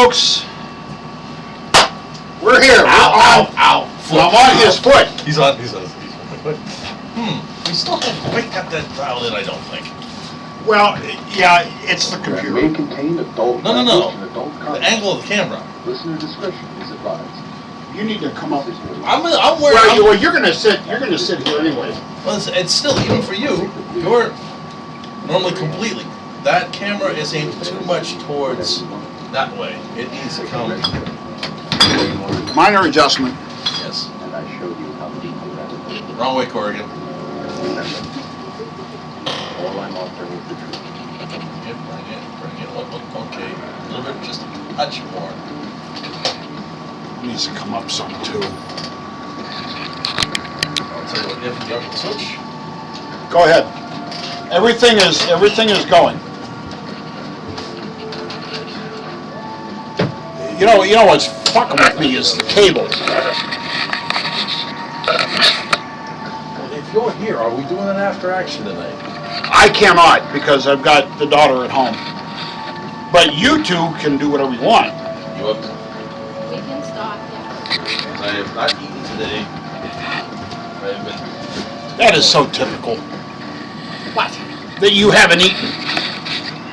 folks. We're here. Ow. I'm on his foot. He's on my foot. We still haven't quite got that dialed in, I don't think. Well, yeah, it's the computer. May contain adult No. language and adult The content. angle of the camera. Listener discretion is advised. You need to come up. I'm where Well, you're gonna sit. You're gonna sit here anyway. Well, it's still, even for you, you're normally completely. That camera is aimed too much towards that way. It needs to come. Minor adjustment. Yes. And I showed you how deeply that is. Wrong way, Corrigan. All I'm offering is the truth. Bring it. Okay. A little bit, just a touch more. Needs to come up some too. I'll tell you what, if you have the switch. Go ahead. Everything is going. You know what's fucking with me is the cable. Well, if you're here, are we doing an after action tonight? I cannot because I've got the daughter at home. But you two can do whatever you want. You up? We can stop, yeah. I have not eaten today. I have been. That is so typical. What? That you haven't eaten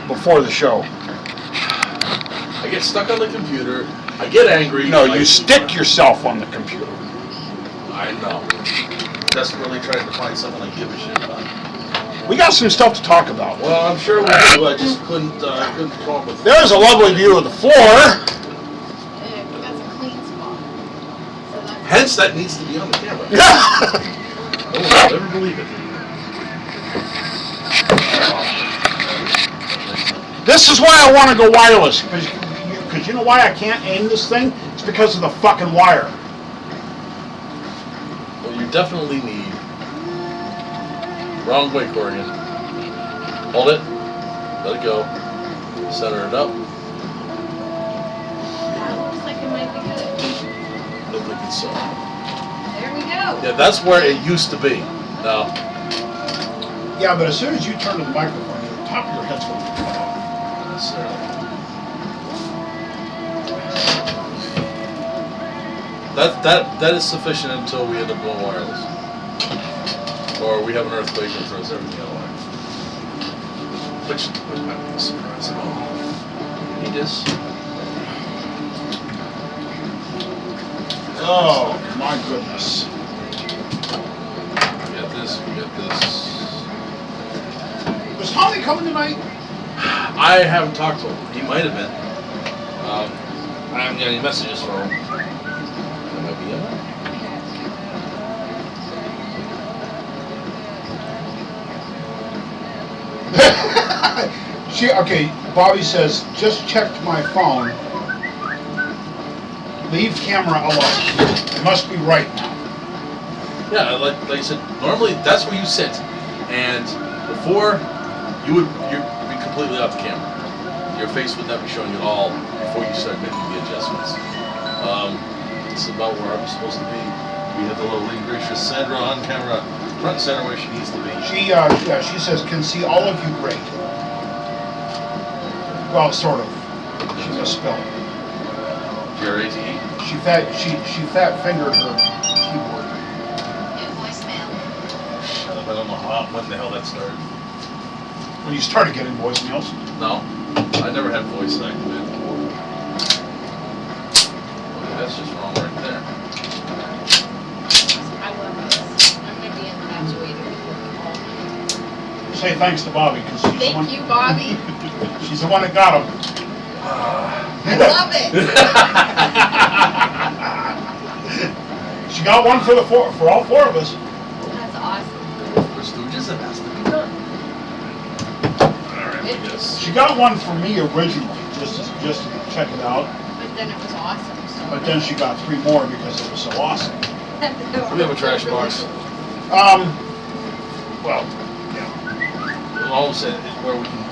before the show. I get stuck on the computer. I get angry. No, you stick yourself on the computer. I know. Desperately trying to find something I give a shit about. We got some stuff to talk about. Well, I'm sure we do. I just couldn't come up with. There's a lovely view of the floor. That's a clean spot. So that's Hence, that needs to be on the camera. No one will ever believe it. This is why I want to go wireless. Because you know why I can't aim this thing? It's because of the fucking wire. Well, you definitely need. Wrong way, Corrigan. Hold it. Let it go. Center it up. that looks like it might be good. Look like it's so. There we go. Yeah, that's where it used to be. Now, Yeah, but as soon as you turn to the microphone, the top of your head's going to be cut off. not necessarily. That is sufficient until we end up going wireless. Or we have an earthquake that throws everything out of whack. Which might be a surprise at all. Need this? Oh, my goodness. We got this, we got this. Was Tommy coming tonight? I haven't talked to him. He might have been. I haven't got any messages from him. That might be it. Okay, Bobby says, just checked my phone. Leave camera alone. It must be right now. Yeah, like I said, normally that's where you sit, and before you'd be completely off the camera. Your face would not be showing at all before you start making the adjustments. This is about where I'm supposed to be. We have the little Lady Gracious Sandra on camera, front and center where she needs to be. She says, can see all of you great. Well, sort of. She misspelled it. G-R-A-T-E. She fat fingered her keyboard. Get voicemail. Shut up, I don't know when the hell that started. When you started getting voicemails. No, I never had voice activated before. Okay, that's just wrong right there. I love this. I'm going to be in the actuator. Say thanks to Bobby because she's the one. Thank you, Bobby. She's the one that got him. I love it. She got one for all four of us. That's awesome. For Stooges, it has to be done. Alright, I guess. She got one for me originally, just to check it out. But then it was awesome. So But then she got 3 more because it was so awesome. We have a trash box. Well, yeah. We'll always say it's where we can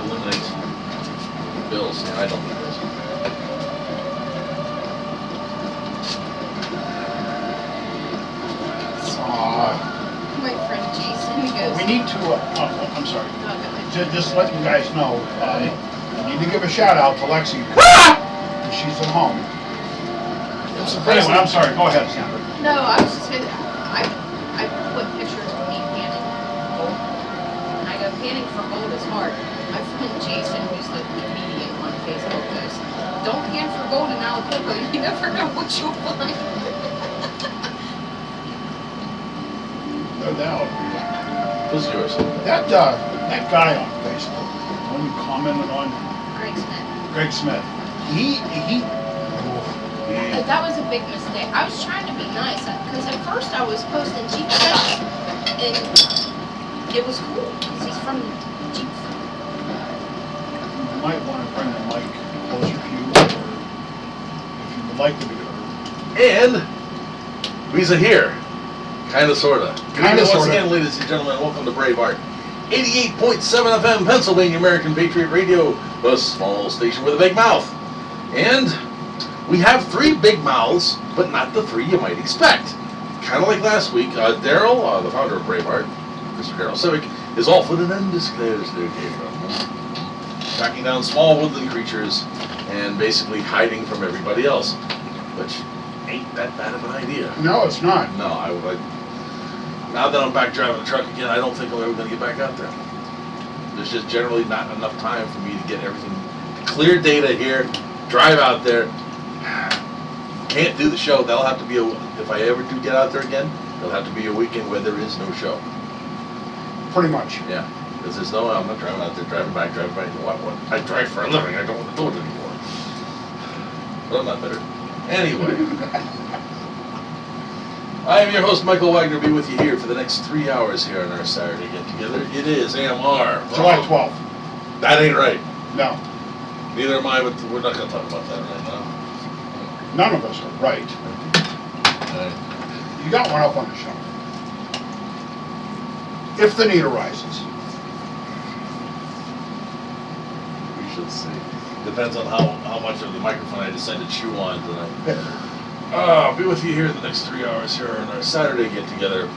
eliminate bills. Yeah, I don't need bills. my friend Jason goes. We need to. I'm sorry. Oh, go ahead. Just letting you guys know. We need to give a shout out to Lexi. She's at home. I'm surprised. Anyway, I'm sorry. Go ahead, Sandra. No, I was just gonna, I put pictures of me panning. And I go, panning for gold is hard. My friend Jason, who's the comedian on Facebook, goes, don't pan for gold in Alapoco, you never know what you'll find. No doubt. Who's yours? That guy on Facebook, the one you commented on, Greg Smith. Greg Smith. He That was a big mistake. I was trying to be nice, because at first I was posting Jeep stuff, and it was cool, because he's from Jeep. You might want to bring the mic closer to you, or if you would like to be heard. And Weezer here. Kinda sorta. Kinda Once sorta. again, ladies and gentlemen, welcome to Braveheart. 88.7 FM, Pennsylvania American Patriot Radio, the small station with a big mouth. And we have 3 big mouths, but not the 3 you might expect. Kind of like last week, Daryl, the founder of Braveheart, Mr. Daryl Civic, is off with an undisclosed location, tracking down small woodland creatures and basically hiding from everybody else, which ain't that bad of an idea. No, it's not. No, now that I'm back driving the truck again, I don't think I'm ever going to get back out there. There's just generally not enough time for me to get everything, clear data here, drive out there. Can't do the show. That'll have to be if I ever do get out there again, it'll have to be a weekend where there is no show. Pretty much. Yeah, because there's no, I'm not driving out there, driving back. What? I drive for a living. I don't want to do it anymore. But I'm not better. Anyway. I am your host, Michael Wagner, be with you here for the next 3 hours here on our Saturday get-together. It is AMR. July 12th. That ain't right. No, Neither am I, but we're not going to talk about that right now. none of us are right. Alright. You got one up on the shelf. If the need arises. We should see. Depends on how much of the microphone I decide to chew on tonight. I'll be with you here in the next 3 hours here on our Saturday get-together.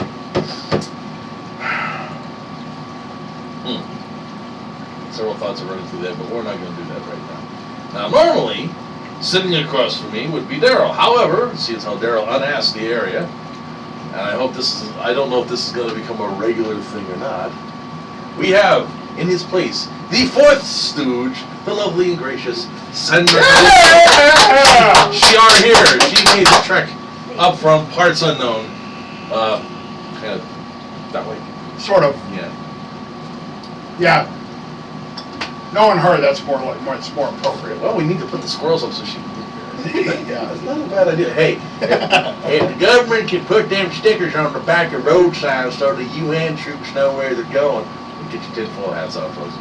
Several thoughts are running through that, but we're not going to do that right now. Now, normally, sitting across from me would be Daryl. However, see as how Daryl unasked the area, and I hope I don't know if this is going to become a regular thing or not. We have, in his place, the 4th stooge, the lovely and gracious Sandra. Yeah! She are here. She made the trek up from parts unknown. Kind of that way. Sort of. Yeah. Yeah. Knowing her, that's it's more appropriate. Well, we need to put the squirrels up so she can get here. Yeah. That's not a bad idea. Hey, if the government can put them stickers on the back of road signs so the UN troops know where they're going, we'll get your tinfoil hats off, folks.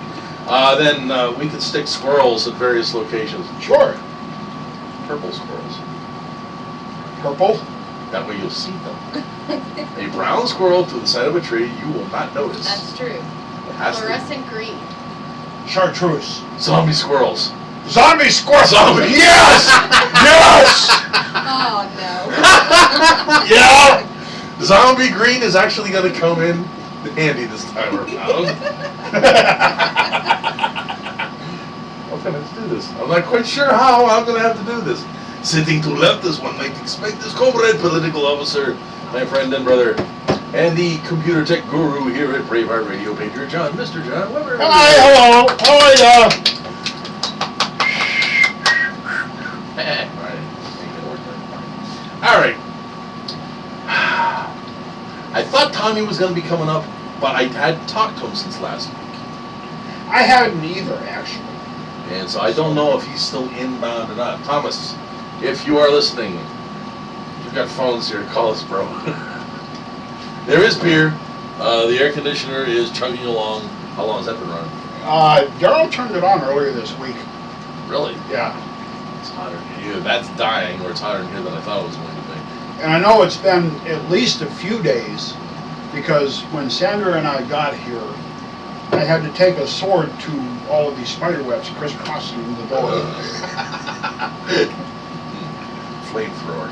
Then we could stick squirrels at various locations. Sure. Purple squirrels. Purple? That way you'll see them. A brown squirrel to the side of a tree, you will not notice. That's true. It has to. Fluorescent green. Chartreuse. Zombie squirrels. Zombie squirrel! Zombie. Yes! Yes! Oh, no. Yeah! Zombie green is actually going to come in handy this time around. Okay, let's do this. I'm not quite sure how I'm going to have to do this. Sitting to left, as one might expect, is comrade political officer, my friend and brother, and the computer tech guru here at Braveheart Radio, Patriot John, Mr. John Weber. Hi, hello. How are ya? All right. I thought Tommy was going to be coming up, but I hadn't talked to him since last week. I haven't either, actually. And so I don't know if he's still inbound or not. Thomas, if you are listening, we've got phones here. Call us, bro. There is beer. The air conditioner is chugging along. How long has that been running? Daryl turned it on earlier this week. Really? Yeah. It's hotter in here. That's dying, or it's hotter in here than I thought it was going to be. And I know it's been at least a few days, because when Sandra and I got here, I had to take a sword to all of these spider webs crisscrossing the door. Flamethrower.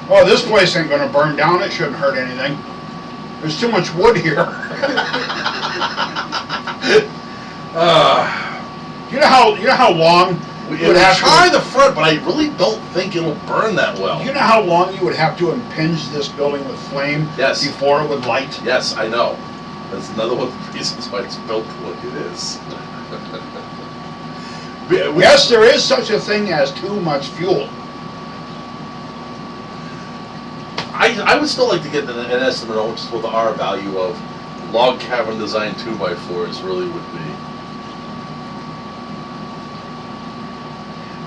Well, this place ain't gonna burn down. It shouldn't hurt anything. There's too much wood here. You know how long We would have try to, the front, but I really don't think it'll burn that well. you know how long you would have to impinge this building with flame Yes. before it would light? Yes, I know. That's another one of the reasons why it's built the way it is. Yes, there is such a thing as too much fuel. I would still like to get an estimate on just what the R value of log cabin design 2x4s really would be.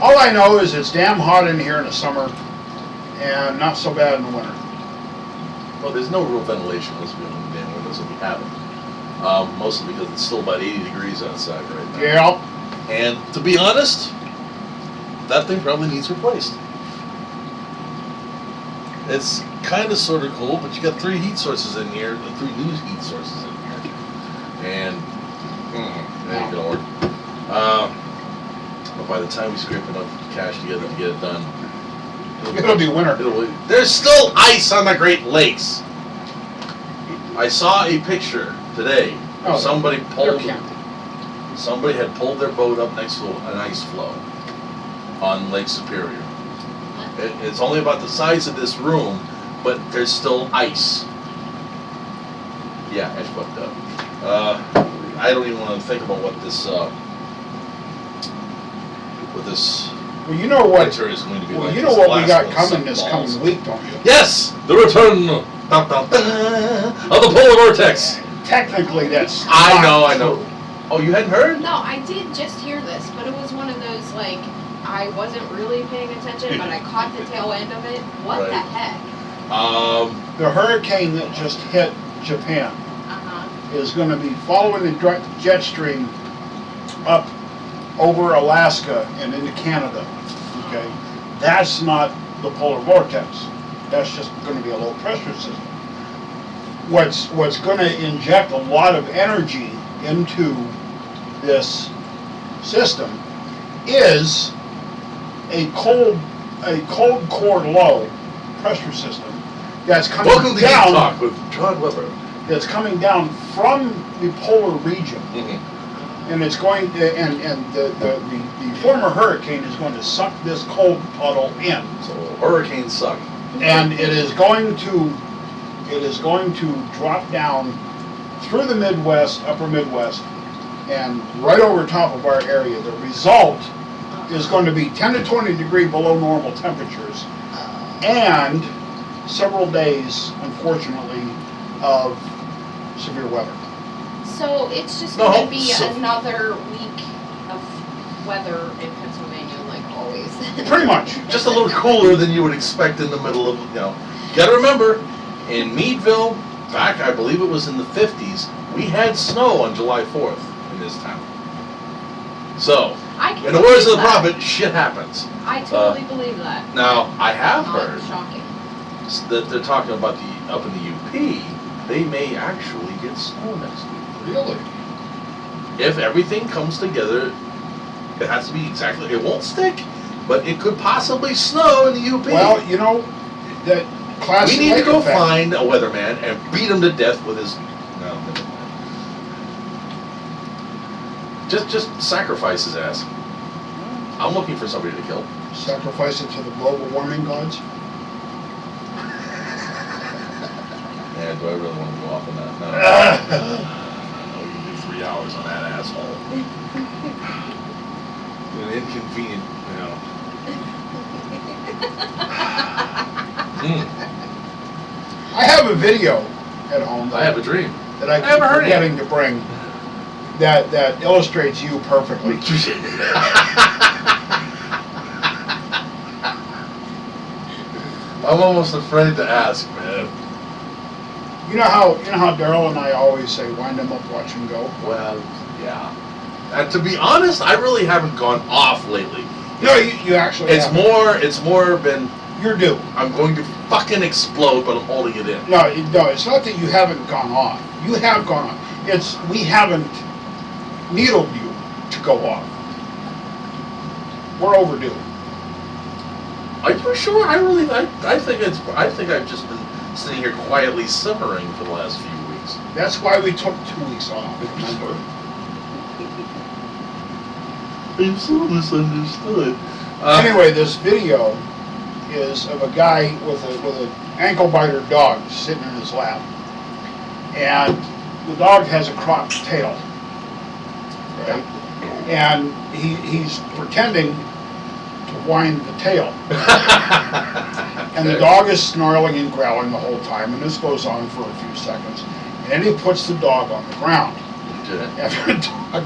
All I know is it's damn hot in here in the summer and not so bad in the winter. Well, there's no real ventilation unless we open the damn windows, and we haven't. Mostly because it's still about 80 degrees outside right now. Yeah, And to be honest, that thing probably needs replaced. It's kind of sort of cool, but you got 3 heat sources in here, 3 new heat sources in here. And, it ain't gonna work. But by the time we scrape enough cash together to get it done, it'll be winter. There's still ice on the Great Lakes. I saw a picture today. Oh, Somebody They're pulled. camping. Somebody had pulled their boat up next to an ice floe on Lake Superior. It's only about the size of this room, but there's still ice. Yeah, it's fucked up. I don't even want to think about what this Well, you know what? winter is going to be like. Well, you know This what we last got one coming this sucked balls. coming week, don't you? Yes, the return dun, dun, dun, of the polar vortex. Technically, that's I not know. true. Oh, you hadn't heard? No, I did just hear this, but it was one of those, like, I wasn't really paying attention, but I caught the tail end of it. What the Right. heck? The hurricane that just hit Japan Uh-huh. is going to be following the jet stream up over Alaska and into Canada. Okay, that's not the polar vortex. That's just going to be a low pressure system. What's going to inject a lot of energy into this system is a cold core low pressure system that's coming Welcome to Geek down. Talk with John Weber. That's coming down from the polar region, and it's going to, and the former hurricane is going to suck this cold puddle in, So hurricanes suck. and it is going to drop down through the Midwest, upper Midwest, and right over top of our area. The result is going to be 10 to 20 degree below normal temperatures, and several days, unfortunately, of severe weather. So it's just No, going to be so- another week of weather in Pennsylvania, like always. Pretty much. Just a little cooler than you would expect in the middle of, you know. You gotta remember, in Meadville, back, I believe it was in the 50s, we had snow on July 4th in this town. So, I can in the words of the believe that. prophet, shit happens. I totally believe that. Now, I have Not heard shocking. that they're talking about up in the UP, they may actually get snow next week. Really? If everything comes together, it has to be exactly, it won't stick, but it could possibly snow in the UP. Well, you know, that we classic need to lake go effect. find a weatherman and beat him to death with his, no, never mind. Just sacrifice his ass. I'm looking for somebody to kill. Sacrifice it to the global warming gods. Man, do I really want to go off on that? No. We can do 3 hours on that asshole. An inconvenient, you know. I have a video at home I have a dream. that I haven't keep heard it. forgetting to bring that illustrates you perfectly. I'm almost afraid to ask, man. You know how Daryl and I always say, wind them up, watch them go. Well, yeah. And to be honest, I really haven't gone off lately. No, you actually. It's haven't. more been, You're due. I'm going to fucking explode, but I'm holding it in. No, it's not that you haven't gone off. You have gone off. It's we haven't needled you to go off. We're overdue. Are you sure? I think I've just been sitting here quietly simmering for the last few weeks. That's why we took 2 weeks off. Remember? I'm so misunderstood. Anyway, this video is of a guy with an ankle biter dog sitting in his lap, and the dog has a cropped tail, right? And he's pretending to wind the tail, and the dog is snarling and growling the whole time, and this goes on for a few seconds, and then he puts the dog on the ground. And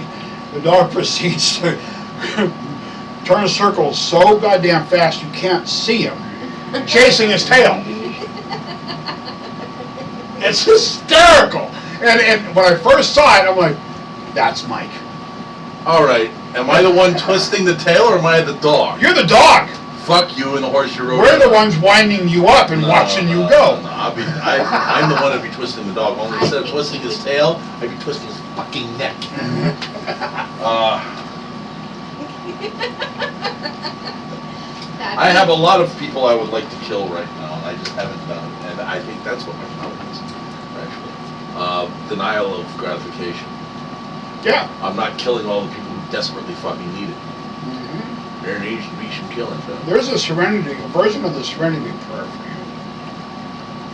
the dog proceeds to turn circles so goddamn fast you can't see him, chasing his tail. It's hysterical. And when I first saw it, I'm like, that's Mike. All right. Am I the one twisting the tail, or am I the dog? You're the dog. Fuck you and the horse you rode. We're the ones winding you up and watching you go. No, I'm the one that'd be twisting the dog. Only instead of twisting his tail, I'd be twisting his fucking neck. I have a lot of people I would like to kill right now, and I just haven't done it. And I think that's what my problem is, actually. Denial of gratification. Yeah. I'm not killing all the people who desperately fucking need it. There needs to be some killing done. There's a version of the Serenity Prayer for you.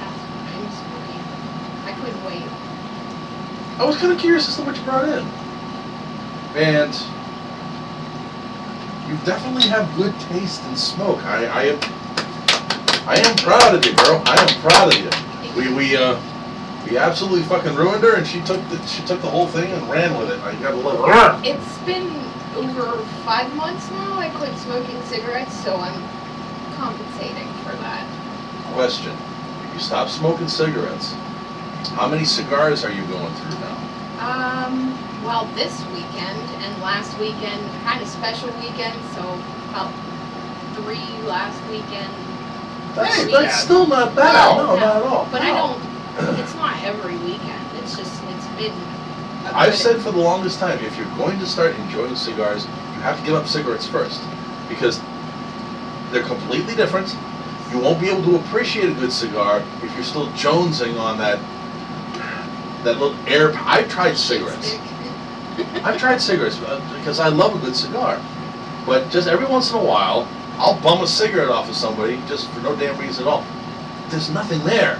I'm sorry. I couldn't wait. I was kind of curious as to what you brought in. And you definitely have good taste in smoke. I am proud of you, girl. I am proud of you. We absolutely fucking ruined her, and she took the whole thing and ran with it. I gotta love her. It's been over 5 months now. I quit smoking cigarettes, so I'm compensating for that. Question: if you stop smoking cigarettes, how many cigars are you going through now? Well, this weekend and last weekend, kind of special weekend, so about 3 last weekend. That's still not bad. No, not at all. But I don't, it's not every weekend. It's been. I've said for the longest time, if you're going to start enjoying cigars, you have to give up cigarettes first, because they're completely different. You won't be able to appreciate a good cigar if you're still jonesing on that little air. I've tried cigarettes. I've tried cigarettes because I love a good cigar, but just every once in a while, I'll bum a cigarette off of somebody just for no damn reason at all. There's nothing there.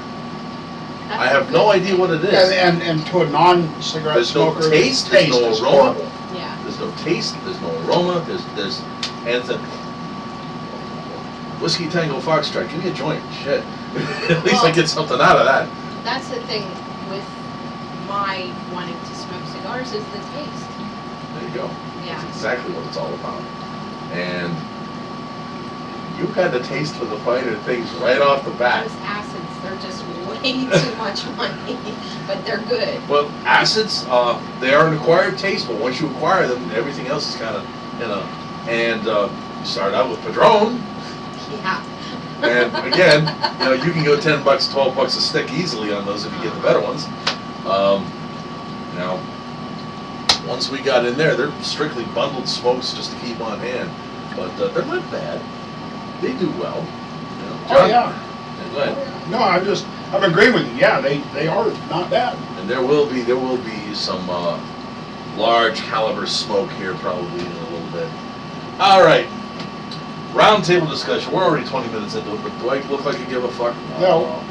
I have no idea what it is. And to a non-cigarette There's no smoker, taste, the there's no is aroma. horrible. Yeah. There's no taste, there's no aroma, there's anything. Whiskey Tango Foxtrot, give me a joint, shit. At least I get something out of that. That's the thing with my wanting to smoke cigars is the taste. There you go. Yeah. That's exactly what it's all about. And you had the taste for the finer things right off the bat. Those acids, they're just way too much money, but they're good. Well, acids, they are an acquired taste, but once you acquire them, everything else is kind of, and you start out with Padron, Yeah. and again, you can go $10, $12 a stick easily on those if you get the better ones. Now, once we got in there, they're strictly bundled smokes just to keep on hand, but they're not bad. They do well. Oh, yeah. Yeah, go ahead. No, I'm agreeing with you. Yeah, they are not bad. And there will be some large caliber smoke here probably in a little bit. All right. Roundtable discussion. We're already 20 minutes into it, but do I look like I give a fuck? No.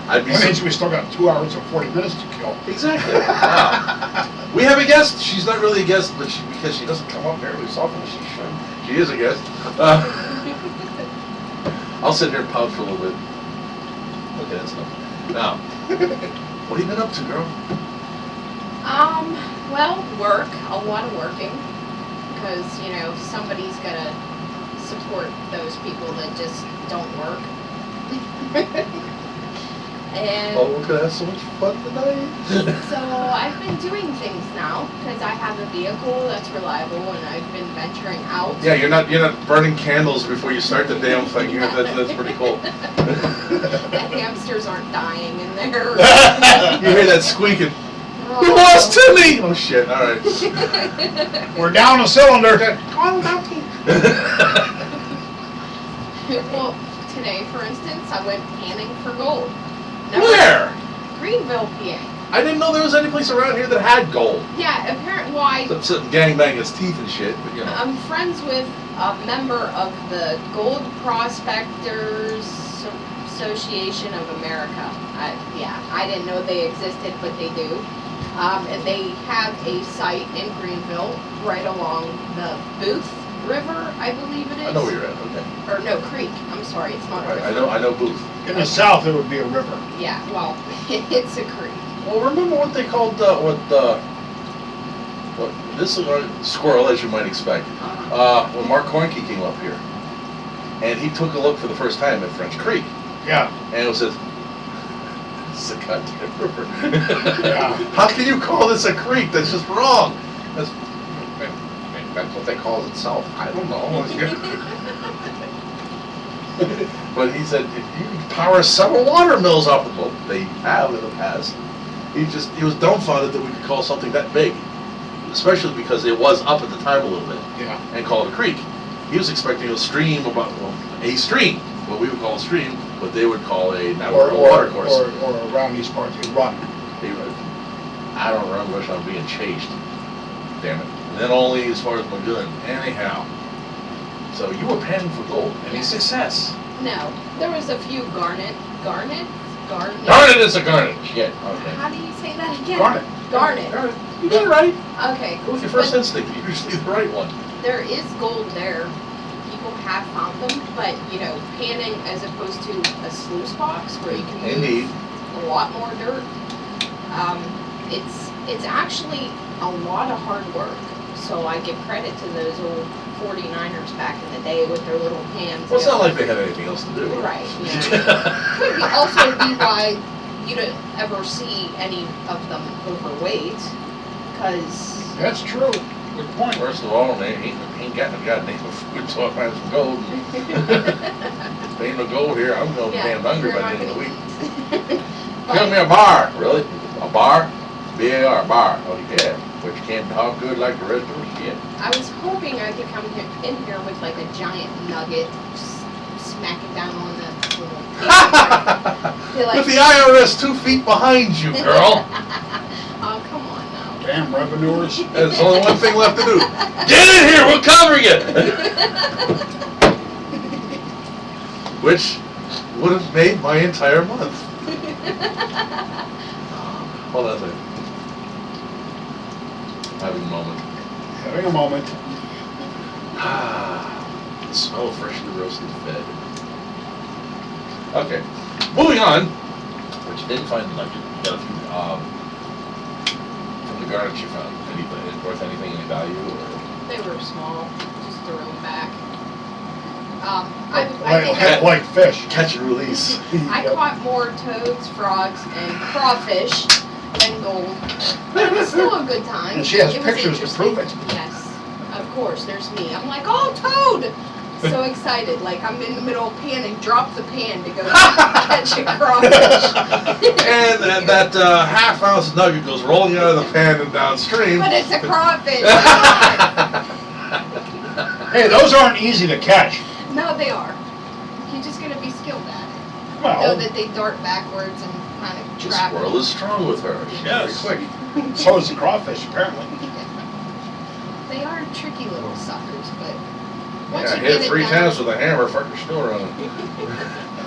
I'd be That means we still got 2 hours and 40 minutes to kill. Exactly. Wow. We have a guest. She's not really a guest, but because she doesn't come up nearly as often as she should. She is a guest. I'll sit here and pout for a little bit. Okay, that's enough. Now, what have you been up to, girl? Well, work, a lot of working, because, somebody's gotta support those people that just don't work. And Oh, we're gonna have so much fun tonight. so I've been doing things now, because I have a vehicle that's reliable, and I've been venturing out. Yeah, you're not burning candles before you start the damn thing. That's pretty cool. The hamsters aren't dying in there. You hear that squeaking? We lost Timmy! Oh shit! All right. We're down a cylinder. Well, today, for instance, I went panning for gold. Where? Greenville, PA. I didn't know there was any place around here that had gold. Yeah, apparently, well, Except sitting gangbang his teeth and shit, but you know. I'm friends with a member of the Gold Prospectors Association of America. I didn't know they existed, but they do. And they have a site in Greenville right along the Booth River, I believe it is. I know where you're at, okay. Or no, creek. I'm sorry, it's not a river. I know Booth. In the south, it would be a river. Yeah, well, it's a creek. Well, remember what they called, this is a squirrel, as you might expect. When Mark Coinke came up here, and he took a look for the first time at French Creek, Yeah. and it says, "It's a goddamn river." Yeah. How can you call this a creek? That's just wrong. That's what they call it itself. I don't know. But he said, if you can power several water mills off the boat, they have in the past. He was dumbfounded that we could call something that big, especially because it was up at the time a little bit, Yeah. and call it a creek. He was expecting a stream, a stream, what we would call a stream, what they would call a navigable water course. Or around these parts, you run. I don't remember which I'm being chased. Damn it. And then only as far as my gun. Anyhow. So you were panning for gold. Any success? No, there was a few garnet. Garnet is a garnet. Shit. Okay. How do you say that again? Garnet. Garnet. You did it right. Okay. Go with your first But instinct. You're usually the right one. there is gold there. People have found them, but panning as opposed to a sluice box where you can Indeed. use a lot more dirt. It's actually a lot of hard work. So I give credit to those old 49ers back in the day with their little pans. Well, it's not like they had anything else to do. Right. Could also be why you don't ever see any of them overweight, because That's true. Good point. First of all, they ain't got no goddamn food, so I find some gold. There ain't no gold here. I'm gonna be damn hungry by the end of the week. Give me a bar. Really? A bar? B-A-R, bar. Oh, yeah. But you can't talk good like the rest of us can. I was hoping I could come in here with like a giant nugget, just smack it down on the little paper. With the IRS 2 feet behind you, girl. Oh, come on now. Damn revenuers. There's only one thing left to do. Get in here, we'll cover you. Which would have made my entire month. Hold on a second. Having a moment. Having a moment. The smell of freshly roasted fed. Okay, moving on. But you didn't find the nugget. You got a few from the garnet you found. Anything worth anything, any value? Or? They were small, just throw them back. I think Like fish. Catch and release. I caught more toads, frogs, and crawfish than gold. But it was still a good time. And she has It was pictures to prove it. interesting. Yes, of course, there's me. I'm like, oh, toad! So excited, like I'm in the middle of panning, drop the pan to go catch a crawfish. And that half ounce nugget goes rolling out of the pan and downstream. But it's a crawfish. Hey, those aren't easy to catch. No, they are. You're just gonna be skilled at it. Know Well, that they dart backwards and kind of The trap. squirrel is strong with her. She's Yes. very quick. so is the crawfish, apparently. They are tricky little suckers, but once Yeah, you hit get it it 3 down, times with a hammer, fucking still running.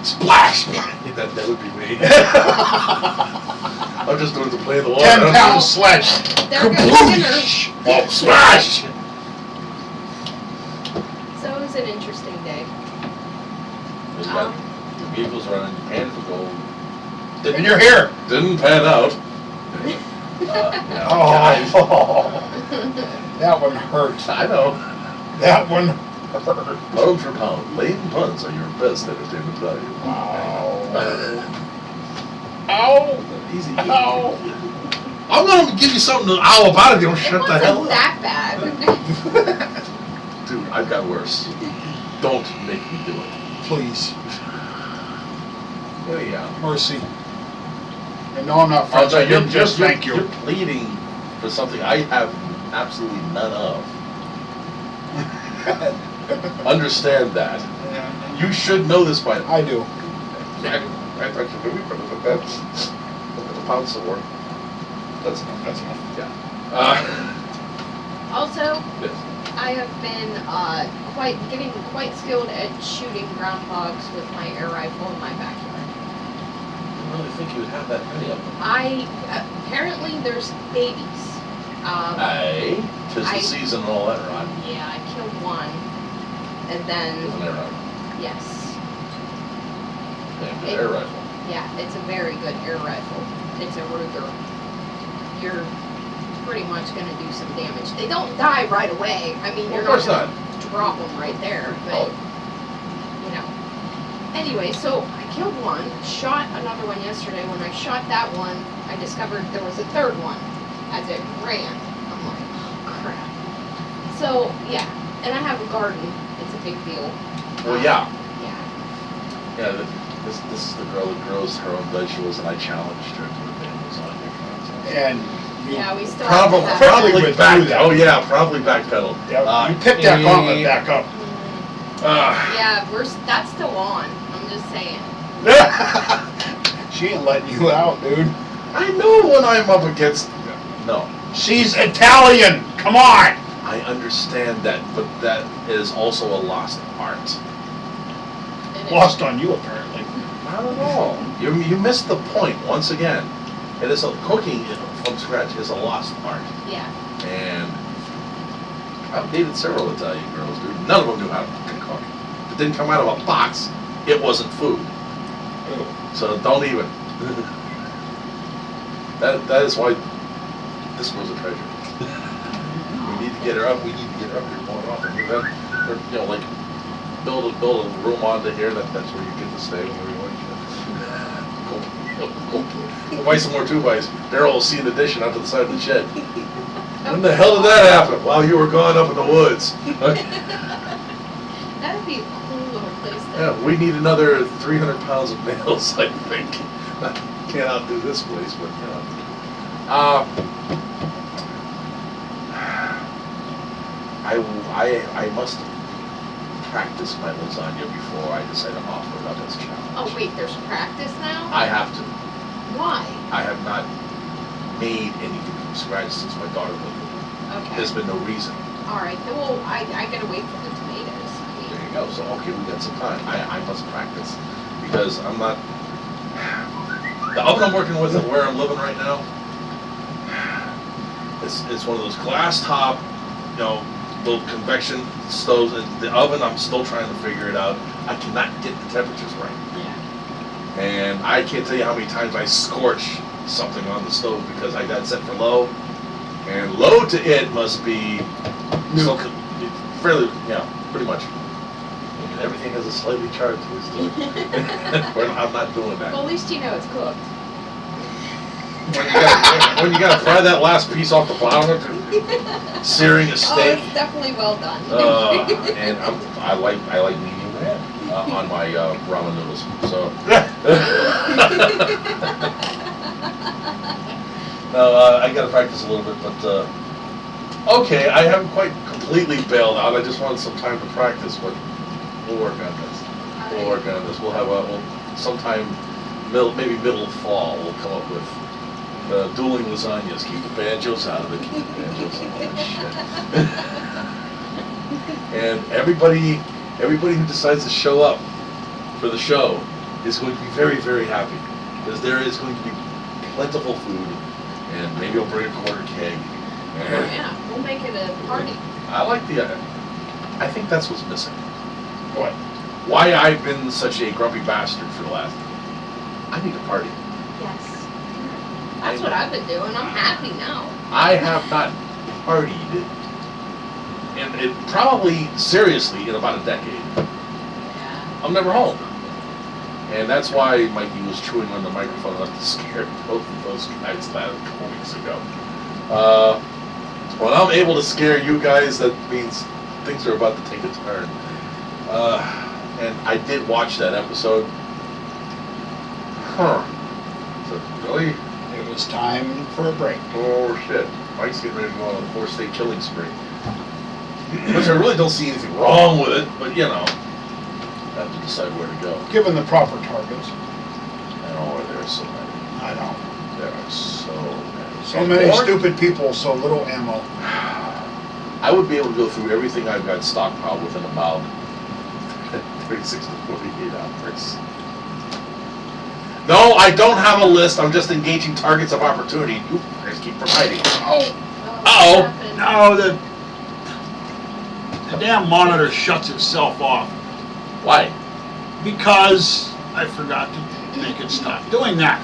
Splash! that would be me. I'm just doing it to play the water. 10-pound sledge. there goes dinner. Oh, smash! So it was an interesting day. You got your vehicles running, you pan for gold. And you're here. Didn't pan out. Yeah, guys. Oh, that one hurt. I know. That one hurt. Pound for pound, laden puns are your best entertainment value. Wow. Ow. Easy. Ow. I'm gonna give you something to owl about if you don't It shut the wasn't hell up. that bad. Dude, I've got worse. Don't make me do it. Please. Anyhow. Mercy. And no, I'm not French. I didn't just thank you. You're pleading for something I have absolutely none of. Understand that. You should know this by now. I do. I thought you knew, but that's a pound sore. That's enough. That's enough. Yeah. Also, Yes. I have been getting quite skilled at shooting groundhogs with my air rifle in my backyard. I don't really think you would have that many of them. Apparently there's babies. Aye. 'Tis the I- season and all that, right? Yeah, I killed one, and then With an air rifle. yes, Damn good air rifle. yeah, it's a very good air rifle. It's a Ruger. You're pretty much gonna do some damage. They don't die right away. I mean, Well, you're of course not gonna drop them right there, but Oh. you know. Anyway, so I killed one, shot another one yesterday. When I shot that one, I discovered there was a third one as it ran. I'm like, oh crap. So yeah, and I have a garden. It's a big deal. Well, yeah. Yeah. Yeah, this is the girl that grows her own vegetables, and I challenged her to a damn lasagna contest. And you, Yeah, we still Probably, have that. Probably probably went back. through that. Oh yeah, probably backpedaled. yeah, you picked that gauntlet back up. Yeah, that's still on. I'm just saying. She ain't letting you out, dude. I know when I'm up against. No, She's Italian. Come on. I understand that, but that is also a lost art. And Lost on you, apparently. Not at all. You missed the point once again. It is cooking from scratch is a lost art, Yeah. and I've dated several Italian girls, dude. None of them knew how to fucking cook. If it didn't come out of a box, it wasn't food. So don't even. That is why this was a treasure. We need to get her up. We need to get her up here more often. We've had, or, you know, like build a room onto here. That's where you get to stay whenever you want. Go buy some more 2x. Daryl will see an addition out to the side of the shed. When the hell did that happen? While you were gone up in the woods. Okay. That'd be a cool little place to. Yeah, we need another 300 pounds of nails, I think. Can't outdo this place, but you know. I must practice my lasagna before I decide to offer it up as a challenge. Oh wait, there's practice now? I have to. Why? I have not made anything from scratch since my daughter lived with me. Okay. There's been no reason. Alright, well, I gotta wait for the tomatoes. I There mean, you go. So, okay, we got some time. I must practice because I'm not. The oven I'm working with and where I'm living right now, it's one of those glass top, you know, little convection stoves. And the oven, I'm still trying to figure it out. I cannot get the temperatures right. yeah. And I can't tell you how many times I scorch something on the stove because I got it set for low. And low to it must be something fairly, yeah, pretty much. And everything has a slightly charred twist to it. I'm not doing that. Well, at least you know it's cooked. When you gotta fry that last piece off the bottom, searing a Oh, steak. it's definitely well done. And I like medium rare on my ramen noodles. So. No, I gotta practice a little bit, but okay, I haven't quite completely bailed out. I just wanted some time to practice, but we'll work on this. We'll work on this. We'll have sometime maybe middle of fall. We'll come up with dueling lasagnas. Keep the banjos out of it. Keep the banjos out of that shit. And everybody who decides to show up for the show is going to be very, very happy because there is going to be plentiful food. And maybe I'll bring a quarter keg. Oh, yeah, we'll make it a party. I like I think that's what's missing. What? Why I've been such a grumpy bastard for the last. I need a party. Yes. That's what I've been doing. I'm happy now. I have not partied, and it probably seriously in about a decade. Yeah. I'm never home. And that's why Mikey was chewing on the microphone enough to scare both of those guys a couple weeks ago. When I'm able to scare you guys, that means things are about to take a turn. And I did watch that episode. Huh. So, really? It was time for a break. Oh, shit. Mike's getting ready to go on a 4-state killing spree. Which I really don't see anything wrong with it, but you know. Have to decide where to go. Given the proper targets. I know there are so many. I know. There are so many. So many Or- stupid people, so little ammo. I would be able to go through everything I've got stockpiled within about 36 to 48 hours. No, I don't have a list. I'm just engaging targets of opportunity. You guys keep providing. Oh, Uh-oh. no, the damn monitor shuts itself off Why? because I forgot to make it stop doing that.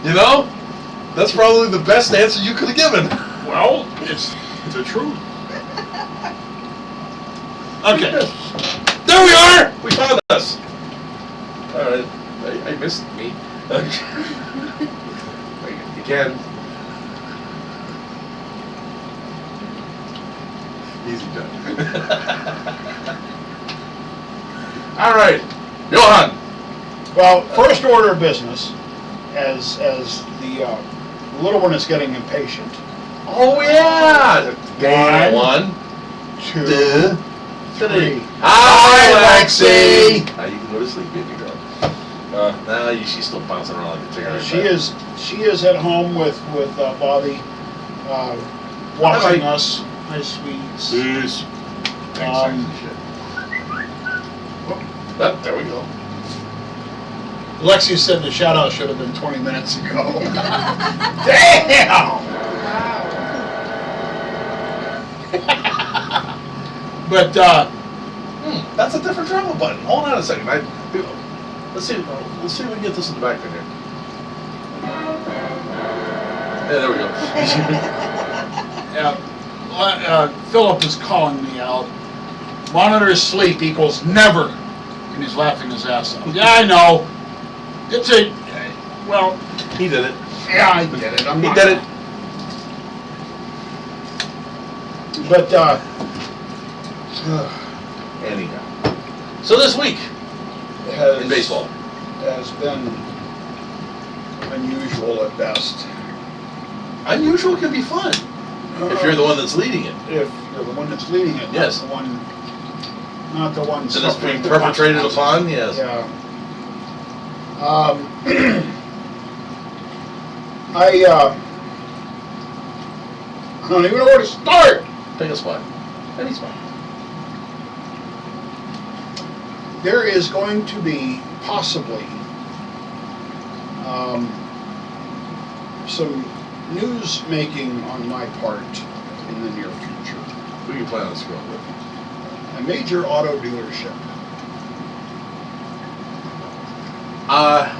You know, that's probably the best answer you could have given. Well, it's the truth. Okay. There we are! We found us! Alright, I missed me. Again. Easy done. Alright, Johan! Well, first order of business, as the little one is getting impatient. Oh yeah! One, Two, two, three. three. Hi, Lexi! Now you can go to sleep, baby girl. Nah, she's still bouncing around like a chicken. She is at home with Bobby, watching Hi. us. My sweets. Peace. There we go. Lexi said the shout out should have been 20 minutes ago. Damn! But That's a different travel button. Hold on a second. Let's see if we can get this in the back here. Yeah, there we go. Philip is calling me out. Monitor sleep equals never, and he's laughing his ass off. Yeah, I know. It's a well. He did it. Yeah, I did it. He did it. But Anyhow. So this week in baseball. has been unusual at best. Unusual can be fun if you're the one that's leading it. If you're the one that's leading it, Yes. not the one. So that's suffering being the perpetrated consequences. upon, yes. Yeah. I don't even know where to start. Take a spot. Any spot. There is going to be possibly some news making on my part in the near future. Who you plan on screwing with? A major auto dealership.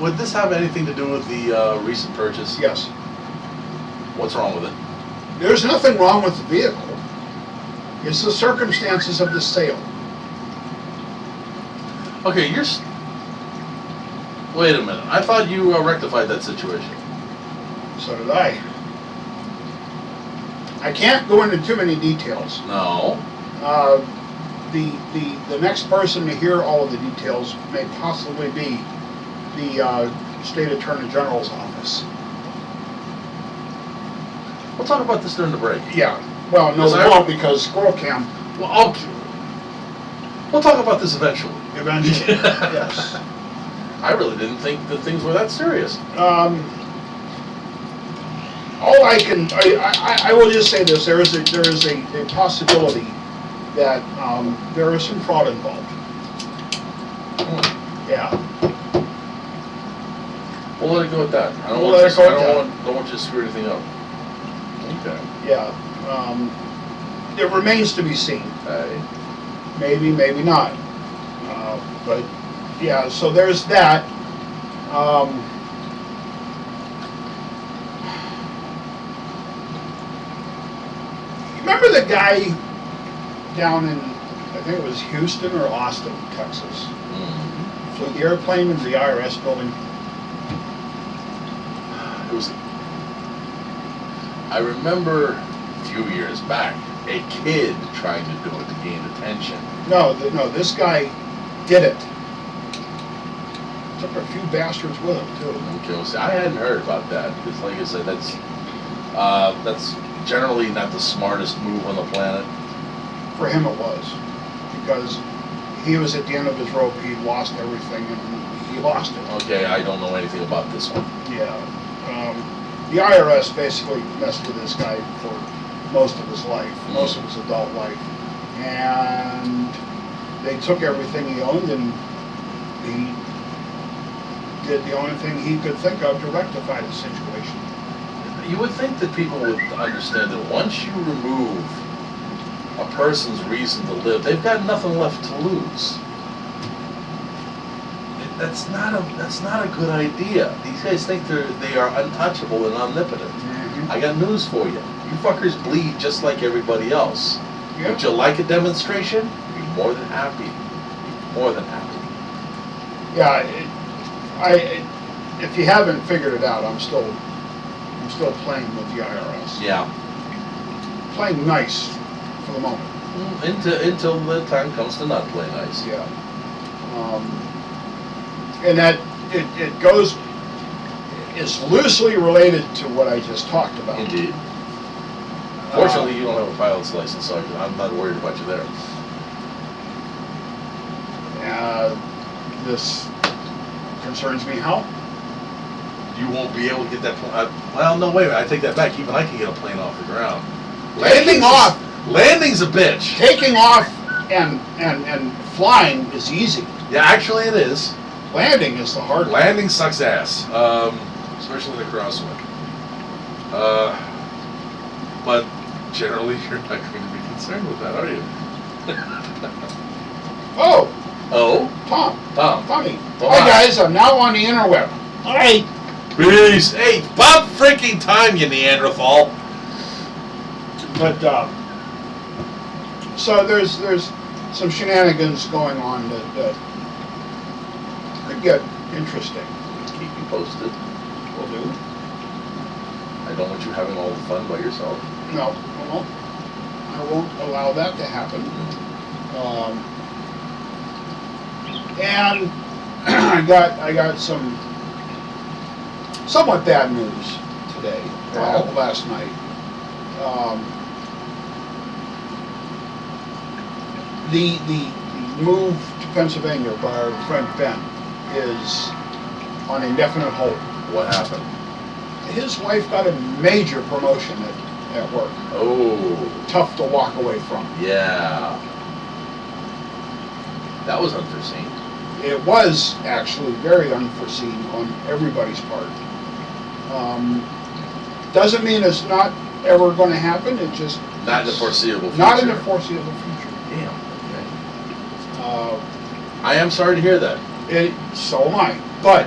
Would this have anything to do with the recent purchase? Yes. What's wrong with it? There's nothing wrong with the vehicle. It's the circumstances of the sale. Okay, wait a minute. I thought you rectified that situation. So did I. I can't go into too many details. No. The next person to hear all of the details may possibly be the State Attorney General's office. We'll talk about this during the break. Yeah. Well, no, Yes, we I- won't because Squirrel Cam Well, we'll talk about this eventually. eventually. Yes. I really didn't think that things were that serious. All I will just say this: there is a possibility that there is some fraud involved. Yeah. We'll let it go at that. I don't We'll want let it go at that. don't want you to screw anything up. Okay. Yeah. It remains to be seen. Hey. Maybe, maybe not. But yeah, so there's that. Remember the guy down in, I think it was Houston or Austin, Texas? Flew the airplane into the IRS building. It was. I remember a few years back a kid trying to do it to gain attention. No, this guy did it. Took a few bastards with him too. Okay, well, see, I hadn't heard about that because, like I said, that's generally not the smartest move on the planet. For him it was, because he was at the end of his rope. He lost everything, and he lost it. Okay, I don't know anything about this one. Yeah. The IRS basically messed with this guy for most of his life, most of his adult life. And they took everything he owned and he did the only thing he could think of to rectify the situation. You would think that people would understand that once you remove a person's reason to live, they've got nothing left to lose. That's not a good idea. These guys think they are untouchable and omnipotent. I got news for you. You fuckers bleed just like everybody else. Yeah. Would you like a demonstration? Be more than happy. More than happy. Yeah, if you haven't figured it out, I'm still playing with the IRS. Yeah. Playing nice for the moment. Until the time comes to not play nice. Yeah. And that it goes, it's loosely related to what I just talked about. Indeed. Fortunately, you don't have a pilot's license, so I'm not worried about you there. This concerns me how? You won't be able to get that plane. Well, no, wait a minute. I take that back. Even I can get a plane off the ground. Taking off, Landing's a bitch. taking off and flying is easy. Yeah, actually it is. Landing is the hard one. Landing sucks ass, especially in the crosswind. But generally, you're not going to be concerned with that, are you? Oh, Oh, Tommy. Oh, Hi hi. guys, I'm now on the interweb. All right. peace. Hey, about freaking time, you Neanderthal. But so there's some shenanigans going on that could get interesting. Keep you posted. Will do. I don't want you having all the fun by yourself. No, I won't allow that to happen. And I got some somewhat bad news today. Wow. Last night. The move to Pennsylvania by our friend Ben is on indefinite hold. What happened? His wife got a major promotion at work. Oh, Tough to walk away from. yeah. That was unforeseen. It was actually very unforeseen on everybody's part. Doesn't mean it's not ever going to happen. It just Not in the foreseeable future. not in the foreseeable future. Damn. Okay. Uh, I am sorry to hear that. So am I. But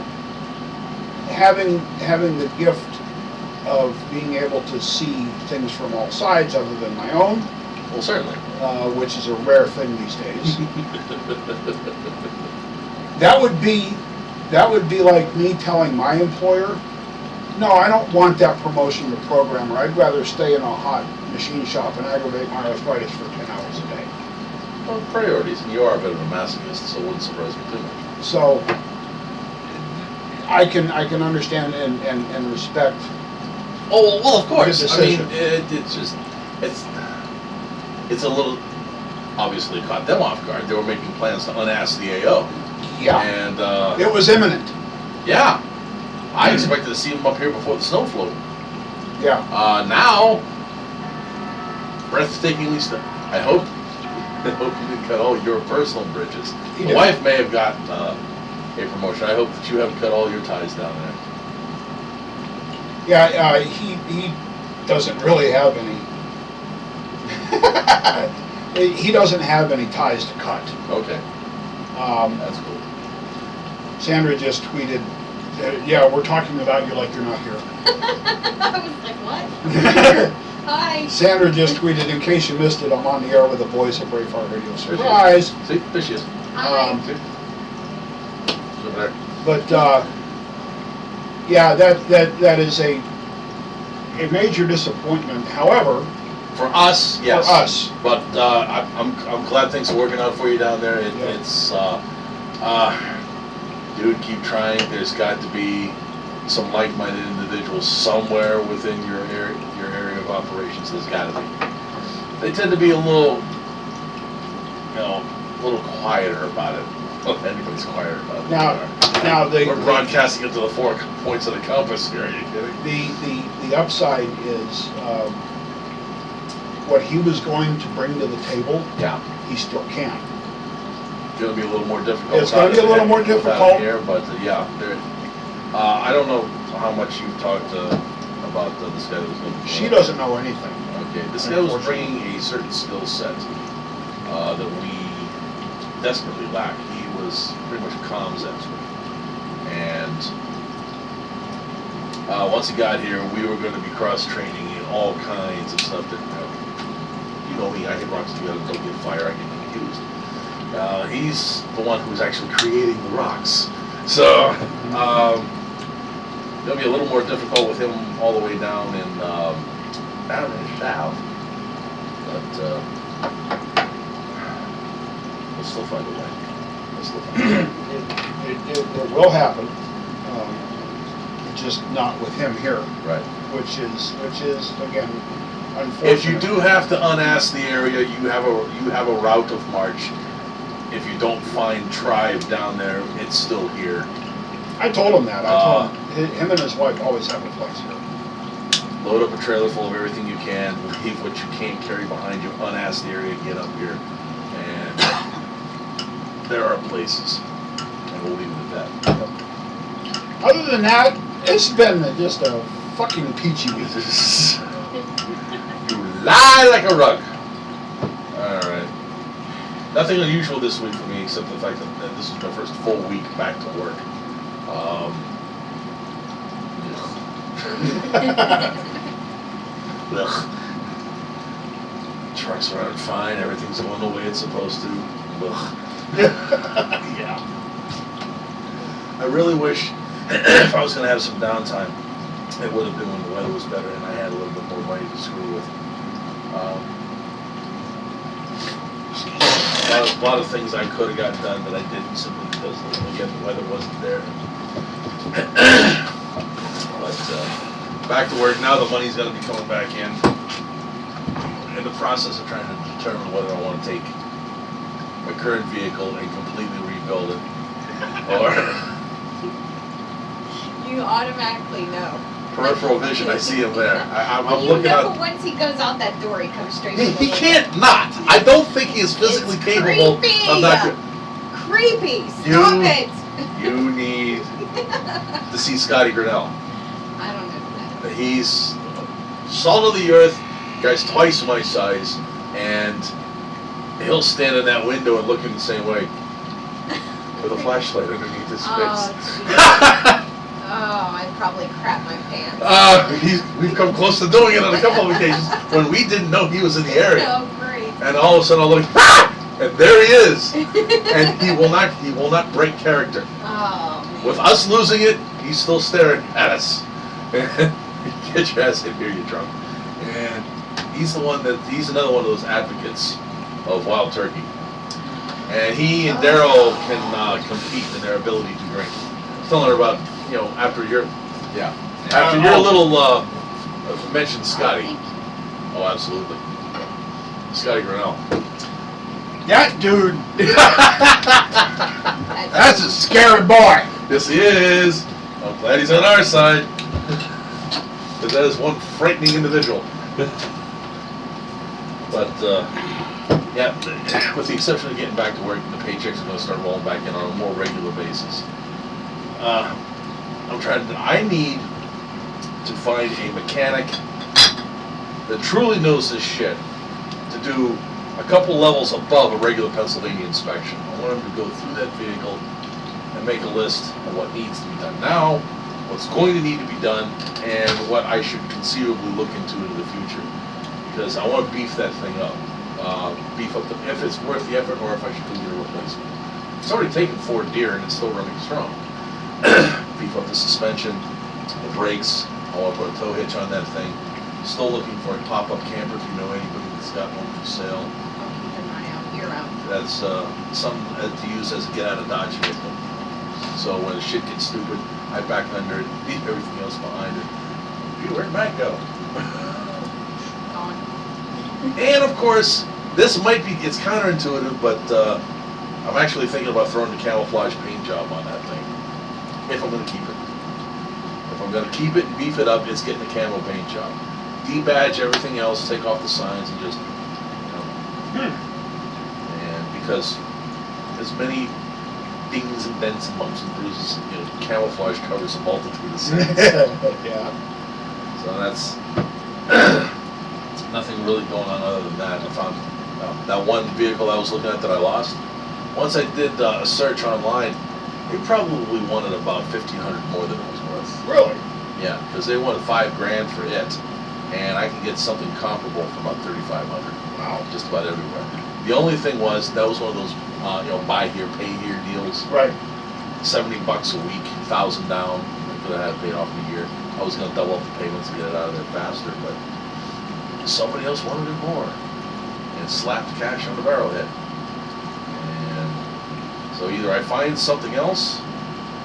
having the gift of being able to see things from all sides other than my own, Well, certainly. which is a rare thing these days. That would be like me telling my employer, no, I don't want that promotion to programmer. I'd rather stay in a hot machine shop and aggravate my arthritis for 10 hours a day. Well, priorities, and you are a bit of a masochist, so it wouldn't surprise me too much. So I can understand and respect. Oh, well, of course. Good I mean, decision. it's a little, obviously caught them off guard. They were making plans to unask the AO. Yeah, And, it was imminent. yeah, I expected to see them up here before the snow floated. Yeah, Now, breathtakingly I hope you didn't cut all your personal bridges. He The did. wife may have gotten a promotion. I hope that you haven't cut all your ties down there. yeah. He doesn't really have any. He doesn't have any ties to cut. Okay, Um, that's cool. Sandra just tweeted, "Yeah, we're talking about you like you're not here." I was like, what? Hi. Sandra just tweeted, "In case you missed it, I'm on the air with the boys at Braveheart Radio." Surprise! See, there she is. Hi. See? She's over there. But yeah, that is a major disappointment. However, For us, yes. for us, But I'm glad things are working out for you down there. Yeah. It's dude, keep trying. There's got to be some like-minded individuals somewhere within your area of operations. There's got to be. They tend to be a little quieter about it. Anybody's quiet about it. Now We're broadcasting it to the 4 points of the compass here. Are you kidding? the upside is, what he was going to bring to the table, Yeah. he still can. Gonna be a little more difficult. It's gonna be a little more without difficult. Here, but yeah, I don't know how much you talked about this guy that was going to. She doesn't know anything. Okay, this guy was bringing a certain skill set that we desperately lack. He was pretty much a comms expert, and once he got here, we were going to be cross-training in all kinds of stuff that, you know me, I hit rocks together, don't get fire, I get confused. He's the one who's actually creating the rocks. So, it'll be a little more difficult with him all the way down in south. But, we'll still find a way. We'll still find a way. It will happen, just not with him here, Right. which is again, unfortunate. If you do have to unask the area, you have a route of march. If you don't find tribe down there, it's still here. I told him that. I told him, him and his wife always have a place here. Load up a trailer full of everything you can, leave what you can't carry behind you, unask the area, get up here, and there are places. And we'll leave it at that. Other than that, it's been just a fucking peachy week. You lie like a rug. Alright. Nothing unusual this week for me, except the fact that this is my first full week back to work. Ugh. Trucks are running fine, everything's going the way it's supposed to. Ugh. Yeah. I really wish if I was going to have some downtime, it would have been when the weather was better and I had a little bit more money to screw with. A lot of things I could have gotten done that I didn't simply because, again, the weather wasn't there. But back to work now. The money's going to be coming back in the process of trying to determine whether I want to take my current vehicle and completely rebuild it, or You automatically know. peripheral vision. I see him there. I'm You looking know at. once he goes out that door, he comes straight to the He window. can't not. I don't think he is physically It's capable creepy. of not. Creepy. Stop it. You need to see Scotty Grinnell. I don't know that. He's salt of the earth, guy's twice my size, and he'll stand in that window and look in the same way with a flashlight underneath his Oh, face. Oh, I'd probably crap my pants. We've come close to doing it on a couple of occasions when we didn't know he was in the area. Oh, great. And all of a sudden I'll look, ah! And there he is. And he will not break character. Oh, man. With us losing it, he's still staring at us. Get your ass in here, you drunk. And he's another one of those advocates of wild turkey. And he and Daryl can compete in their ability to drink. Telling her about, after your little mentioned Scotty. Oh, absolutely. Scotty Grinnell. That dude, that's a scary boy. Yes, he is. I'm glad he's on our side. Because that is one frightening individual. But, with the exception of getting back to work, the paychecks are going to start rolling back in on a more regular basis. I need to find a mechanic that truly knows this shit to do a couple levels above a regular Pennsylvania inspection. I want him to go through that vehicle and make a list of what needs to be done now, what's going to need to be done, and what I should conceivably look into the future. Because I want to beef that thing up. Beef up if it's worth the effort or if I should do a replacement. It's already taken 4 deer and it's still running strong. Beef up the suspension, the brakes. I want to put a tow hitch on that thing. Still looking for a pop-up camper if you know anybody that's got one for sale. I'll keep an eye out, year round. That's something to use as a get out of Dodge vehicle. So when shit gets stupid, I back under it, leave everything else behind it. Where'd Matt go? Gone. And of course, it's counterintuitive, but I'm actually thinking about throwing the camouflage paint job on that thing, if I'm gonna keep it. If I'm gonna keep it and beef it up, it's getting the camo paint job. Debadge everything else, take off the signs and just, and because as many dings and dents and bumps and bruises, camouflage covers a multitude of sins. Yeah. So that's nothing really going on other than that. I found that one vehicle I was looking at that I lost. Once I did a search online, they probably wanted about $1,500 more than it was worth. Really? Yeah, because they wanted $5,000 for it, and I can get something comparable for about $3,500. Wow. Just about everywhere. The only thing was that was one of those buy here, pay here deals. Right. $70 a week, 1,000 down. I could have had it paid off in a year. I was going to double up the payments to get it out of there faster, but somebody else wanted it more and slapped cash on the barrel hit. And so either I find something else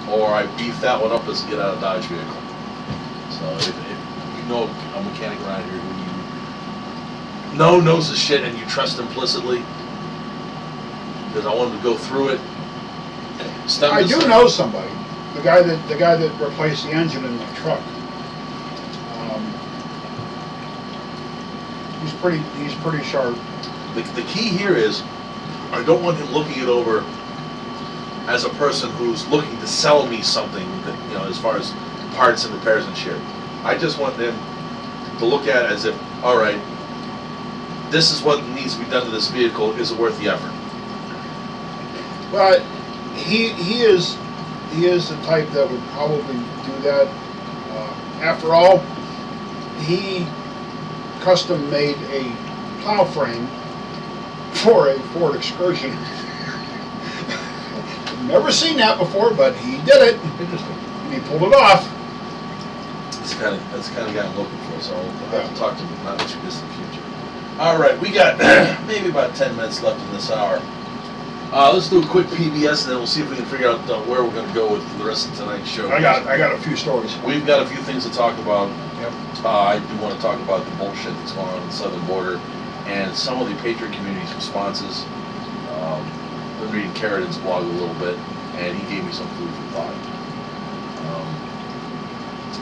or I beef that one up as a get out of Dodge vehicle. So if you know a mechanic around here who you knows his shit and you trust implicitly, because I wanted to go through it. I do know somebody. The guy that replaced the engine in my truck. He's pretty sharp. The key here is, I don't want him looking it over as a person who's looking to sell me something that, as far as parts and repairs and shit. I just want them to look at it as if, all right, this is what needs to be done to this vehicle. Is it worth the effort? But he is the type that would probably do that. After all, he custom made a plow frame for a Ford Excursion. Never seen that before, but he did it. Interesting. And he pulled it off. That's the kind of guy I'm looking for, so I'll have to talk to him in the not too distant future. All right, we got maybe about 10 minutes left in this hour. Let's do a quick PBS, and then we'll see if we can figure out where we're going to go with the rest of tonight's show. I got a few stories. We've got a few things to talk about. Yep. I do want to talk about the bullshit that's going on the southern border and some of the Patriot community's responses. Been reading Carradin's blog a little bit, and he gave me some food for thought.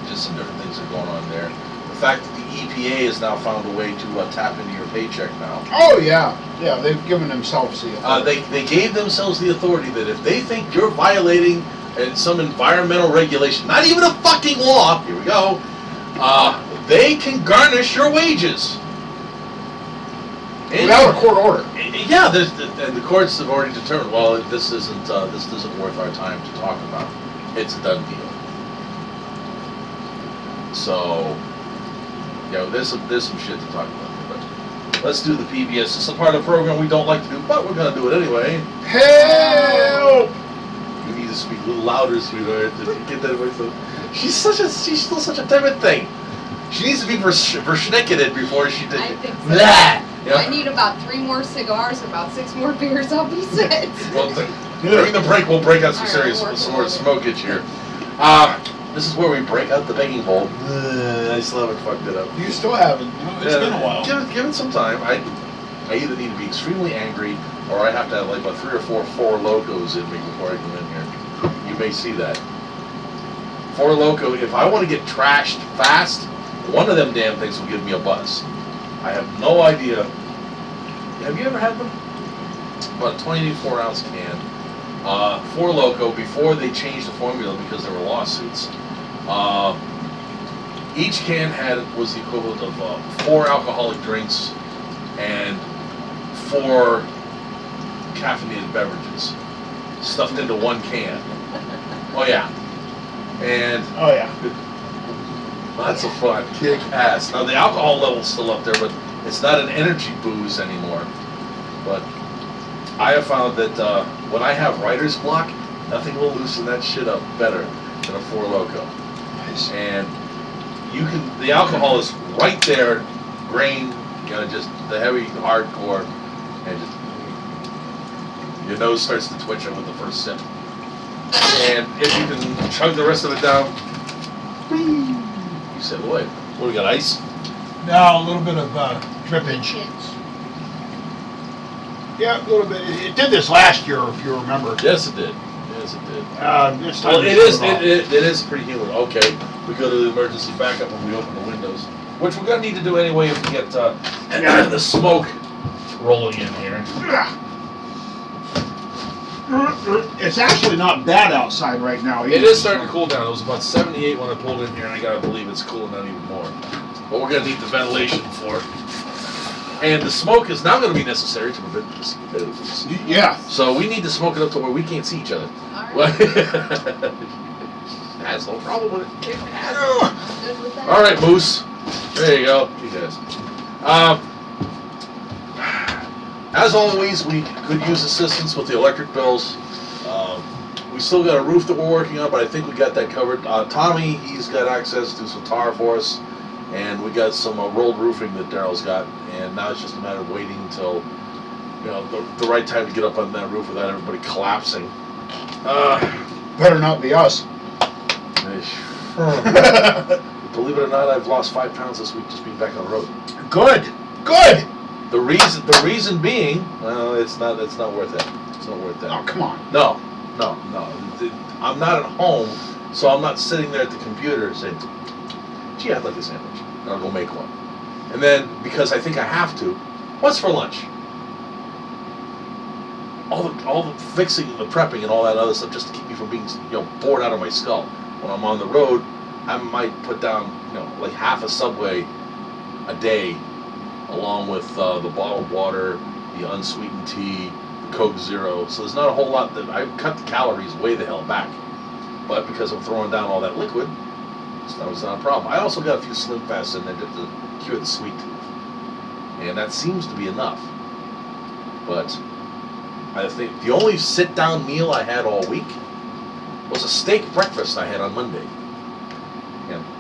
Just some different things that are going on there. The fact that the EPA has now found a way to tap into your paycheck now. Oh yeah, they've given themselves the authority. They gave themselves the authority that if they think you're violating some environmental regulation, not even a fucking law, here we go, they can garnish your wages. Without a court order. Yeah, and the courts have already determined, well, this isn't worth our time to talk about. It's a done deal. So, there's some shit to talk about here, but let's do the PBS. It's a part of the program we don't like to do, but we're going to do it anyway. Help! You need to speak a little louder, sweetheart, to get that voice up. She's still such a timid thing. She needs to be verschnicketed before she did I think so. that. I need about 3 more cigars, about 6 more beers, I'll be set. Well, during the break, we'll break out some All right, serious, some more more smoke itch here. This is where we break out the begging bowl. I still haven't fucked it up. You still haven't. It's been a while. Give it some time. I either need to be extremely angry, or I have to have like about 3 or 4 locos in me before I come in here. You may see that. 4 loco. If I want to get trashed fast, one of them damn things will give me a buzz. I have no idea. Have you ever had them? About a 24-ounce can. 4 Loco, before they changed the formula because there were lawsuits, each can was the equivalent of 4 alcoholic drinks and 4 caffeinated beverages stuffed into one can. Oh yeah. And Oh yeah. lots of fun, kick ass. Now the alcohol level's still up there, but it's not an energy booze anymore. But I have found that when I have writer's block, nothing will loosen that shit up better than a 4 Loco. Nice. And the alcohol is right there, grain, just the heavy, hardcore, and just your nose starts to twitch with the first sip. And if you can chug the rest of it down, you said, boy, what do we got, ice? Now a little bit of drippage. Yeah, a little bit. It did this last year, if you remember. Yes, it did. Yes, it did. It's time Well, to it shut is. off. It is pretty humid. Okay, we go to the emergency backup when we open the windows, which we're gonna need to do anyway if we get the smoke rolling in here. It's actually not bad outside right now. It is starting to cool down. It was about 78 when I pulled in here, and I gotta believe it's cooling down even more. But we're gonna need the ventilation for it. And the smoke is now gonna be necessary to prevent this. Yeah. So we need to smoke it up to where we can't see each other. Alright, Has no problem with it. I'm good with that. All right, Moose. There you go. You guys. As always, we could use assistance with the electric bills. We still got a roof that we're working on, but I think we got that covered. Tommy, he's got access to some tar for us, and we got some rolled roofing that Daryl's got, and now it's just a matter of waiting until the right time to get up on that roof without everybody collapsing. Better not be us. Believe it or not, I've lost 5 pounds this week just being back on the road. Good. Good. The reason being, well, it's not worth it. It's not worth it. Oh, come on. No. I'm not at home, so I'm not sitting there at the computer saying, "Gee, I'd like a sandwich," and I'll go make one. And then because I think I have to, what's for lunch? All the fixing and the prepping and all that other stuff just to keep me from being bored out of my skull. When I'm on the road, I might put down like half a Subway a day, along with the bottled water, the unsweetened tea, the Coke Zero. So there's not a whole lot that I cut the calories way the hell back. But because I'm throwing down all that liquid, it's not a problem. I also got a few Slim Fasts in there just to cure the sweet tooth, and that seems to be enough. But I think the only sit-down meal I had all week was a steak breakfast I had on Monday.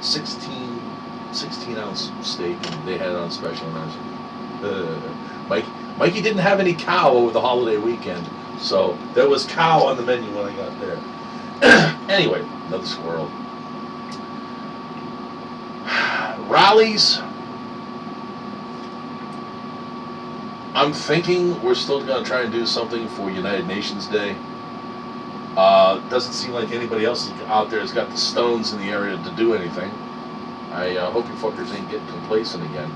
16-ounce steak, and they had it on special. And I was, Mikey didn't have any cow over the holiday weekend, so there was cow on the menu when I got there. Anyway, another squirrel. Rallies. I'm thinking we're still going to try and do something for United Nations Day. Doesn't seem like anybody else out there has got the stones in the area to do anything. I hope you fuckers ain't getting complacent again.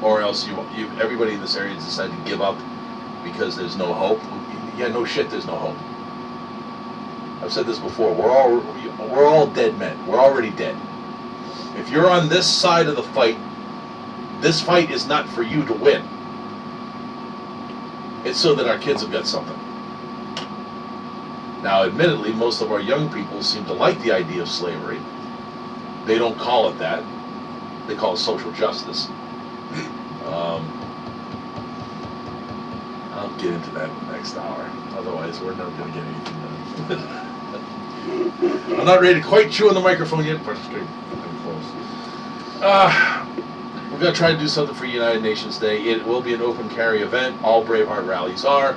Or else everybody in this area has decided to give up because there's no hope. Yeah, no shit, there's no hope. I've said this before. We're all dead men. We're already dead. If you're on this side of the fight, this fight is not for you to win. It's so that our kids have got something. Now, admittedly, most of our young people seem to like the idea of slavery. They don't call it that. They call it social justice. I'll get into that in the next hour. Otherwise, we're never going to get anything done. I'm not ready to quite chew on the microphone yet, but I'm close. We're going to try to do something for United Nations Day. It will be an open carry event. All Braveheart rallies are.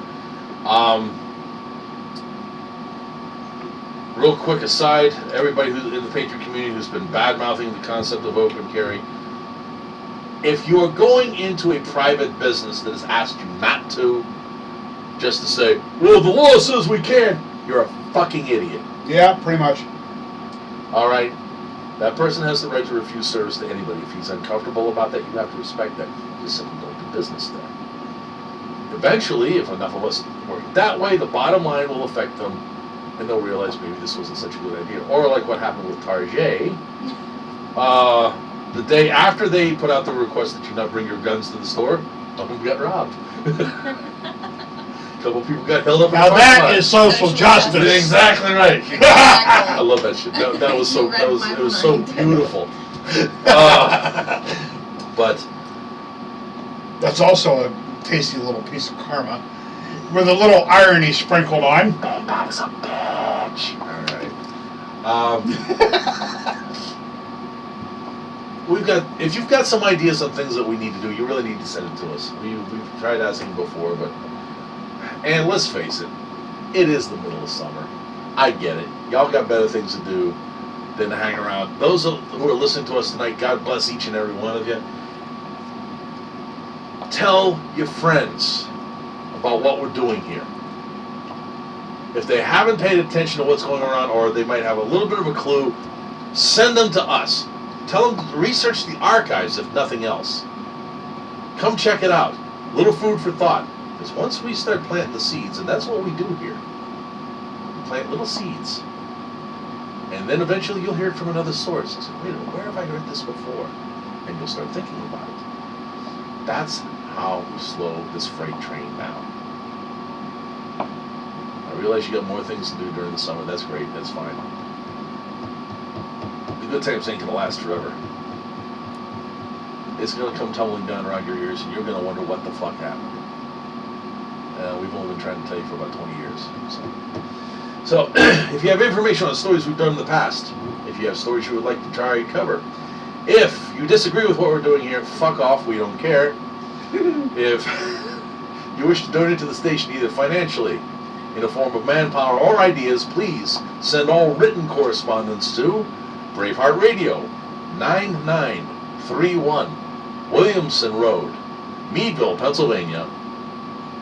Real quick aside, everybody who's in the Patriot community who's been bad-mouthing the concept of open carry, if you are going into a private business that has asked you not to, just to say, well, the law says we can, you're a fucking idiot. Yeah, pretty much. All right? That person has the right to refuse service to anybody. If he's uncomfortable about that, you have to respect that. Just simply don't do business there. Eventually, if enough of us work that way, the bottom line will affect them, and they'll realize maybe this wasn't such a good idea. Or like what happened with Target, the day after they put out the request that you not bring your guns to the store, some of them got robbed. A couple of people got held up. Now that is social justice. Exactly right. Exactly. I love that shit. That was so. It was so beautiful. But That's also a tasty little piece of karma, with a little irony sprinkled on. Bangkok's a bitch. All right. If you've got some ideas on things that we need to do, you really need to send it to us. We've tried asking before, and let's face it, it is the middle of summer. I get it. Y'all got better things to do than to hang around. Those who are listening to us tonight, God bless each and every one of you. tell your friends about what we're doing here. If they haven't paid attention to what's going on, or they might have a little bit of a clue, send them to us. Tell them to research the archives, if nothing else. Come check it out. Little food for thought. Because once we start planting the seeds, and that's what we do here, plant little seeds. And then eventually you'll hear it from another source. And say, wait a minute, where have I heard this before? And you'll start thinking about it. That's how we slow this freight train down. I realize you got more things to do during the summer. That's great. That's fine. The good times ain't gonna last forever. It's gonna come tumbling down around your ears, and you're gonna wonder what the fuck happened. We've only been trying to tell you for about 20 years. So if you have information on stories we've done in the past, if you have stories you would like to try and cover, if you disagree with what we're doing here, fuck off, we don't care. If you wish to donate to the station either financially, in the form of manpower or ideas, please send all written correspondence to Braveheart Radio, 9931 Williamson Road, Meadville, Pennsylvania.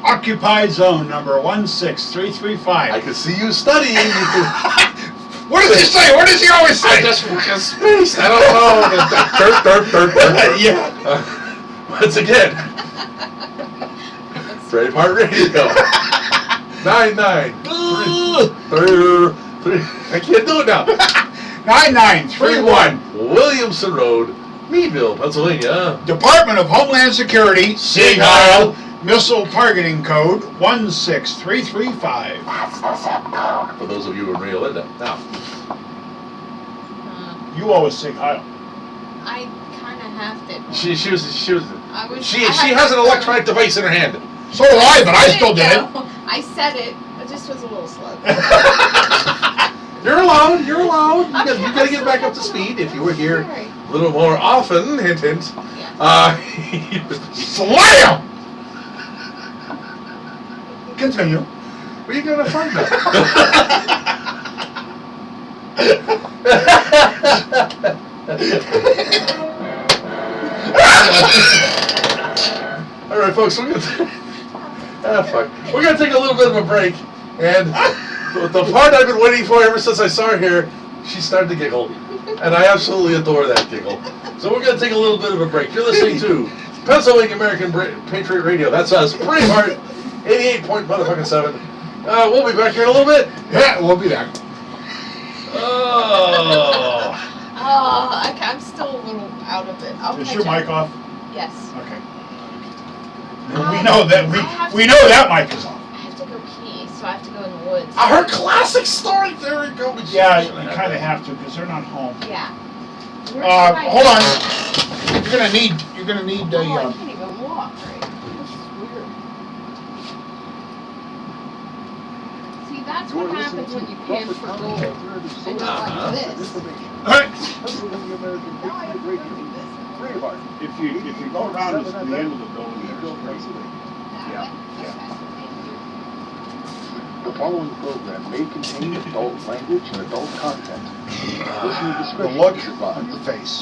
Occupied zone number 16335. I can see you studying. What does he say? What does he always say? I just fucking spaced. I don't know. Yeah. Once again, Braveheart Radio. 9933. I can't do it now. 9931. Williamson Road, Meadville, Pennsylvania. Department of Homeland Security, Sieg Heil. Missile Targeting Code 16335. For those of you in Rio Linda. Now, You always Sieg Heil. I kind of have to. she I has an electronic device in her hand. So do I, but I still did it. I said it. It just was a little slow. You're alone. You're alone. You gotta get back up to speed. If you were here a little more often, hint, hint. Yeah. Slam! Continue. Where are you gonna find that? All right, folks, we're gonna take a little bit of a break, and the part I've been waiting for ever since I saw her here, she started to giggle, and I absolutely adore that giggle. So we're gonna take a little bit of a break. You're listening to Pennsylvania American Patriot Radio. That's us, Braveheart, 88.7. We'll be back here in a little bit. Yeah, we'll be back. Oh. I'm still a little out of it. I'll Is catch your up. mic off? Yes. Okay. We know that we know that mic is off. I have to go pee, so I have to go in the woods. Her classic story. There we go. Yeah, you kind of have to because they're not home. Yeah. Where should I Hold go? on. You're gonna need Oh, I a. can't even walk, right? This is weird. See, that's what happens when you pan for gold. And just like this. Pennsylvania American Now I have Patriot to go Radio. do this. Braveheart. If you go around the end of the building, Meadville, Pennsylvania. That Yeah, way? yeah. Okay, thank you. The following program may contain adult language and adult content. Listener the discretion look is on advised. her face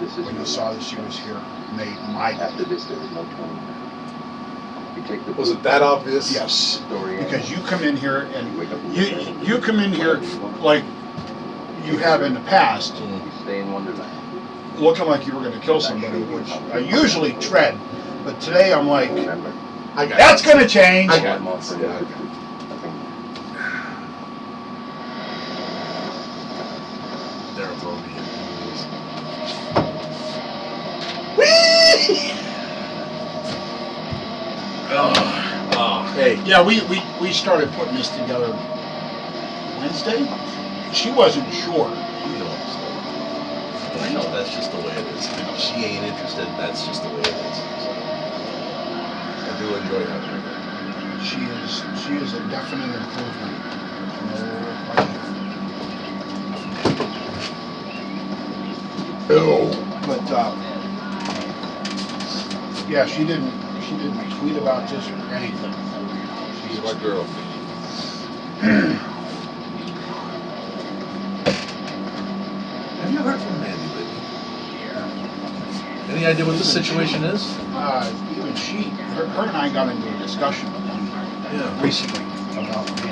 This is when you your saw life. that she was here made my After this, there is no turning back. You take the Was it that obvious? yes, story because you come in here and you wake up in the morning, you come in here like you have in the past, you stay in Wonderland. looking like you were going to kill somebody, which I usually tread, but today I'm like, Remember, I got that's going to change. I got I'm offering yeah. you the truth. Nothing more. There will be. Oh, hey. Yeah, we started putting this together Wednesday. She wasn't sure. You know I'm still. I know that's just the way it is. If she ain't interested, that's just the way it is. So, I do enjoy having her. She is a definite improvement. No question. But yeah, she didn't tweet about this or anything. She's my girl. Have you heard from Mandy lately? Any idea what the situation is? even her and I got into a discussion recently about me.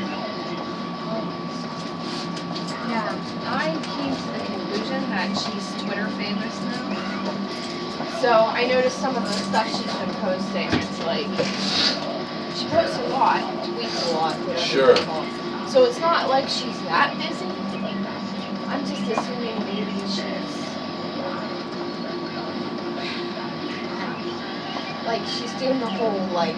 Yeah, I came to the conclusion that she's Twitter famous now. So I noticed some of the stuff she's been posting. It's like she posts a lot, tweets a lot, whatever Sure. you call it. So it's not like she's that busy. I'm just assuming maybe she's doing the whole like.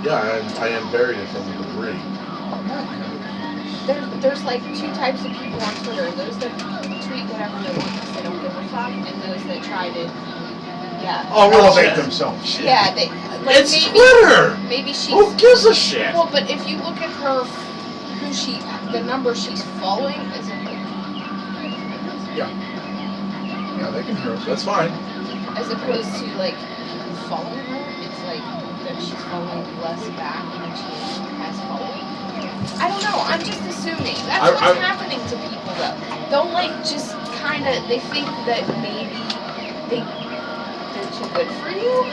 Yeah, I am buried in from the debris. There's like two types of people on Twitter. Those that tweet whatever they want because they don't give a fuck, and those that try to, Oh, Elevate themselves. yeah, they. Like It's maybe, Twitter! Maybe she's. Who gives a shit? Well, but if you look at her, the number she's following is Yeah, they can hear us. That's fine. as opposed to like following her. It's like that she's following less back than she has following. I don't know. I'm just assuming that's what's happening to people though. They'll like just kind of they think that maybe they're too good for you.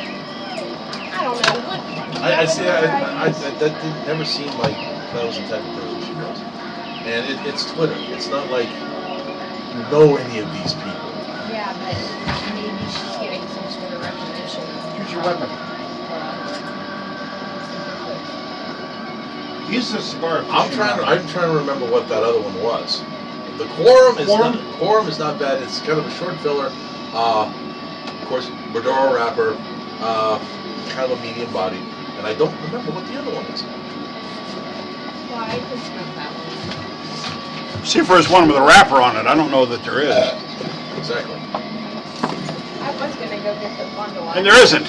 I don't know. What? I see. That didn't never seem like that was the type of person she was. And it's Twitter. It's not like you know any of these people. Yeah, but maybe she's getting some sort of recognition. Use your weapon. Use the cigar. I'm trying to remember what that other one was. The Quorum is not bad. It's kind of a short filler. Of course, Maduro wrapper, kind of a medium body, and I don't remember what the other one is. Well, I could smoke that one. See if there's one with a wrapper on it. I don't know that there is. Exactly. I was gonna go get the bundle. And there isn't.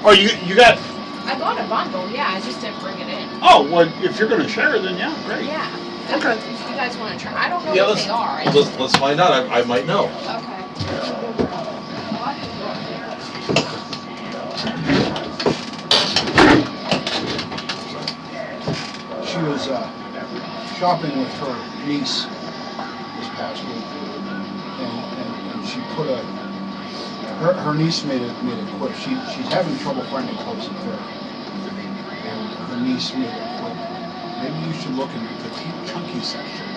Oh, you got. I got a bundle. Yeah, I just didn't bring it in. Oh, well, if you're gonna share, then yeah, great. Yeah. Okay. If you guys want to try, I don't know Yeah, what they are. let's find out. I might know. Okay. She was shopping with her niece this past week, and she put her niece made a quip. She's having trouble finding clothes that fit, and her niece made a quip. Maybe you should look in the petite chunky section.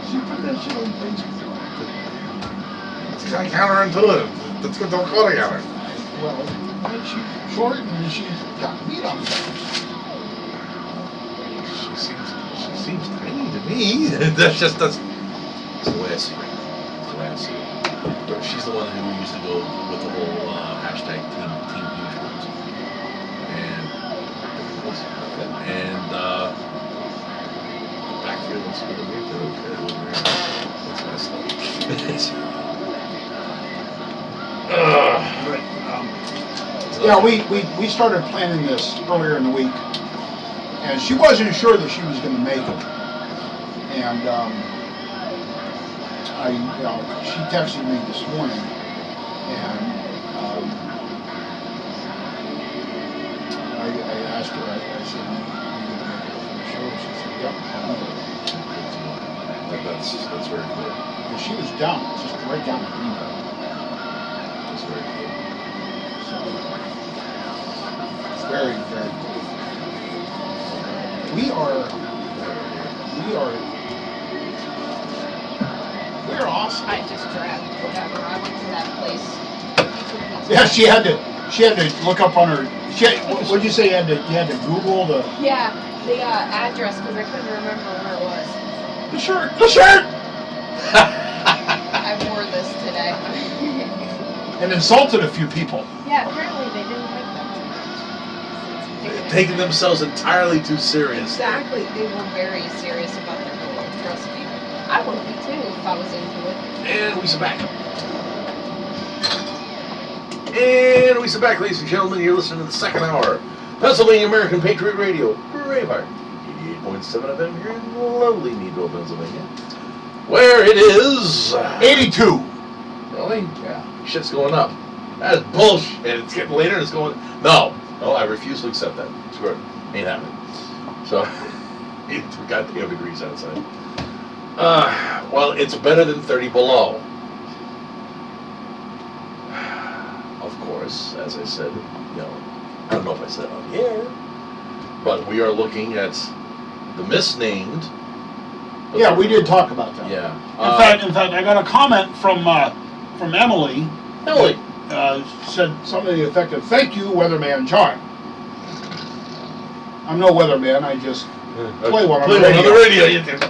She put that shit on Facebook. It's kind of counterintuitive. That's what don't go together. Well, she's short and she's got meat on her. She seems tiny to me. that's the way I see it. That's the way I see it. But she's the one who used to go with the whole hashtag Team Huge Ones. And the backfield looks good to me too. That's messed up. Yeah, we started planning this earlier in the week, and she wasn't sure that she was going to make it. And she texted me this morning, and I asked her. I said, "Are you going to make it for the show?" She said, "Yep, I'll do it." That's very cool. And she was down, just right down the Greenbelt. That's very cool. Very, very cool. We are awesome. I just grabbed whatever. I went to that place. Yeah, she had to look up on her. What'd you say? You had to Google the. Yeah, the address because I couldn't remember where it was. The shirt. I wore this today. And insulted a few people. Yeah, apparently they didn't like that. Taking themselves entirely too serious. Exactly, they were very serious about their goal. Trust me, I would be too if I was into it. And we back. And we back, ladies and gentlemen. You're listening to the second hour. Pennsylvania American Patriot Radio, Braveheart, 88.7 FM here in lovely Meadville, Pennsylvania. Where it is 82. Really? Yeah. Shit's going up. That's bullshit. It's getting later and it's going. No, I refuse to accept that. Screw it. Ain't happening. So, it's goddamn degrees outside. Well, it's better than 30 below. course, as I said, I don't know if I said it on the air, but we are looking at the misnamed. Yeah, we did talk about that. Yeah. In fact, I got a comment from Emily. Emily. Said something to the effect of, "Thank you, Weatherman John." I'm no weatherman. I just play one on the radio. You can.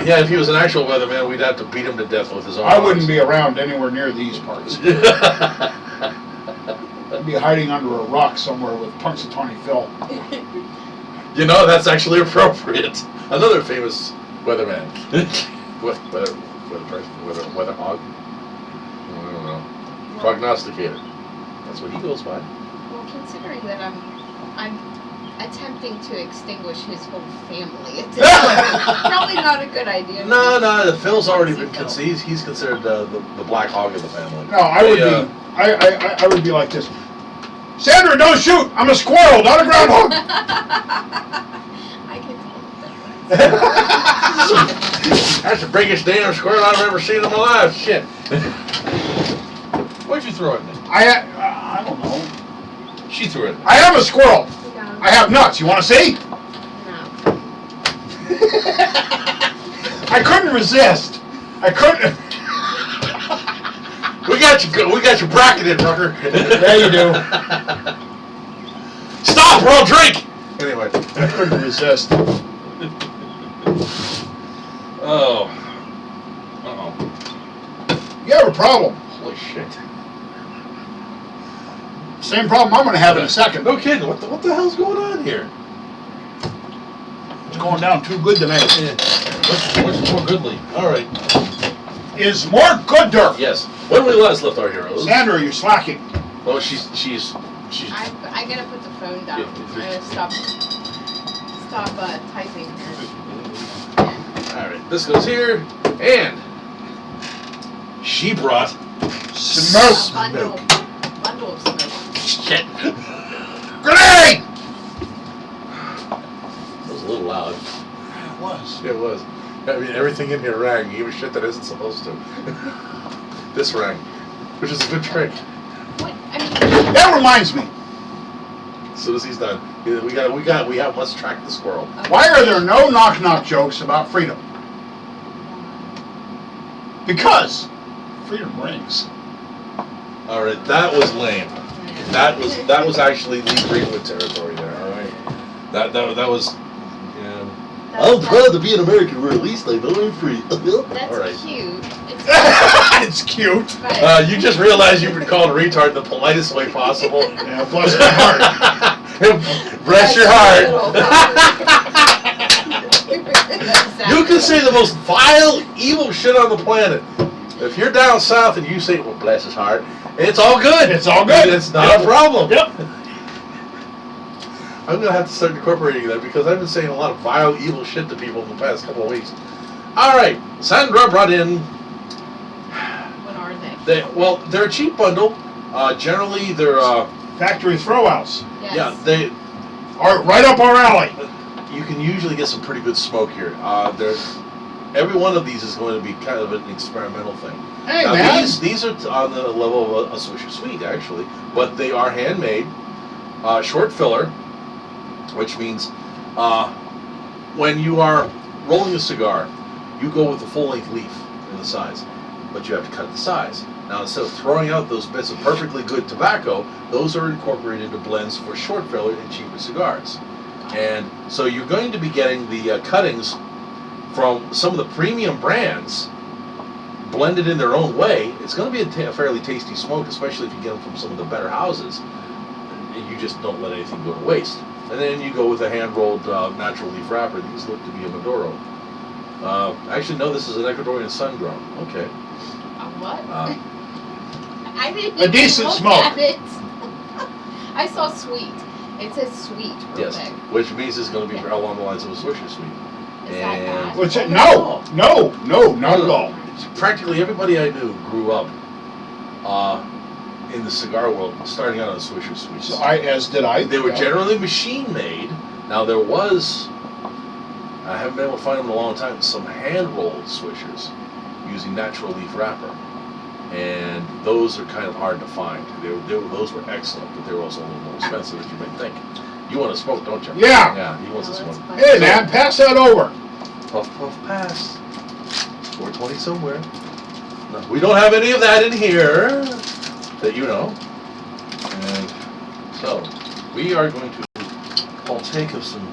Yeah, if he was an actual weatherman, we'd have to beat him to death with his own. I wouldn't be around anywhere near these parts. I'd be hiding under a rock somewhere with Punxsutawney Phil. That's actually appropriate. Another famous weatherman. Weather hog? I don't know. Prognosticator. That's what he goes by. Well, considering that I'm attempting to extinguish his whole family, it's probably not a good idea. No, Phil's already been conceived. He's considered the black hog of the family. No, I would be like this. Sandra, don't shoot! I'm a squirrel, not a groundhog. I can tell the That's the biggest damn squirrel I've ever seen in my life. Shit. Why'd you throw it at me? I don't know. She threw it at me. I am a squirrel. difference. I have nuts. You want to see? No. I couldn't resist. I couldn't. We got you bracketed, Rucker. Yeah, you do. Stop or I'll drink! Anyway. I couldn't resist. Oh. Uh-oh. You have a problem. Holy shit. Same problem I'm going to have in a second. No kidding. What the hell's going on here? It's going down too good tonight. What's more goodly? All right. Is more gooder. Yes. When we last left our heroes. Sandra, you're slacking. Oh, she's. I gotta put the phone down. Yeah, I gotta stop typing here. All right. This goes here, and she brought Smoke. Bundle of smoke. shit. Grenade! That was a little loud. It was. It was. I mean, everything in here rang, even shit that isn't supposed to. This rang, which is a good trick. What? I mean, That reminds me. As soon as he's done, let's track the squirrel. Why are there no knock-knock jokes about freedom? Because freedom rings. All right, that was lame. That was actually Lee Greenwood territory there. All right, that was. Yeah. I'm proud to be an American where at least I know I'm free. that's All right. cute. It's It's cute. but You just realized you've been called a retard in the politest way possible. Yeah, bless my heart. Bless your heart. Exactly. You can say the most vile, evil shit on the planet. If you're down south and you say, well, bless his heart, it's all good. It's all good. It's not a problem. Yep. I'm going to have to start incorporating that because I've been saying a lot of vile, evil shit to people in the past couple of weeks. All right, Sandra brought in. What are they? They're a cheap bundle. Generally, they're Factory throwouts Yes. yeah, they. are right up our alley. You can usually get some pretty good smoke here. Every one of these is going to be kind of an experimental thing. Hey, Now, man. These are on the level of a Swisher Sweet, actually, but they are handmade, short filler, which means when you are rolling a cigar, you go with the full-length leaf in the size, but you have to cut the size. Now, instead of throwing out those bits of perfectly good tobacco, those are incorporated into blends for short filler and cheaper cigars. And so you're going to be getting the cuttings from some of the premium brands blended in their own way. It's going to be a fairly tasty smoke, especially if you get them from some of the better houses. And you just don't let anything go to waste. And then you go with a hand-rolled natural leaf wrapper. These look to be a Maduro. Actually, no, this is an Ecuadorian sun-grown. Okay. What? I didn't A decent look smoke. at it. I saw sweet. It says sweet. Real Yes, big. which means it's going to be along the lines of a Swisher Sweet. Is that bad? What's it? No, not at all. Practically everybody I knew grew up in the cigar world, starting out on Swisher Sweets. So as did I. They were generally machine made. Now there was, I haven't been able to find them in a long time, some hand rolled Swishers using natural leaf wrapper. and those are kind of hard to find. Those were excellent, but they were also a little more expensive, as you might think. You want to smoke, don't you? Yeah. Yeah, he wants this one. Hey, man, pass that over. Puff, puff, pass. 420 somewhere. No, we don't have any of that in here that you know. And so, we are going to partake of some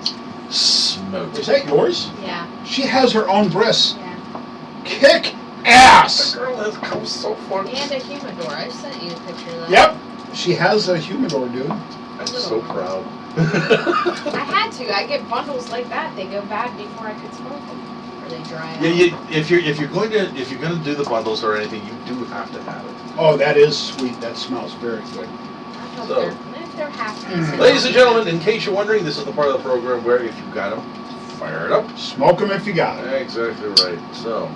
smoke. Is that yours? Yeah, She has her own breasts. yeah. Kick ass. The girl has come so far. And a humidor. I sent you a picture of that. Yep. She has a humidor, dude. I'm so proud. I had to. I get bundles like that. They go bad before I could smoke them, or they dry out. If you're going to do the bundles or anything, you do have to have it. Oh, that is sweet. That smells very good. I thought So- if they're half decent. Ladies and gentlemen, in case you're wondering, this is the part of the program where if you got them, fire it up. Smoke them if you got it. Exactly right. So,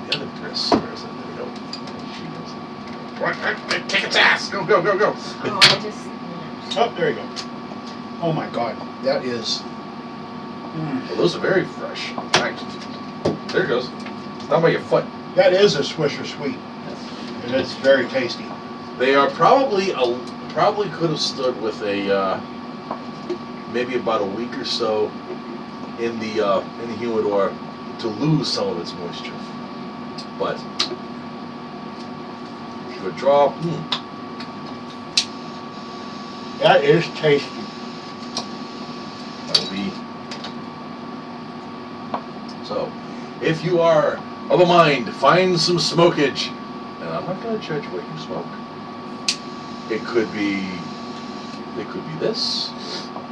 the other dress, where is it? There we go. She goes. What? Kick its ass! Go, go, go, go! Oh, I just. Oh, there you go. Oh my God, that is. Well, those are very fresh. Thanks. There it goes. It's down by your foot. That is a Swisher Sweet, and it's very tasty. They are probably could have stood with a maybe about a week or so in the humidor to lose some of its moisture. But if you would draw, That is tasty. that will be. So, if you are of a mind, find some smokage, and I'm not going to judge what you smoke. It could be this.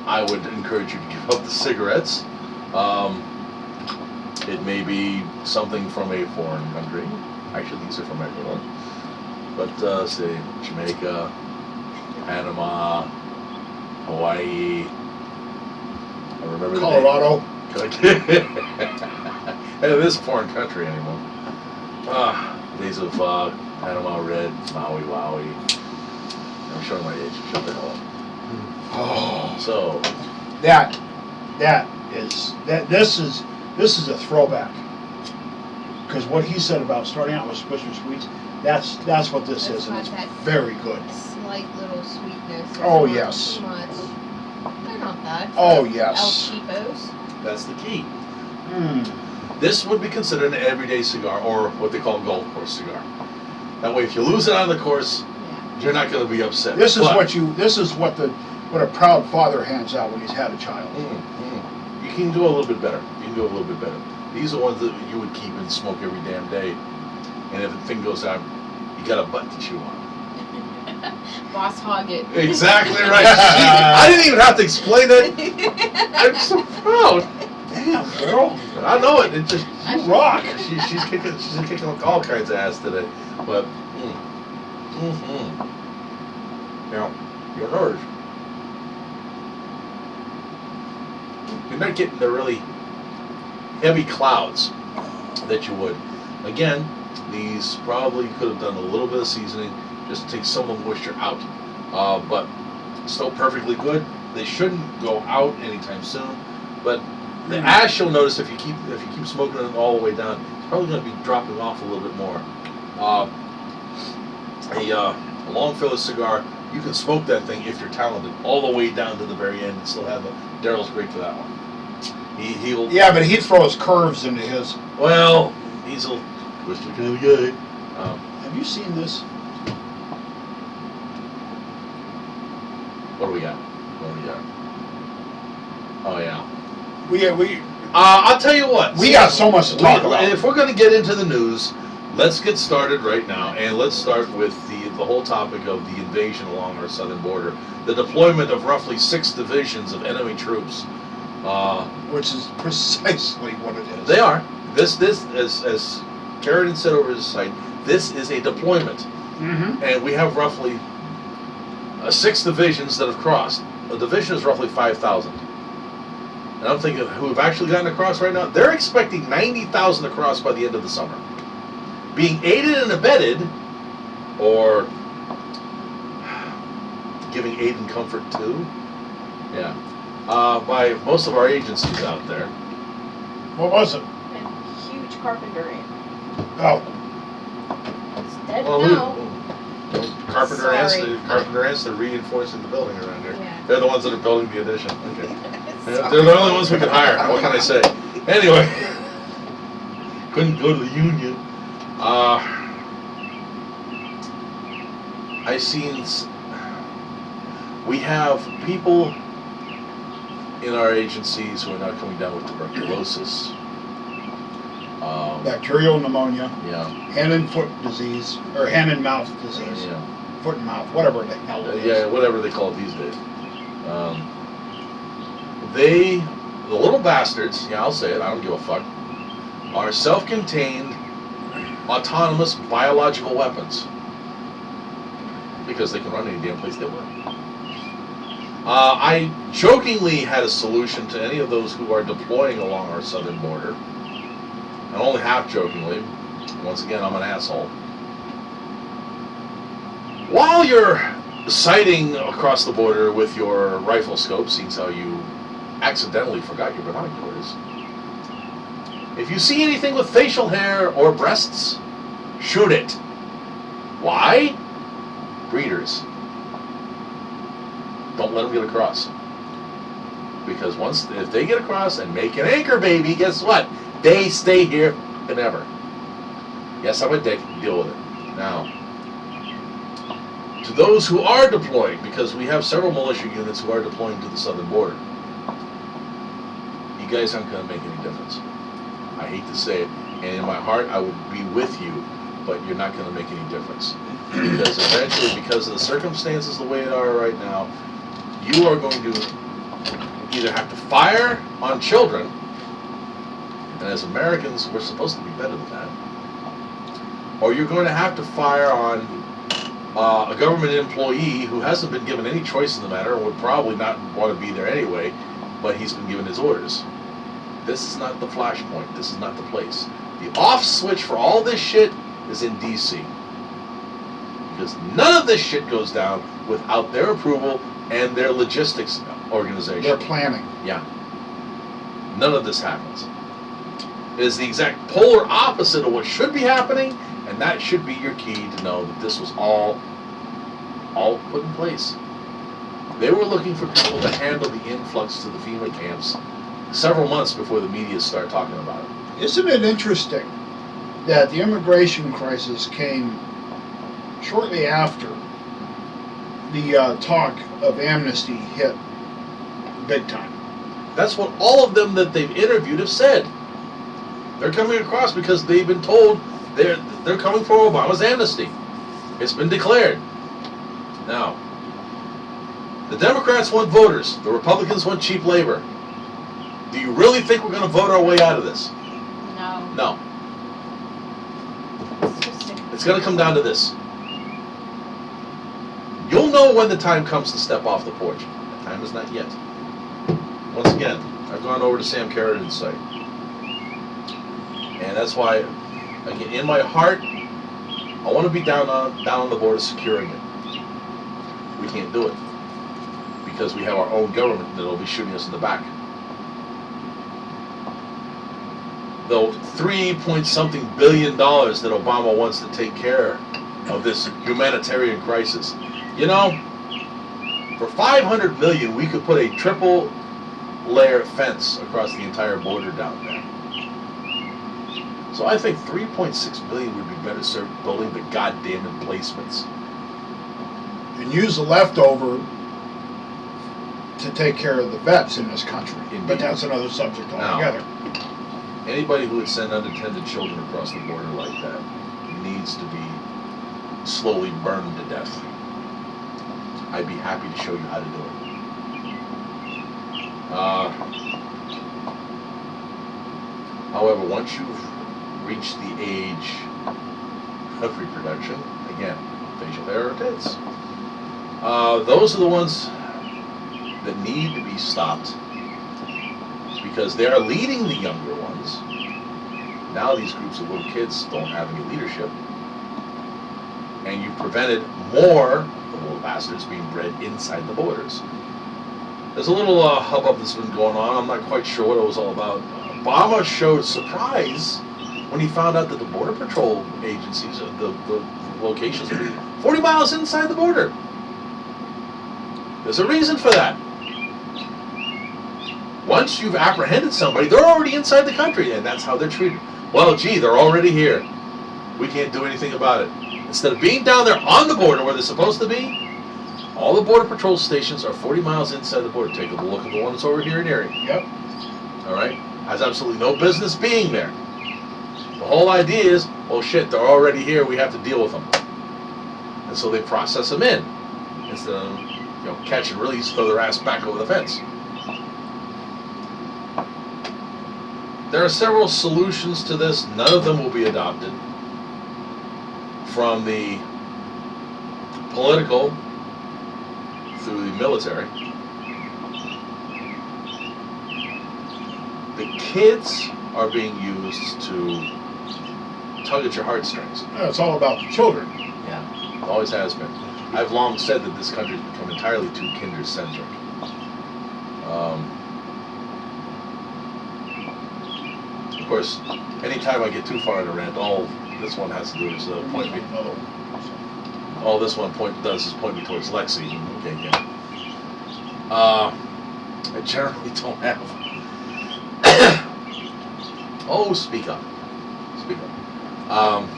I would encourage you to give up the cigarettes. It may be something from a foreign country. Actually, these are from Ecuador. But say Jamaica, Panama, Hawaii. I remember the name. Colorado. Hey, this is a foreign country anymore. Days of Panama Red, Maui Wowie. I'm showing my age. Shut the hell up. Oh, So, this is a throwback. Because what he said about starting out with Swisher Sweets, that's what this That's is, and got it's that very good. Slight little sweetness. It's Oh, not yes. Too much. They're not bad. Oh, El yes. Cheapos. that's the key. Mm. This would be considered an everyday cigar, or what they call a golf course cigar. That way, if you lose it on the course, Yeah. you're not going to be upset. This is But- what a proud father hands out when he's had a child. You can do a little bit better. You can do a little bit better. These are ones that you would keep and smoke every damn day. And if the thing goes out, you got a butt to chew on. Boss hog it. Exactly right. I didn't even have to explain it. I'm so proud. Damn, girl, I know it. It just you rock. she's kicking all kinds of ass today. But now your nerves. You're not getting the really heavy clouds that you would. Again, these probably could have done a little bit of seasoning just to take some of the moisture out. But still perfectly good. They shouldn't go out anytime soon. But the ash, you'll notice if you keep smoking it all the way down, it's probably going to be dropping off a little bit more. A long filler cigar, you can smoke that thing if you're talented all the way down to the very end and still have a. Daryl's great for that one. He'll. Yeah, but he throws curves into his. Well, he's a twisted kind of guy. Have you seen this? What do we got? Oh yeah. We I'll tell you what. got so much to talk about. If we're going to get into the news, let's get started right now, and let's start with the whole topic of the invasion along our southern border, the deployment of roughly 6 divisions of enemy troops. Which is precisely what it is. They are. This as Carradine said over his site, this is a deployment, Mm-hmm. and we have roughly 6 divisions that have crossed. A division is roughly 5,000. And I'm thinking, who have actually gotten across right now? They're expecting 90,000 across by the end of the summer. Being aided and abetted, or giving aid and comfort to, yeah, by most of our agencies out there. What was it? And huge carpenter ant. Oh, Dead Well, now. Carpenter Ants, Sorry. Carpenter Ants, they're reinforcing the building around here. Yeah. They're the ones that are building the addition. Okay. Sorry. They're the only ones we can hire. What can I say? Anyway, couldn't go to the union. We have people in our agencies who are now coming down with tuberculosis. Bacterial pneumonia, Yeah, hand and foot disease, or hand and mouth disease, yeah, foot and mouth, whatever the hell it is. yeah, whatever they call it these days. The little bastards, yeah, I'll say it, I don't give a fuck, are self-contained, autonomous biological weapons. Because they can run any damn place they want. I jokingly had a solution to any of those who are deploying along our southern border. And only half jokingly. Once again, I'm an asshole. While you're sighting across the border with your rifle scope, seeing how you accidentally forgot your binoculars, if you see anything with facial hair or breasts, shoot it. Why? Breeders. Don't let them get across. Because if they get across and make an anchor baby, guess what? They stay here forever. Yes, I'm a dick. Deal with it. Now, to those who are deploying, because we have several militia units who are deploying to the southern border, you guys aren't going to make any difference. I hate to say it, and in my heart, I would be with you, but you're not going to make any difference. Because eventually, because of the circumstances the way they are right now, you are going to either have to fire on children, and as Americans, we're supposed to be better than that, or you're going to have to fire on a government employee who hasn't been given any choice in the matter and would probably not want to be there anyway, but he's been given his orders. This is not the flashpoint. This is not the place. The off switch for all this shit is in D.C. Because none of this shit goes down without their approval and their logistics organization. They're planning. Yeah. None of this happens. It is the exact polar opposite of what should be happening, and that should be your key to know that this was all put in place. They were looking for people to handle the influx to the FEMA camps several months before the media started talking about it. Isn't it interesting that the immigration crisis came shortly after the talk of amnesty hit big time? That's what all of them that they've interviewed have said. They're coming across because they've been told they're coming for Obama's amnesty. It's been declared. Now, the Democrats want voters. The Republicans want cheap labor. Do you really think we're going to vote our way out of this? No. No. It's just a- It's going to come down to this. You'll know when the time comes to step off the porch. The time is not yet. Once again, I've gone over to Sam Carradin's site. And that's why, again, in my heart, I want to be down on the border securing it. We can't do it. Because we have our own government that'll be shooting us in the back. The 3-point-something billion that Obama wants to take care of this humanitarian crisis. You know, for $500 million, we could put a triple layer fence across the entire border down there. So I think $3.6 billion would be better served building the goddamn emplacements. And use the leftover to take care of the vets in this country. Indeed. But that's another subject Now, altogether. Anybody who would send unattended children across the border like that needs to be slowly burned to death. I'd be happy to show you how to do it. However, once you've reached the age of reproduction, again, facial hair or tits, those are the ones that need to be stopped because they are leading the younger ones. Now these groups of little kids don't have any leadership, and you've prevented more of the little bastards being bred inside the borders. There's a little hubbub that's been going on. I'm not quite sure what it was all about. Obama showed surprise when he found out that the Border Patrol agencies, the locations, would be 40 miles inside the border. There's a reason for that. Once you've apprehended somebody, they're already inside the country, and that's how they're treated. Well, gee, they're already here. We can't do anything about it. Instead of being down there on the border where they're supposed to be, all the Border Patrol stations are 40 miles inside the border. Take a look at the one that's over here in Erie. Yep. All right? Has absolutely no business being there. The whole idea is, oh shit, they're already here, we have to deal with them. And so they process them in, instead of, catch and release, throw their ass back over the fence. There are several solutions to this. None of them will be adopted. From the political through the military. The kids are being used to tug at your heartstrings. It's all about the children. Yeah, it always has been. I've long said that this country has become entirely too kinder-centric. Of course, anytime I get too far in a rant, all this one has to do is point me. Another one. All this one does is point me towards Lexi. Okay, yeah. I generally don't have. Oh, speak up. Speak up.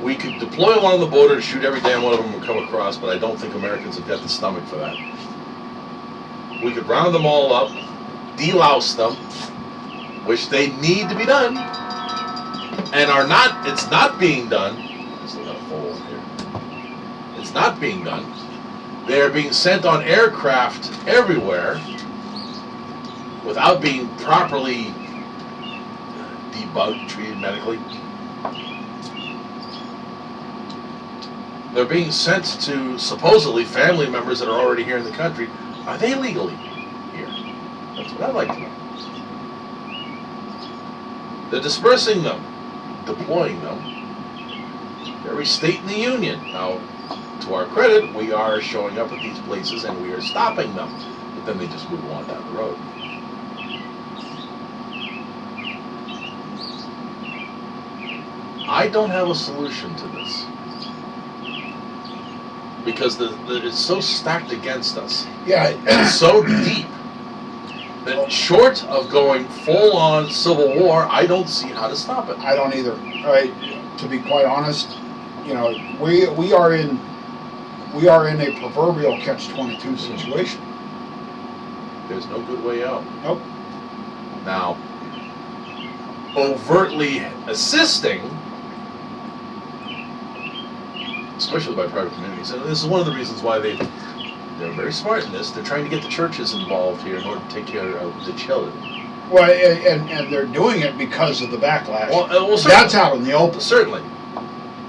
We could deploy one on the border to shoot every damn one of them who come across, but I don't think Americans have got the stomach for that. We could round them all up, delouse them, which they need to be done, and are not. It's not being done. I still got a full one here. It's not being done. They are being sent on aircraft everywhere without being properly debugged, treated medically. They're being sent to supposedly family members that are already here in the country. Are they legally here? That's what I'd like to know. They're dispersing them, deploying them. Every state in the union. Now, to our credit, we are showing up at these places and we are stopping them. But then they just move on down the road. I don't have a solution to this. Because it's so stacked against us. Yeah. It's so deep that short of going full-on civil war, I don't see how to stop it. I don't either. All right. To be quite honest, we are in a proverbial catch-22 situation. There's no good way out. Nope. Now, overtly assisting, especially by private communities, and this is one of the reasons why they're very smart in this. They're trying to get the churches involved here in order to take care of the children. Well, and they're doing it because of the backlash. Well, that's out in the open. Certainly.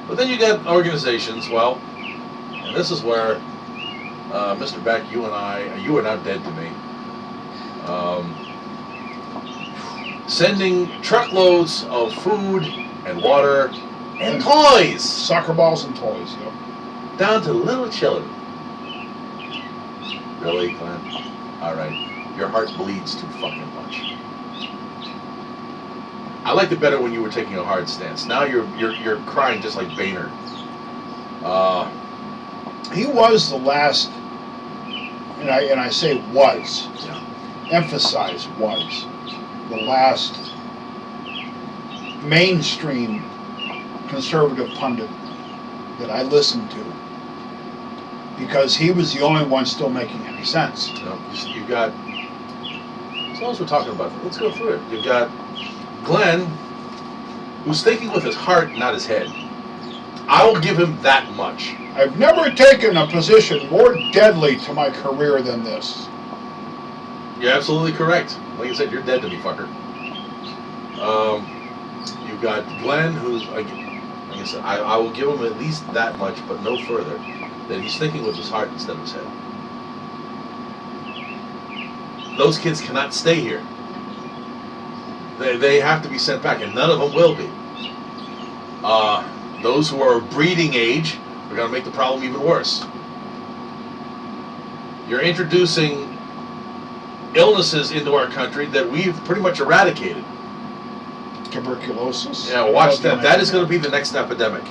But then you got organizations, and this is where, Mr. Beck, you are not dead to me, sending truckloads of food and water and toys Soccer balls and toys, down to little children. Really, Glenn? All right. Your heart bleeds too fucking much. I liked it better when you were taking a hard stance. Now you're crying just like Boehner. He was the last, and I say was, emphasize was, the last mainstream conservative pundit that I listened to, because he was the only one still making any sense. You've got, as long as we're talking about it, let's go through it. You've got Glenn, who's thinking with his heart, not his head. I'll give him that much. I've never taken a position more deadly to my career than this. You're absolutely correct. Like I said, you're dead to me, fucker. You've got Glenn, who's, like I said, I will give him at least that much, but no further. That he's thinking with his heart instead of his head. Those kids cannot stay here. They have to be sent back, and none of them will be. Those who are breeding age are going to make the problem even worse. You're introducing illnesses into our country that we've pretty much eradicated. tuberculosis. Yeah, watch that. That is going to be the next epidemic.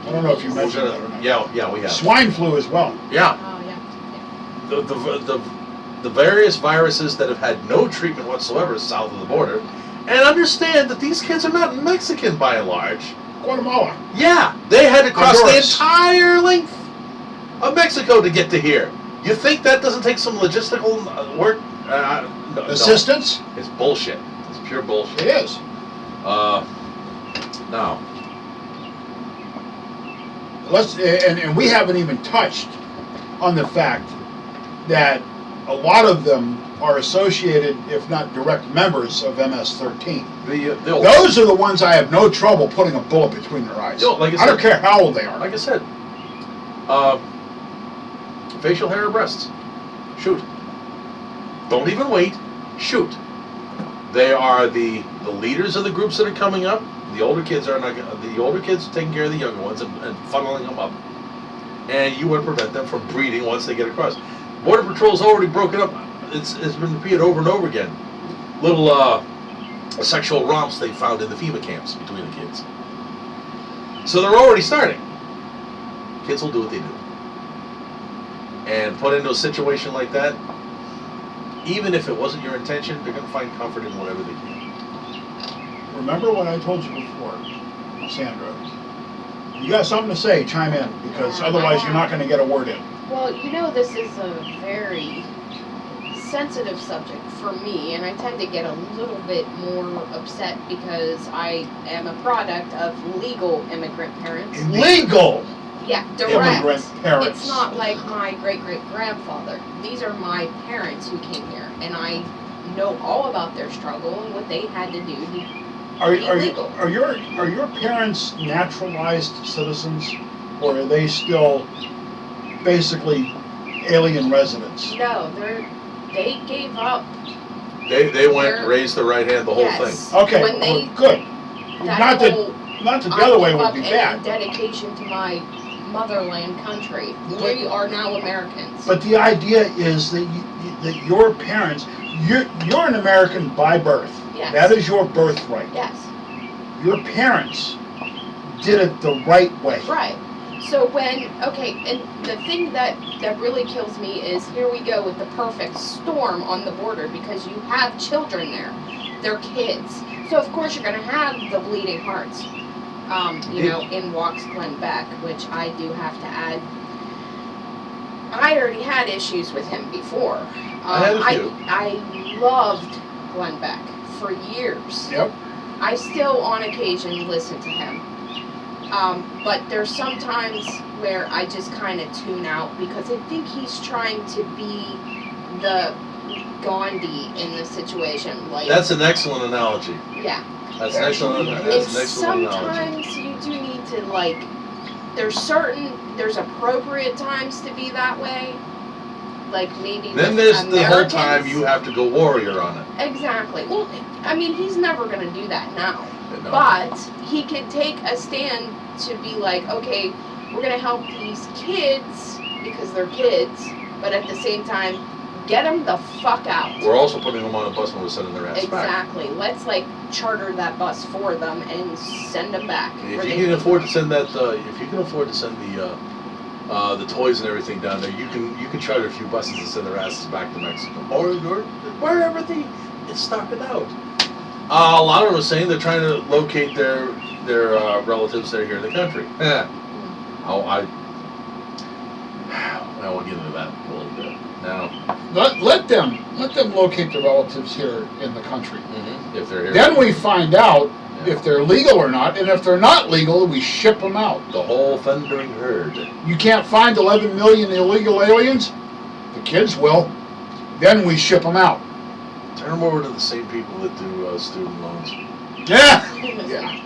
I don't know if you We're mentioned that or gonna, not. yeah, we have. Swine flu as well. Yeah, Oh, yeah. the various viruses that have had no treatment whatsoever south of the border, and understand that these kids are not Mexican by and large. Guatemala. Yeah, they had to cross Honduras. the entire length of Mexico to get to here. You think that doesn't take some logistical work? No, Assistance? No. It's bullshit. It's pure bullshit. It is. Now, And we haven't even touched on the fact that a lot of them are associated, if not direct members of MS-13. the old, Those are the ones I have no trouble putting a bullet between their eyes. Yo, like I I don't said- care how old they are. like I said, facial hair or breasts, shoot. Don't even wait, shoot. They are the leaders of the groups that are coming up. The older kids are not. The older kids are taking care of the younger ones and funneling them up. And you want to prevent them from breeding once they get across. Border Patrol's already broken up. It's been repeated over and over again. Little sexual romps they found in the FEMA camps between the kids. So they're already starting. Kids will do what they do. And put into a situation like that, even if it wasn't your intention, they're going to find comfort in whatever they can. Remember what I told you before, Sandra. You got something to say, chime in, because Yeah, otherwise you're not going to get a word in. Well, you know, this is a very sensitive subject for me, and I tend to get a little bit more upset because I am a product of legal immigrant parents. Illegal Yeah, immigrant direct. parents. It's not like my great-great-grandfather. These are my parents who came here, and I know all about their struggle and what they had to do to Are illegal. your parents naturalized citizens, or are they still basically alien residents? No, they gave up. They went, They're- raised the right hand, the whole thing. Yes. Okay, When they, well, good. that Not that whole, the other way I would give be up any bad. dedication to my motherland country. We are now Americans. But the idea is that that your parents, you're an American by birth. Yes. That is your birthright. Yes, Your parents did it the right way. right. So and the thing that really kills me is here we go with the perfect storm on the border because you have children there. They're kids. So of course you're gonna have the bleeding hearts. In walks Glenn Beck, which I do have to add. I already had issues with him before. I had a few. I loved Glenn Beck for years. Yep. I still, on occasion, listen to him. But there's sometimes where I just kind of tune out because I think he's trying to be the Gandhi in the situation. Like, That's an excellent analogy. yeah. That's an excellent. And That's an excellent analogy. sometimes you do need to there's appropriate times to be that way. Like maybe Then with there's the whole Americans. time you have to go warrior on it. Exactly. Well, I mean, he's never going to do that now. No. But he could take a stand to be like, okay, we're going to help these kids because they're kids, but at the same time, get them the fuck out. We're also putting them on a bus when we're sending their ass back. Exactly. Let's charter that bus for them and send them back. If where you they can afford to send that, if you can afford to send the toys and everything down there, you can charter a few buses and send their asses back to Mexico or wherever it's started out. A lot of them are saying they're trying to locate their relatives that are here in the country. I won't get into that a little bit now. Let them locate the relatives here in the country. If they're here, Then we find out Yeah. if they're legal or not, and if they're not legal, we ship them out. the whole thundering herd. You can't find 11 million illegal aliens? The kids will. Then we ship them out. Turn them over to the same people that do student loans. Yeah. Yeah.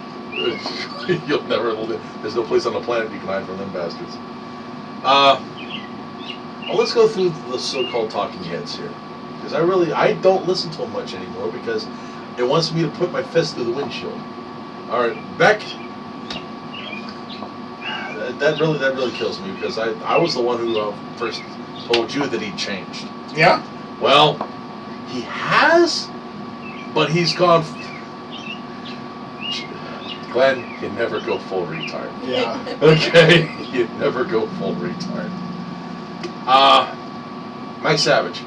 You'll never. There's no place on the planet you can hide from them bastards. Well, let's go through the so-called talking heads here, because I don't listen to them much anymore because it wants me to put my fist through the windshield. All right, Beck. That really kills me because I was the one who first told you that he'd changed. Yeah. Well, he has, but he's gone Glenn, you never go full retard. Yeah. Okay? You never go full retard. Mike Savage.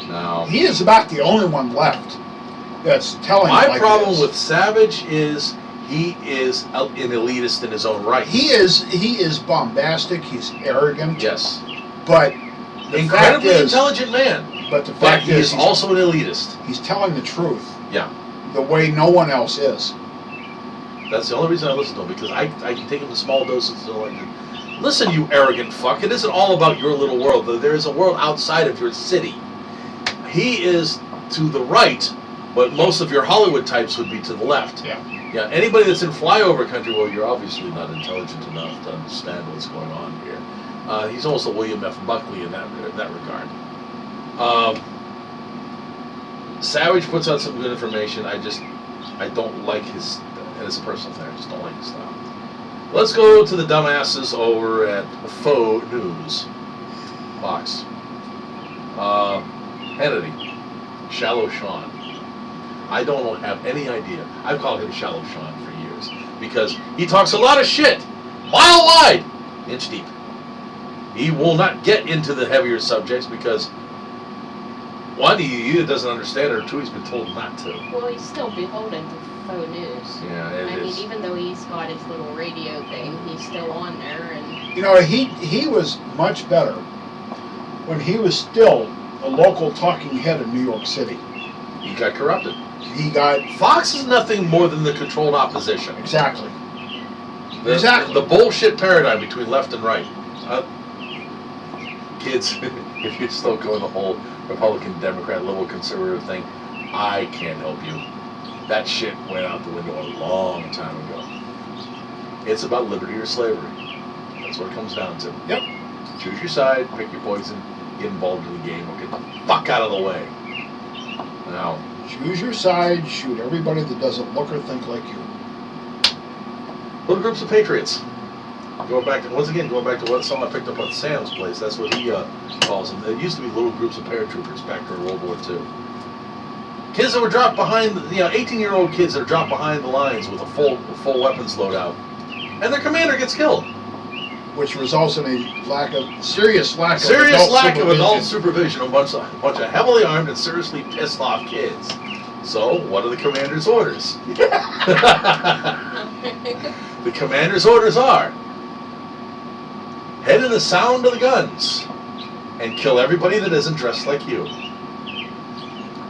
Now, He is about the only one left that's telling my it like it problem is. with Savage is he is an elitist in his own right. He is bombastic, he's arrogant, Yes. but the fact Incredibly is, intelligent man. but the But fact he is, is also an elitist. he's telling the truth. Yeah. The way no one else is. That's the only reason I listen to him, because I can take him in small doses. So like, listen, you arrogant fuck. It isn't all about your little world. There is a world outside of your city. He is to the right, but most of your Hollywood types would be to the left. Yeah. Yeah. Anybody that's in flyover country, well, you're obviously not intelligent enough to understand what's going on here. He's almost a William F. Buckley in that regard. Savage puts out some good information. I don't like his, and it's a personal thing, I just don't like his style. Let's go to the dumbasses over at Faux News. Fox. Hannity. Shallow Sean. I don't have any idea. I've called him Shallow Sean for years because he talks a lot of shit. Mile wide, inch deep. He will not get into the heavier subjects because one, he either doesn't understand it, or two, he's been told not to. Well, he's still beholden to Faux News. Yeah, I it mean, is. even though he's got his little radio thing, he's still on there, and You know, he was much better when he was still a local talking head in New York City. He got corrupted. He got Fox is nothing more than the controlled opposition. exactly. The bullshit paradigm between left and right. Kids, if you're still going the whole Republican, Democrat, liberal, conservative thing, I can't help you. That shit went out the window a long time ago. It's about liberty or slavery. That's what it comes down to. Yep. Choose your side, pick your poison, get involved in the game, or get the fuck out of the way. Now, Choose your side, shoot everybody that doesn't look or think like you. little groups of patriots. Going back to what song I picked up at Sam's place, that's what he calls them. There used to be little groups of paratroopers back during World War II. Kids that were dropped behind, 18-year-old kids that are dropped behind the lines with a full weapons loadout, and their commander gets killed. Which results in a serious lack Serious of lack of adult supervision. supervision, a bunch of heavily armed and seriously pissed off kids. So, what are the commander's orders? The commander's orders are: head in the sound of the guns and kill everybody that isn't dressed like you.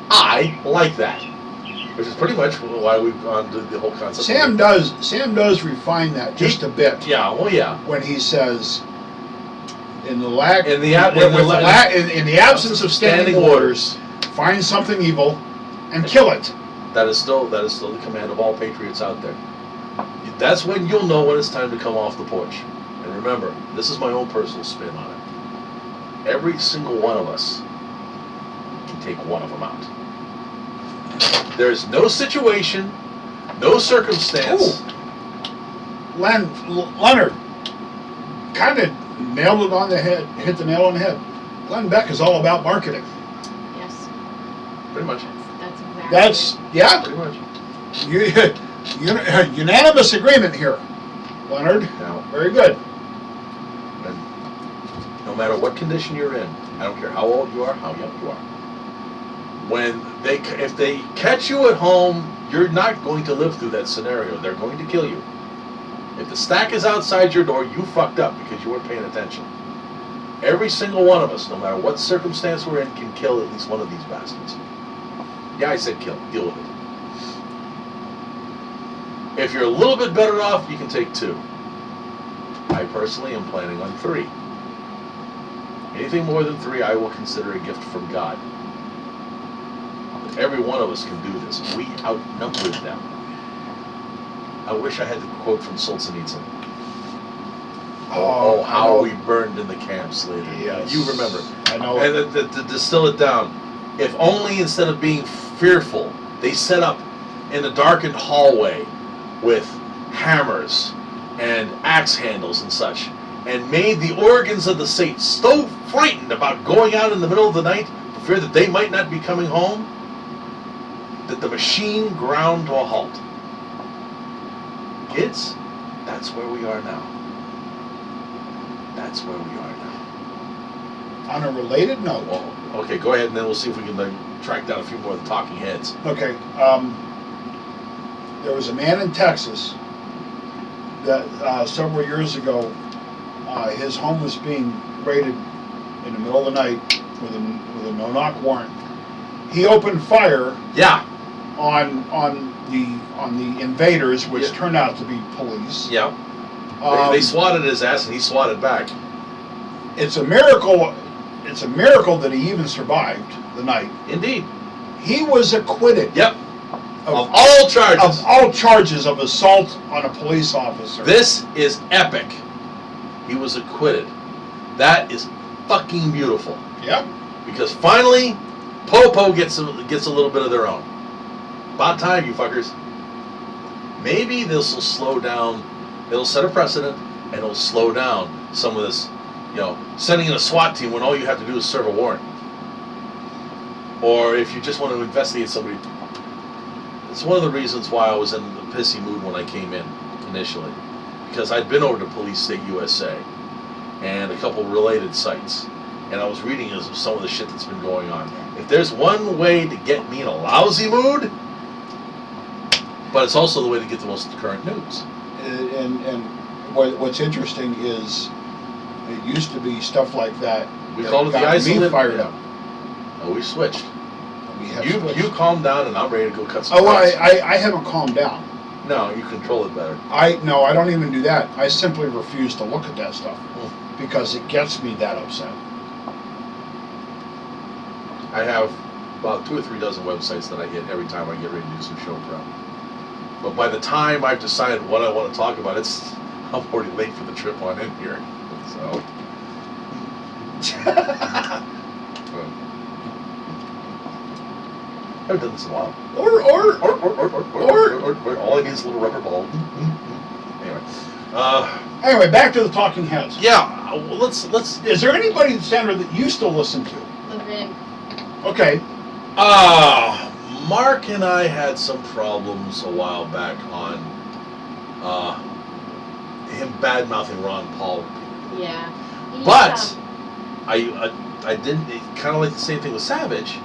I like that, which is pretty much why we've gone to the whole concept. Sam does refine that just a bit Yeah, well, yeah. when he says, in the absence of standing orders, find something evil and kill it. That is still the command of all patriots out there. That's when you'll know when it's time to come off the porch. And remember, this is my own personal spin on it. Every single one of us can take one of them out. There is no situation, no circumstance. Leonard kind of nailed it on the head, hit the nail on the head. Glenn Beck is all about marketing. yes, Pretty much. that's exactly. That's, yeah, Pretty much. unanimous agreement here, Leonard. Now, Very good. and no matter what condition you're in, I don't care how old you are, how young you are. If they catch you at home, you're not going to live through that scenario. They're going to kill you. If the stack is outside your door, you fucked up because you weren't paying attention. Every single one of us, no matter what circumstance we're in, can kill at least one of these bastards. Yeah, I said kill. Deal with it. If you're a little bit better off, you can take 2. I personally am planning on 3. Anything more than 3, I will consider a gift from God. Every one of us can do this. We outnumber them. I wish I had the quote from Solzhenitsyn. Oh, how we burned in the camps later. Yes. You remember. I know. And to distill it down, if only instead of being fearful, they set up in a darkened hallway with hammers and axe handles and such, and made the organs of the saints so frightened about going out in the middle of the night for fear that they might not be coming home, that the machine ground to a halt. kids, that's where we are now. That's where we are now. On a related note, Well, okay, go ahead and then we'll see if we can track down a few more of the talking heads. okay, there was a man in Texas that several years ago, his home was being raided in the middle of the night with a no-knock warrant. He opened fire Yeah, on the invaders, which Yeah. turned out to be police. yeah. They swatted his ass and he swatted back. It's a miracle. It's a miracle that he even survived the night. Indeed. He was acquitted Yep. of Of all charges. of all charges of assault on a police officer. This is epic. He was acquitted. That is fucking beautiful. Yep. Because finally, Popo gets a little bit of their own. About time, you fuckers. Maybe this will slow down. It'll set a precedent, and it'll slow down some of this, sending in a SWAT team when all you have to do is serve a warrant. Or if you just want to investigate somebody. It's one of the reasons why I was in the pissy mood when I came in initially. Because I'd been over to Police State USA and a couple related sites. And I was reading some of the shit that's been going on. If there's one way to get me in a lousy mood, but it's also the way to get the most current news. And what's interesting is it used to be stuff like that. We that called it the got me isolate. fired up. Oh, we switched. We have You switched. calm down and I'm ready to go cut some Oh, grass. I haven't calmed down. No, you control it better. No, I don't even do that. I simply refuse to look at that stuff Hmm. because it gets me that upset. I have about 2 or 3 dozen websites that I hit every time I get ready to do some show prep. But by the time I've decided what I want to talk about, I'm already late for the trip on in here. So. I haven't done this in a while. Or All I need is a little rubber ball. Anyway. anyway, back to the talking heads. Yeah, well, let's. Is there anybody, Sandra, that you still listen to? Levin. Okay. Mark and I had some problems a while back on him bad-mouthing Ron Paul. Yeah. He's, But I didn't, kind of like the same thing with Savage.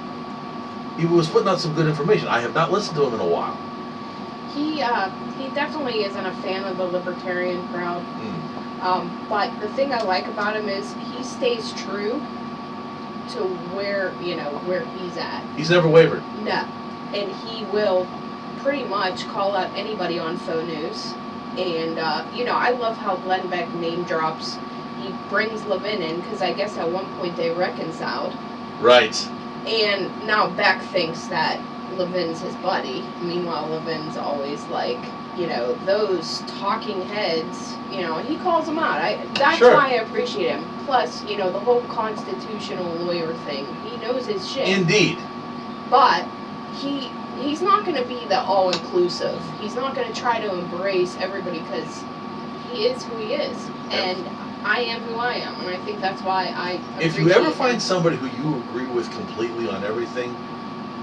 He was putting out some good information. I have not listened to him in a while. He definitely isn't a fan of the libertarian crowd. But the thing I like about him is he stays true to where he's at. He's never wavered. No. And he will pretty much call out anybody on faux news. And, I love how Glenn Beck name drops. He brings Levin in because I guess at one point they reconciled. Right. And now Beck thinks that Levin's his buddy. Meanwhile, Levin's always like, those talking heads, he calls them out. That's Sure. why I appreciate him. Plus, the whole constitutional lawyer thing. He knows his shit. Indeed. But he's not going to be the all-inclusive. He's not going to try to embrace everybody because he is who he is. And I am who I am. And I think that's why I If you ever appreciate find him. somebody who you agree with completely on everything,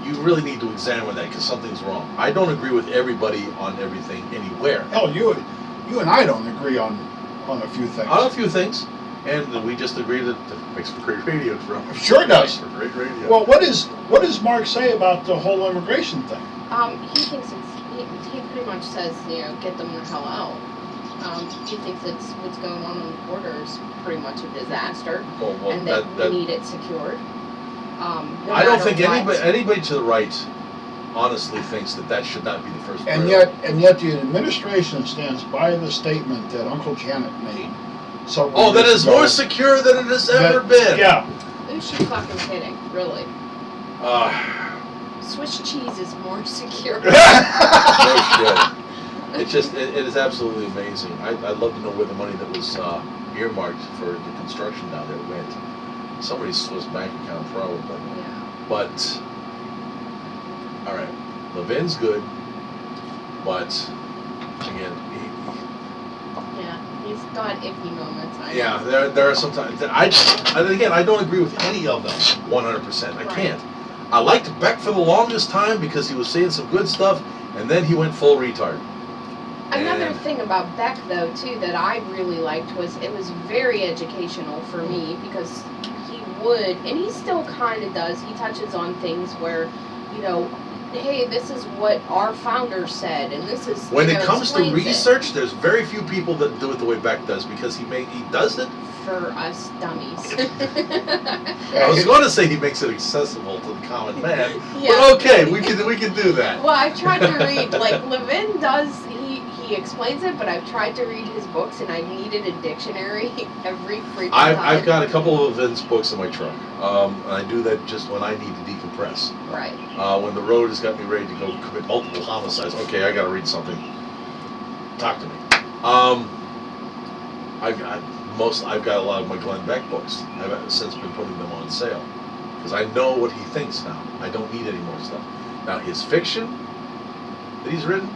you really need to examine that because something's wrong. I don't agree with everybody on everything anywhere. Hell, you and I don't agree on a few things. On a few things, and we just agree that it makes for great radio. Sure does. For great radio. Well, what does Mark say about the whole immigration thing? He thinks he pretty much says, get them the hell out. He thinks it's what's going on the border is pretty much a disaster, well, and that we need it secured. No I don't matter think what. anybody to the right honestly thinks that should not be the first And priority. yet the administration stands by the statement that Uncle Janet made. So Oh, that is more secure than it has ever been. Yeah. Who's she fucking kidding? Really? Swiss cheese is more secure. No shit. It is absolutely amazing. I'd love to know where the money that was earmarked for the construction down there went. Somebody's Swiss bank account probably. Yeah. But, all right, Levin's good, but again, Yeah. He's got iffy moments. there are sometimes I don't agree with any of them 100%. I Right. can't. I liked Beck for the longest time because he was saying some good stuff, and then he went full retard. Another And- thing about Beck, though, too, that I really liked was it was very educational for me because he would, and he still kind of does, he touches on things where, you know, hey, this is what our founder said, and this is, When you it know, comes to explains it research, there's very few people that do it the way Beck does because he does it. for us dummies. I was going to say he makes it accessible to the common man, Yeah. but okay, we can do that. Well, I've tried to read, like, Levin does, he explains it, but I've tried to read his books, and I needed a dictionary every freaking time. I've got a couple of Vince books in my trunk, and I do that just when I need to decompress. Right. When the road has got me ready to go commit multiple homicides, okay, I got to read something. Talk to me. I've got a lot of my Glenn Beck books. I've since been putting them on sale because I know what he thinks now. I don't need any more stuff. Now his fiction that he's written,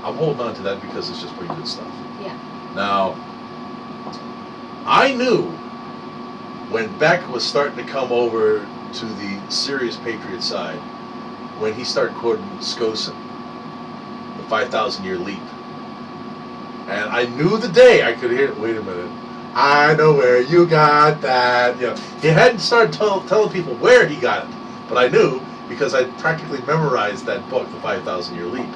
I'm holding on to that because it's just pretty good stuff. Yeah. Now, I knew when Beck was starting to come over to the serious patriot side, when he started quoting Skosin, the 5,000-year leap. And I knew the day I could hear, wait a minute, I know where you got that. You know, he hadn't started telling people where he got it, but I knew because I practically memorized that book, The 5,000-Year Leap.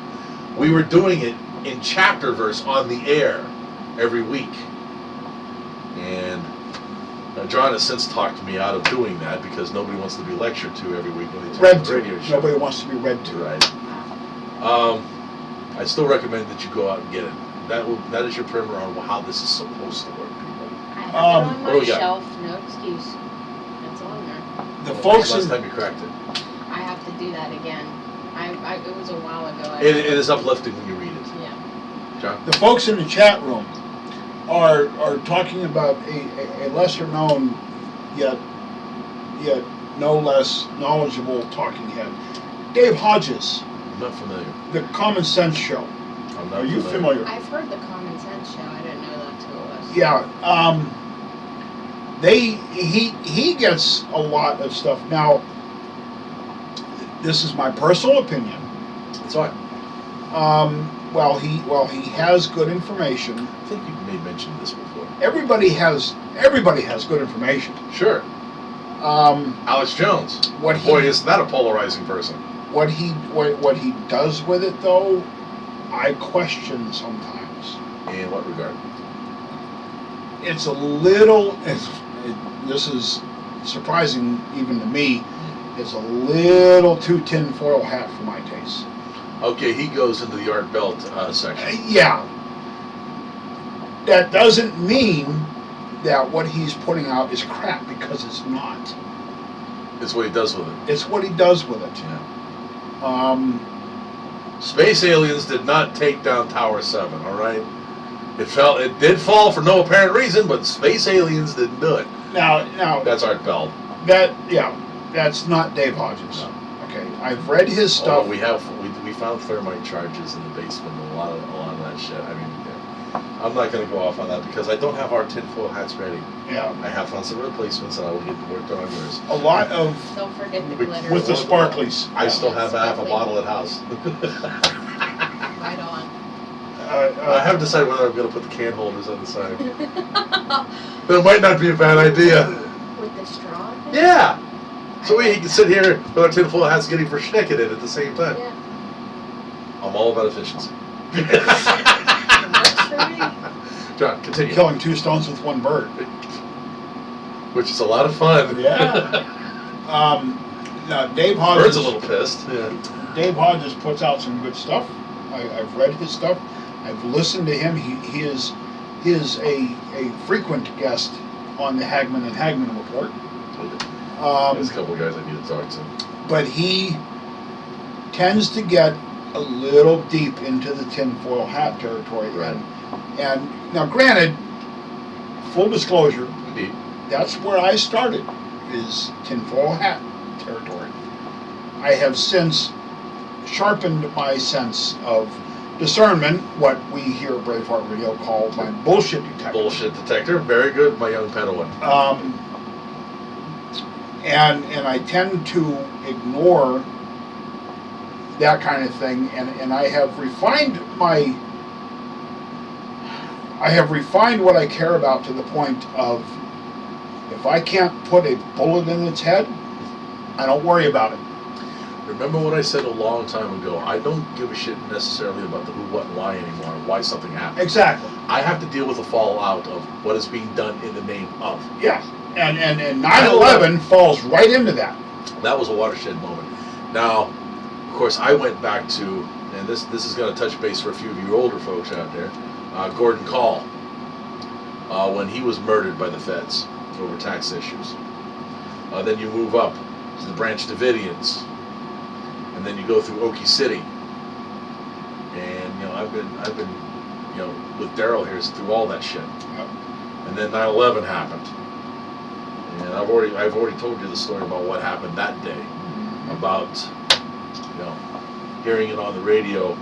We were doing it in chapter verse on the air every week. And John has since talked me out of doing that because nobody wants to be lectured to every week when they turn Read on the to. radio show. Nobody wants to be read to. Right. I still recommend that you go out and get it. That is your primer on how this is supposed to work, people. I have it Um, on what do my we got? shelf, no excuse. It's on there. The When folks was the last in, time you cracked it? I have to do that again. It was a while ago. It is uplifting when you read it. Yeah. John? the folks in the chat room are talking about a lesser known yet no less knowledgeable talking head. Dave Hodges, I'm not familiar. the Common Sense Show. I'm not Are you familiar? I've heard the Common Sense Show. I didn't know that's who it was. Yeah, he gets a lot of stuff. Now, this is my personal opinion. It's fine. Well, he has good information. I think you may mention this before. Everybody has good information. Sure. Alex Jones. What he Boy, isn't that a polarizing person. what he does with it though, I question sometimes. In what regard? It's a little. This is surprising even to me. It's a little too tinfoil hat for my taste. Okay, he goes into the Art Belt section. Yeah. That doesn't mean that what he's putting out is crap, because it's not. It's what he does with it. It's what he does with it. Yeah. Space aliens did not take down Tower 7, all right? It did fall for no apparent reason, but space aliens didn't do it. Now That's Art Bell. that's not Dave Hodges. No. Okay, I've read his stuff. Oh, we found thermite charges in the basement and a lot of that shit. I mean, yeah. I'm not going to go off on that because I don't have our tinfoil hats ready. Yeah, I have found some replacements and I will get worked on yours. a lot of Don't forget the With- glitter. with the sparklies. I still have half a Sparkly. bottle at house. Right on. I haven't decided whether I'm going to put the can holders on the side. That might not be a bad idea. With the straw? thing? Yeah. So we can sit here with our tinfoil hats getting for schnick at it at the same time. Yeah. I'm all about efficiency. It works for me. John, continue. killing two stones with one bird. Which is a lot of fun. Yeah. Now Dave Hodges. Bird's a little pissed. Yeah. Dave Hodges puts out some good stuff. I've read his stuff. I've listened to him. He is a frequent guest on the Hagman and Hagman Report. There's a couple of guys I need to talk to. But he tends to get a little deep into the tinfoil hat territory. Right. And now, granted, full disclosure, Indeed. that's where I started, is tinfoil hat territory. I have since sharpened my sense of discernment, what we here at Braveheart Radio call my bullshit detector. Bullshit detector. Very good, my young Padawan. And I tend to ignore that kind of thing, and I have refined my I have refined what I care about to the point of, if I can't put a bullet in its head, I don't worry about it. Remember what I said a long time ago? I don't give a shit necessarily about the who, what, and why anymore, and why something happened. Exactly. I have to deal with the fallout of what is being done in the name of. Yeah. And 9/11 falls right into that. That was a watershed moment. Now, of course, I went back to, and this is going to touch base for a few of you older folks out there, Gordon Call, when he was murdered by the feds over tax issues. Then you move up to the Branch Davidians, and then you go through Okie City. And I've been with Daryl here through all that shit. Yep. And then 9/11 happened. And I've already told you the story about what happened that day, about hearing it on the radio,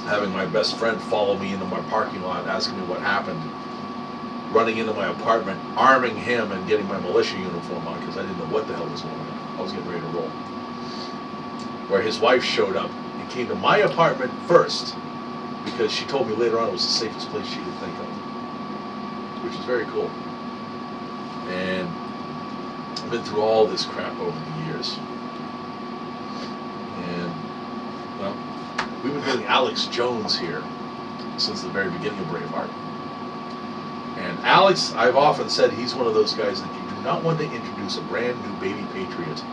having my best friend follow me into my parking lot, asking me what happened, running into my apartment, arming him, and getting my militia uniform on because I didn't know what the hell was going on. I was getting ready to roll. Where his wife showed up and came to my apartment first because she told me later on it was the safest place she could think of, which is very cool. And I've been through all this crap over the years. And, well, we've been doing Alex Jones here since the very beginning of Braveheart. And Alex, I've often said he's one of those guys that you do not want to introduce a brand new baby patriot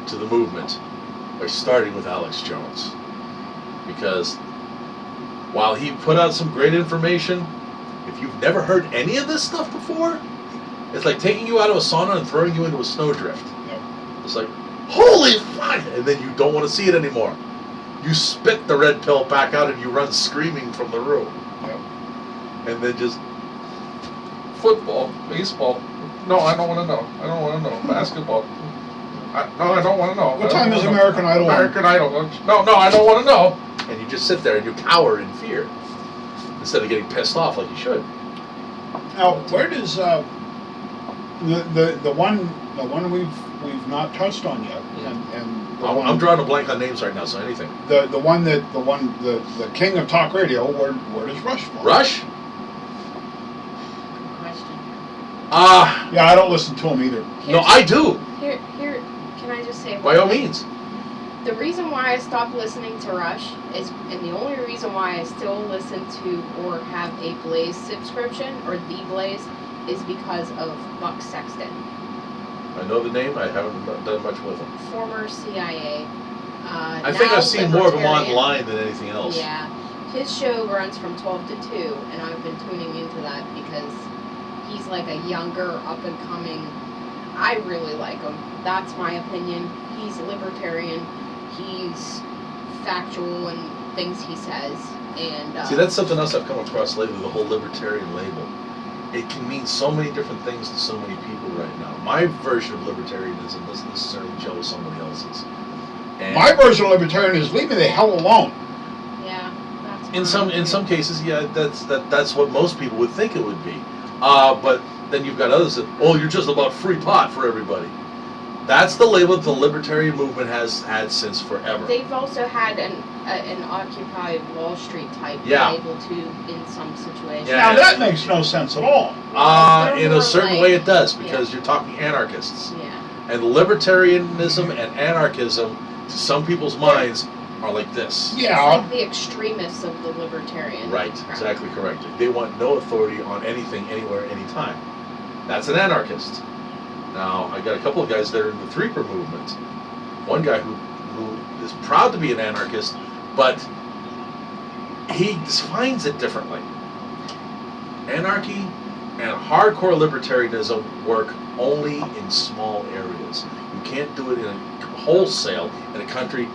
to the movement by starting with Alex Jones. Because while he put out some great information, if you've never heard any of this stuff before, it's like taking you out of a sauna and throwing you into a snowdrift. Yep. It's like, holy fuck! And then you don't want to see it anymore. You spit the red pill back out and you run screaming from the room. Yep. And then just, football, baseball. No, I don't want to know. I don't want to know. Basketball. No, I don't want to know. What time is American Idol on? American Idol. No, I don't want to know. And you just sit there and you cower in fear instead of getting pissed off like you should. Now, where does the one we've not touched on yet, and the I'm drawing a blank on names right now, so anything. the king of talk radio, where does Rush fall? Rush? Question. Yeah, I don't listen to him either. No, I do. Here, can I just say? By all means. The reason why I stopped listening to Rush is, and the only reason why I still listen to or have a Blaze subscription, or The Blaze, is because of Buck Sexton. I know the name. I haven't done much with him. Former CIA. I think now I've seen more of him libertarian. online than anything else. Yeah. His show runs from 12 to 2, and I've been tuning into that because he's like a younger, up-and-coming. I really like him. That's my opinion. He's libertarian. He's factual in things he says. And See, that's something else I've come across lately, the whole libertarian label. It can mean so many different things to so many people right now. My version of libertarianism doesn't necessarily gel with somebody else's. And My version of libertarian is leave me the hell alone. yeah, that's in some cases, yeah, that's what most people would think it would be. But then you've got others that, you're just about free pot for everybody. That's the label that the libertarian movement has had since forever. They've also had an Occupy Wall Street type Yeah. label too in some situations. Yeah. Now that makes no sense at all. They're In more a certain like- way it does, because you're talking anarchists. Yeah. And libertarianism and anarchism, to some people's minds, are like this. It's Yeah. like the extremists of the libertarian. Right, crowd. exactly correct. They want no authority on anything, anywhere, anytime. That's an anarchist. Now, I got a couple of guys that are in the Threeper movement. One guy who is proud to be an anarchist, but he defines it differently. Anarchy and hardcore libertarianism work only in small areas. You can't do it in a wholesale in a country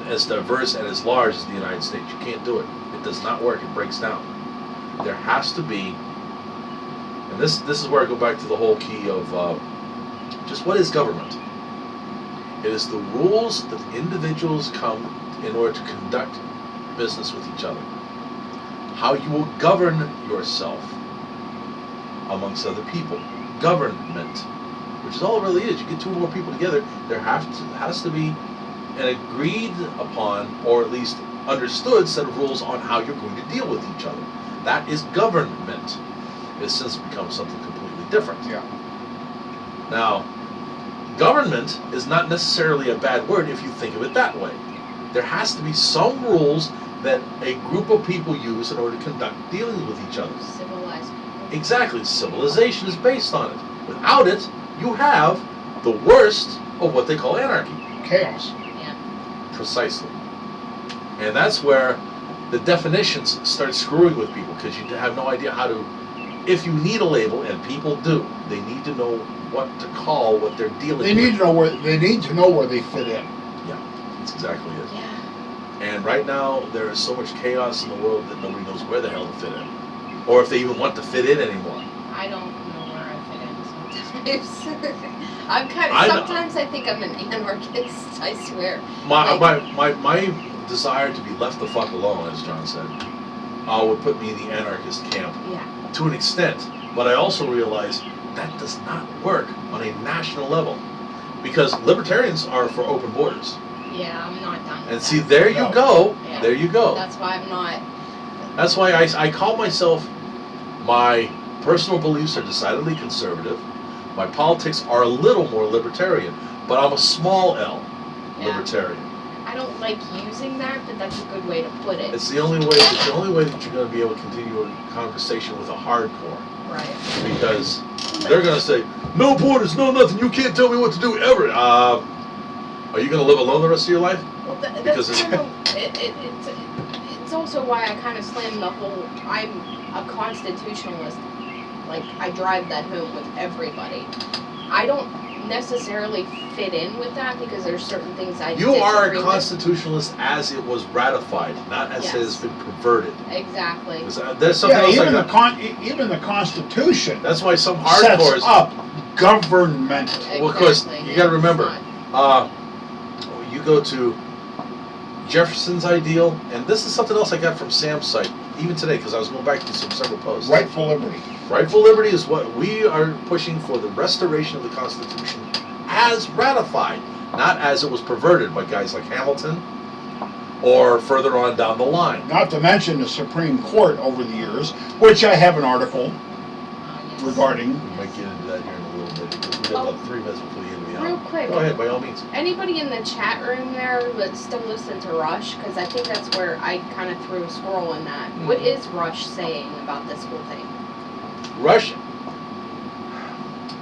as diverse and as large as the United States. You can't do it. It does not work. It breaks down. There has to be, and this is where I go back to the whole key of just what is government? It is the rules that individuals come in order to conduct business with each other. How you will govern yourself amongst other people. Government, which is all it really is. You get two or more people together, there has to be an agreed upon, or at least understood set of rules on how you're going to deal with each other. That is government. It's since become something completely different. Yeah. Now, government is not necessarily a bad word if you think of it that way. There has to be some rules that a group of people use in order to conduct dealings with each other. Civilized. Exactly, civilization is based on it. Without it, you have the worst of what they call anarchy. Chaos. Yeah. Precisely. And that's where the definitions start screwing with people, because you have no idea how to, if you need a label, and people do, they need to know what to call what they're dealing They with. need to know where they fit in. Yeah, that's exactly it. Yeah. And right now, there is so much chaos in the world that nobody knows where the hell to fit in. Or if they even want to fit in anymore. I don't know where I fit in sometimes. I'm kind I of, know. sometimes I think I'm an anarchist, I swear. My desire to be left the fuck alone, as John said, would put me in the anarchist camp Yeah. to an extent. But I also realize that does not work on a national level. Because libertarians are for open borders. Yeah, I'm not done with And that. see, there you No. go. Yeah. There you go. That's why I'm not. That's why I call myself, my personal beliefs are decidedly conservative. My politics are a little more libertarian, but I'm a small L Yeah. libertarian. I don't like using that, but that's a good way to put it. It's the only way. It's the only way that you're going to be able to continue a conversation with a hardcore, Right. because they're going to say, "No borders, no nothing. You can't tell me what to do ever." Are you going to live alone the rest of your life? Well, Because that's it's- kind of, it's also why I kind of slam the whole, I'm a constitutionalist. Like, I drive that home with everybody. I don't necessarily fit in with that because there's certain things I You are a disagree with. constitutionalist as it was ratified, not as it has Yes. been perverted. Exactly. There's something Yeah, else even like that. even the Constitution That's why some sets hardcores. up government. Well, of course, Exactly, you gotta yeah, it's remember, not- you go to Jefferson's ideal, and this is something else I got from Sam's site, even today, because I was going back to several posts. Rightful liberty. Rightful liberty is what we are pushing for, the restoration of the Constitution as ratified, not as it was perverted by guys like Hamilton or further on down the line. Not to mention the Supreme Court over the years, which I have an article yes. regarding. We might get into that here in a little bit, because we got about 3 minutes before the end of the hour. Real quick. Go ahead, by all means. Anybody in the chat room there that still listen to Rush? Because I think that's where I kind of threw a squirrel in that. What is Rush saying about this whole thing? Rush.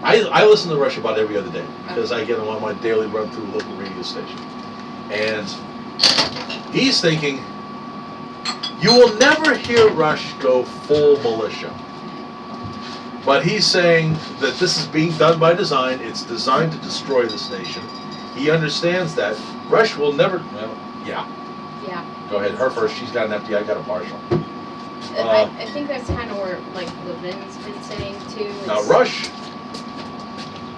I listen to Rush about every other day because I get him on my daily run through local radio station. And he's thinking, you will never hear Rush go full militia. But he's saying that this is being done by design. It's designed to destroy this nation. He understands that. Rush will never, well, yeah, Yeah. go ahead. Her first. She's got an empty. I got a partial. I think that's kind of where, like, Levin's been saying, too. Now, It's- Rush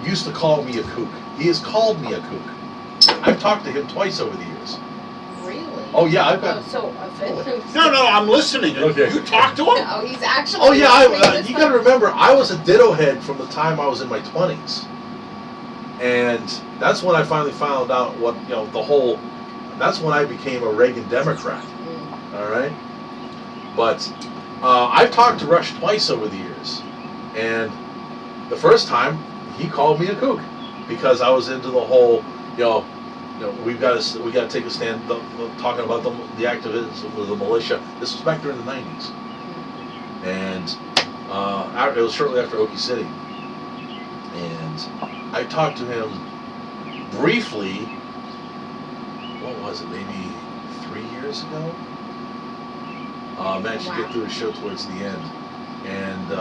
used to call me a kook. He has called me a kook. I've talked to him twice over the years. Really? Oh, yeah, I've Oh, got... so offensive. No, I'm listening. Okay. You talk to him? Oh, he's actually. Oh, yeah, listening this you gotta time? remember, I was a ditto head from the time I was in my 20s. And that's when I finally found out what, the whole... That's when I became a Reagan Democrat. Mm. All right, but I've talked to Rush twice over the years, and the first time he called me a kook because I was into the whole, we've got to take a stand, talking about the activism of the militia. This was back during the '90s, and it was shortly after Okie City, and I talked to him briefly. What was it? Maybe 3 years ago. Managed to get through the show towards the end, and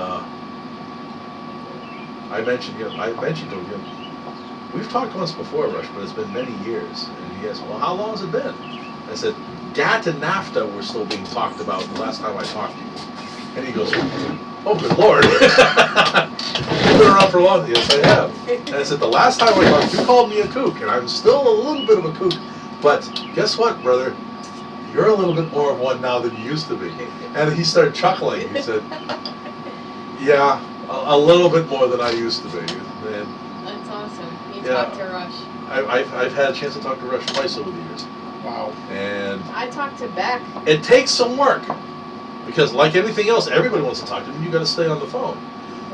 I mentioned to him, we've talked once before, Rush, but it's been many years. And he asked, well, how long has it been? I said, GATT and NAFTA were still being talked about the last time I talked to you. And he goes, oh, good Lord. You've been around for a long time. Yes, I have. And I said, the last time I talked, you called me a kook, and I'm still a little bit of a kook, but guess what, brother? You're a little bit more of one now than you used to be. And he started chuckling. He said, yeah, a little bit more than I used to be. And That's awesome. You Yeah. talked to Rush. I've had a chance to talk to Rush twice over the years. Wow. And I talked to Beck. it takes some work because, like anything else, everybody wants to talk to him. You got to stay on the phone.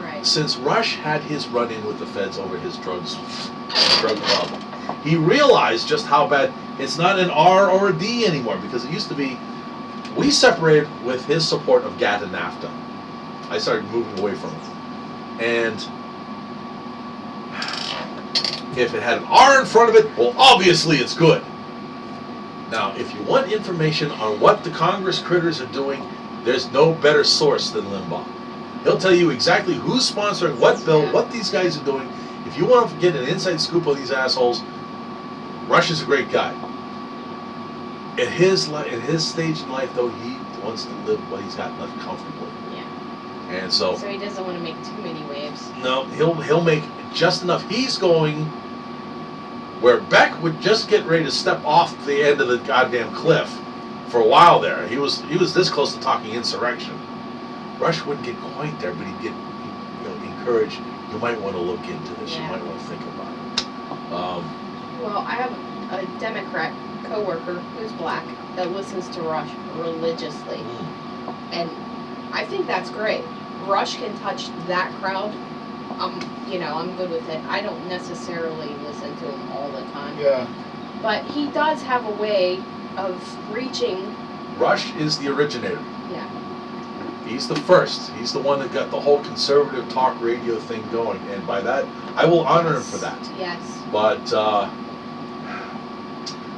Right. Since Rush had his run-in with the feds over his drug problem, he realized just how bad. It's not an R or a D anymore because it used to be. We separated with his support of GATT and NAFTA. I started moving away from it, and if it had an R in front of it, well, obviously it's good. Now, if you want information on what the Congress critters are doing, there's no better source than Limbaugh. He'll tell you exactly who's sponsoring what bill, what these guys are doing. If you want to get an inside scoop on these assholes, Rush is a great guy. At his stage in life, though, he wants to live what he's got left comfortably. Yeah. And so So he doesn't want to make too many waves. no, he'll make just enough. He's going where Beck would just get ready to step off the end of the goddamn cliff for a while there. He was this close to talking insurrection. Rush wouldn't get quite there, but he'd get encouraged. You might want to look into this. Yeah. You might want to think about it. Well, I have a Democrat coworker who's black that listens to Rush religiously, and I think that's great. Rush can touch that crowd. I'm good with it. I don't necessarily listen to him all the time, Yeah. but he does have a way of reaching. Rush is the originator. Yeah. He's the first. He's the one that got the whole conservative talk radio thing going, and by that, I will honor him for that. Yes. But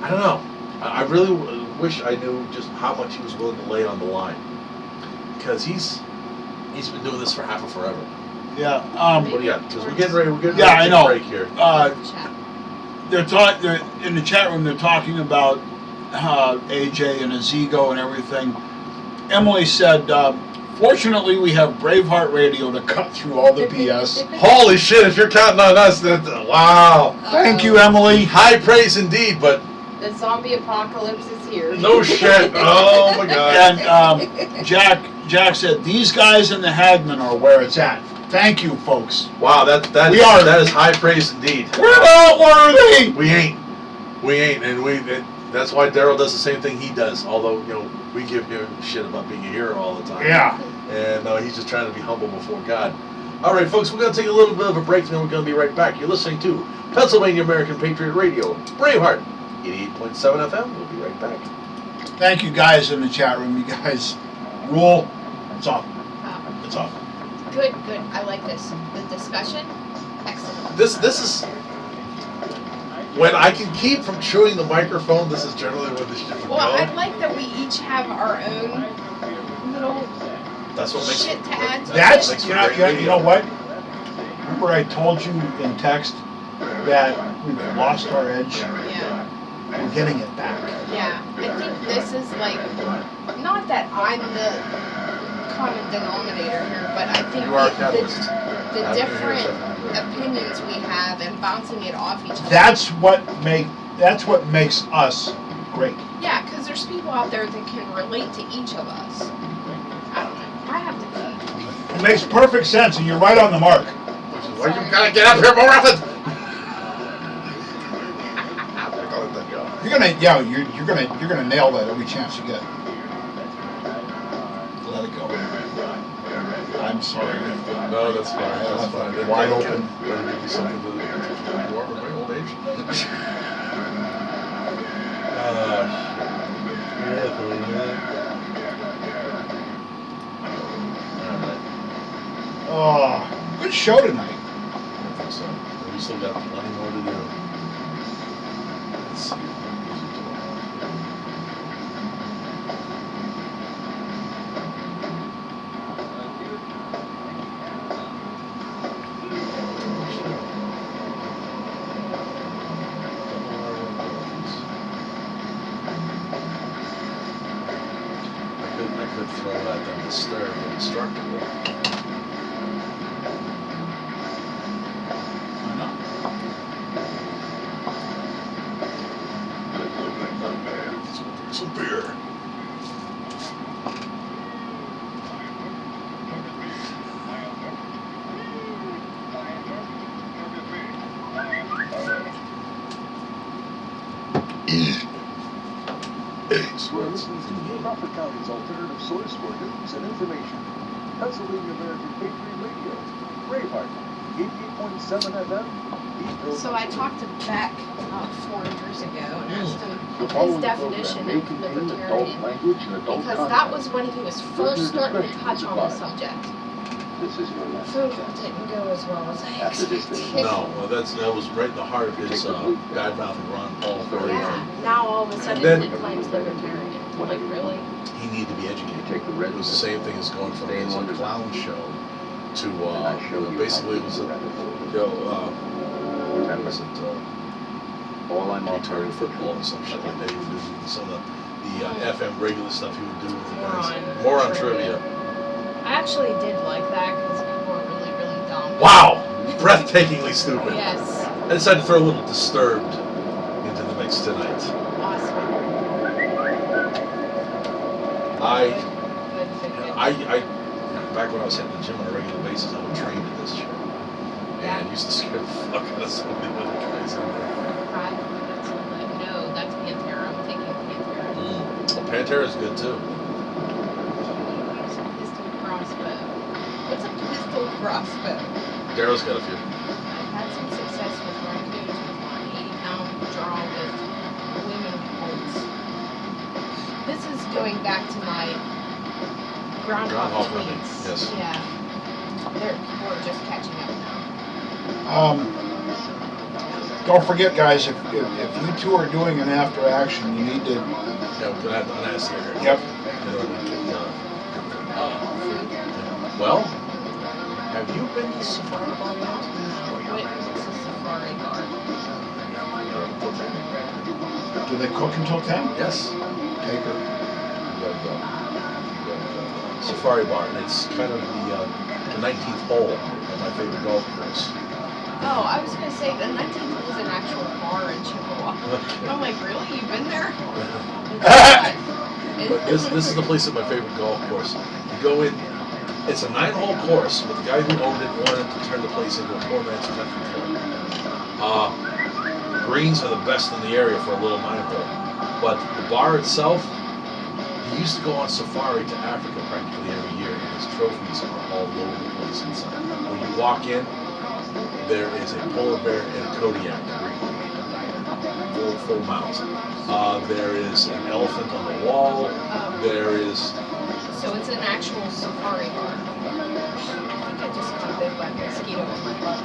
I don't know. I really wish I knew just how much he was willing to lay on the line, because he's been doing this for half of forever. Yeah. What do you got? Because we're getting ready. We're getting Yeah, ready I to know. break here. Chat. They're in the chat room. They're talking about AJ and his ego and everything. Emily said, "Fortunately, we have Braveheart Radio to cut through all the BS." Holy shit! If you're counting on us, that wow. Thank you, Emily. High praise indeed, but The zombie apocalypse is here. no shit. Oh my god. And Jack said, "These guys in the Hagman are where it's at." Thank you, folks. Wow, that We are- that is high praise indeed. We're not worthy. We ain't, and that's why Daryl does the same thing he does. Although we give him shit about being a hero all the time. Yeah. And he's just trying to be humble before God. All right, folks, we're going to take a little bit of a break, and then we're going to be right back. You're listening to Pennsylvania American Patriot Radio, Braveheart, 88.7 FM. We'll be right back. Thank you, guys in the chat room. You guys rule. It's off. It's off. Good. I like this. The discussion, excellent. This is when I can keep from chewing the microphone. This is generally when this shit would Well, I go. like that we each have our own little That's what makes shit to add to That's Thanks it. for you know, great you radio. know what? Remember I told you in text that we've lost our edge. Yeah. We're getting it back. Yeah. I think this is like, not that I'm the common denominator here, but I think You are a catalyst. the I've been here different 7 years. opinions we have and bouncing it off each other. That's what makes us great. Yeah, because there's people out there that can relate to each of us. I don't know. I have to be. It makes perfect sense, and you're right on the mark. Which is why you gotta get up here more often. You're gonna nail that every chance you get. Let it go. I'm sorry. No, that's fine. That's fine. Then Wide that'll open. That'll give you something to warm at my old age. Oh, good show tonight. I think so. We still got plenty more to do. Let's see. I could throw at them disturb and destructible. Why not? Some beer. You're listening to Crawford County's alternative source for news and information. Pennsylvania American Patriot Radio. Braveheart, 88.7 FM. Beeville, So I Pennsylvania. talked to Beck about 4 years ago and asked him The his following definition program may of contain adult libertarian. language and adult Because content. that was when he was first starting to touch on the subject. This is your last So it chance. didn't go as well as I After this expected. thing. No, well, that was right in the heart of his bad mouthing Ron Paul story. Yeah, now all of a sudden then- he claims libertarian. Like, really? He needed to be You educated. take the red It was the same thing as going from Stay in his London. clown show to and I show you basically it how was to a do that. what Remember, was it all I'm any offering target is the football or truth. some shit like that. He would do some of the FM regular stuff he would do with the guys. Moron More on trivia. trivia. I actually did like that because people are really, really dumb. Wow, breathtakingly stupid. Yes. I decided to throw a little Disturbed into the mix tonight. Awesome. I back when I was hitting the gym on a regular basis, I would train to this shit. And it used to scare the fuck out of so many other guys in there. No, that's Pantera. I'm taking Pantera. Well, Pantera's good too. Use a pistol crossbow. What's a pistol crossbow? Daryl's got a few. I've had some success with raccoons with my 80-pound draw with women bolts. This is going back to my groundhog Groundhog hunting, tweets. yes. Yeah. People are just catching up now. Don't forget, guys, if you two are doing an after action, you need to, Yeah, we're gonna have to unask here. yep, Well, have you been to Safari Bar yet? What's a safari bar? do they cook until 10? Yes. Take her. Safari Bar, and it's kind of the 19th hole of my favorite golf course. Oh, I was gonna say the 19th was an actual bar in Chippewa. I'm like, really? You've been there? But this is the place at my favorite golf course. You go in, it's a 9-hole course, but the guy who owned it wanted to turn the place into a poor man's country club. Greens are the best in the area for a little 9-hole. But the bar itself, he used to go on safari to Africa practically every year, and his trophies are all over the place inside. When you walk in, there is a polar bear and a Kodiak green, full mount. There is an elephant on the wall. There is So it's an actual safari bar. I think I just got bit by a mosquito in my butt.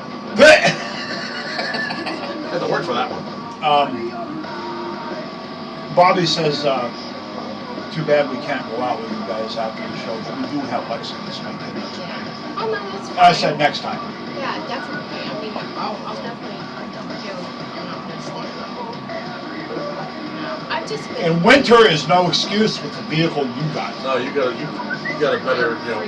had to work for that one. Bobby says, too bad we can't go out with you guys after the show, but we do have Lexi this weekend. Yeah. Oh no, that's fine. I said next time. Yeah, definitely. I mean, I'll definitely go. I'm not gonna stand up. No, I've just been. And winter is no excuse with the vehicle you got. No, you got a better, your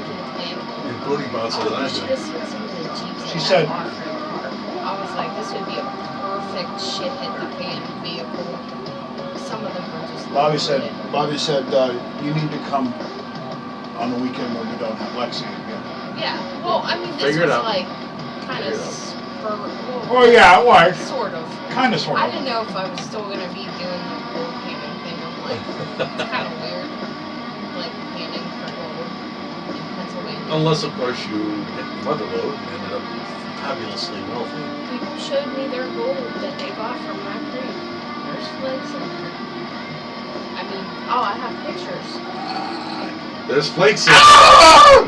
booty bouncer than I You should do. have seen some of the Jeeps. She in said- that off-road park. I was like, this would be a perfect shit hit the fan vehicle. Some of them were just. Bobby said, you need to come on the weekend when we don't have Lexi again. Yeah. Well, I mean, this Figure it was out. like kind Figure of it out. spur. Well, Oh yeah, why? sort of. Kind of, sort I of. didn't know if I was still gonna be doing the gold panning thing. I'm like, it's kind of weird, like panning for gold in Pennsylvania. Unless, of course, you hit the mother load and ended up fabulously wealthy. People showed me their gold that they got from Mac Creek. There's flakes in there. I mean, oh, I have pictures. There's flakes in Uh-oh,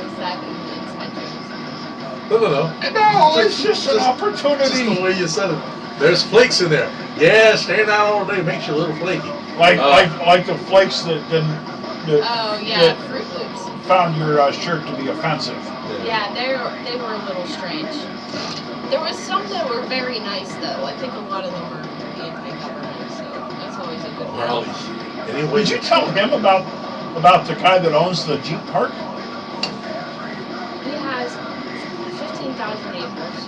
is that inside jokes? No. No, it's just an Just the opportunity. way you said it. There's flakes in there. Yeah, staying out all day makes you a little flaky. Like the flakes that Oh, yeah, Fruit Loops. found your shirt to be offensive. Yeah, they were a little strange. There was some that were very nice, though. I think a lot of them were anti-government, so that's always a good Well, thing. anyway. Did you tell him about the guy that owns the Jeep Park? He has 15,000 acres.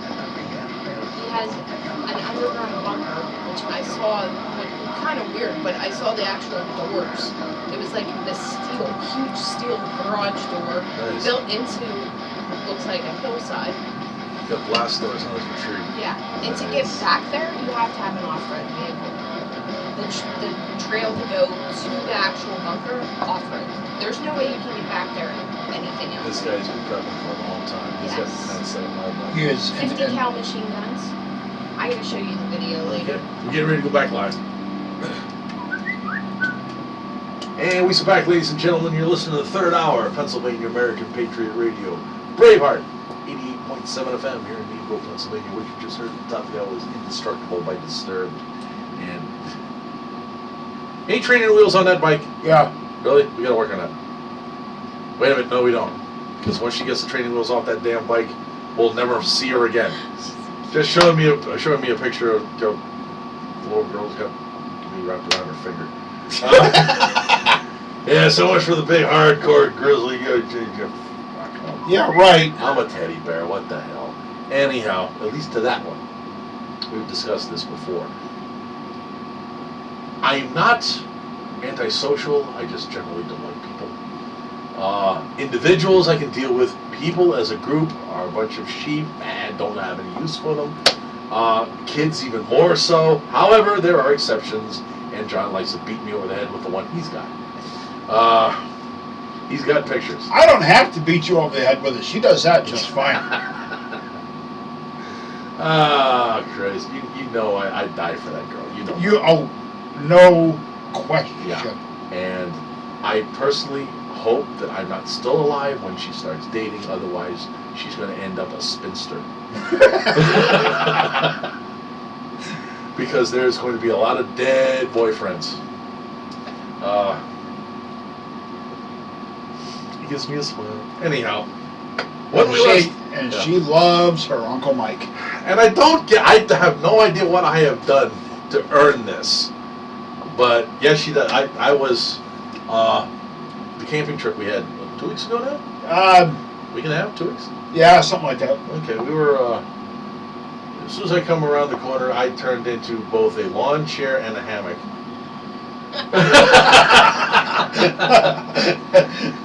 He has an underground bunker, which I saw, kind of weird, but I saw the actual doors. It was like this huge steel garage door Nice. built into, looks like a hillside. Got blast doors on his retreat. Yeah, and to get back there, you have to have an off-road vehicle. the trail to go to the actual bunker off-road. There's no way you can get back there in anything This else. guy's been prepping for a long time. He's got Yes. that set up all done. He is, 50 cal machine guns. I gotta show you the video later. We're getting ready to go back live. And we're back, ladies and gentlemen. You're listening to the third hour of Pennsylvania American Patriot Radio. Braveheart, 88.7 FM here in Meadville, Pennsylvania. What you just heard at the top of the hour was Indestructible by Disturbed. And any training wheels on that bike? yeah, Really? We gotta work on that. Wait a minute, no we don't. Because once she gets the training wheels off that damn bike, we'll never see her again. Just showing me a picture of the little girl's got me wrapped around her finger. Yeah, so much for the big hardcore grizzly. yeah, right. I'm a teddy bear, what the hell. Anyhow, at least to that one. We've discussed this before. I'm not antisocial, I just generally don't like people. Individuals I can deal with. People as a group are a bunch of sheep and don't have any use for them. Kids even more so. However, there are exceptions, and John likes to beat me over the head with the one he's got. He's got pictures. I don't have to beat you over the head with it. She does that just fine. Ah, Chris, you know I'd die for that girl. You know. Oh, no question. Yeah. And I personally hope that I'm not still alive when she starts dating. Otherwise, she's going to end up a spinster. Because there's going to be a lot of dead boyfriends. He gives me a smile. Anyhow, what we last... And Yeah. she loves her Uncle Mike. And I have no idea what I have done to earn this. But yes, she does. I was, the camping trip we had, what, 2 weeks ago now? Week and a half, 2 weeks? Yeah, something like that. Okay, we were, as soon as I come around the corner, I turned into both a lawn chair and a hammock.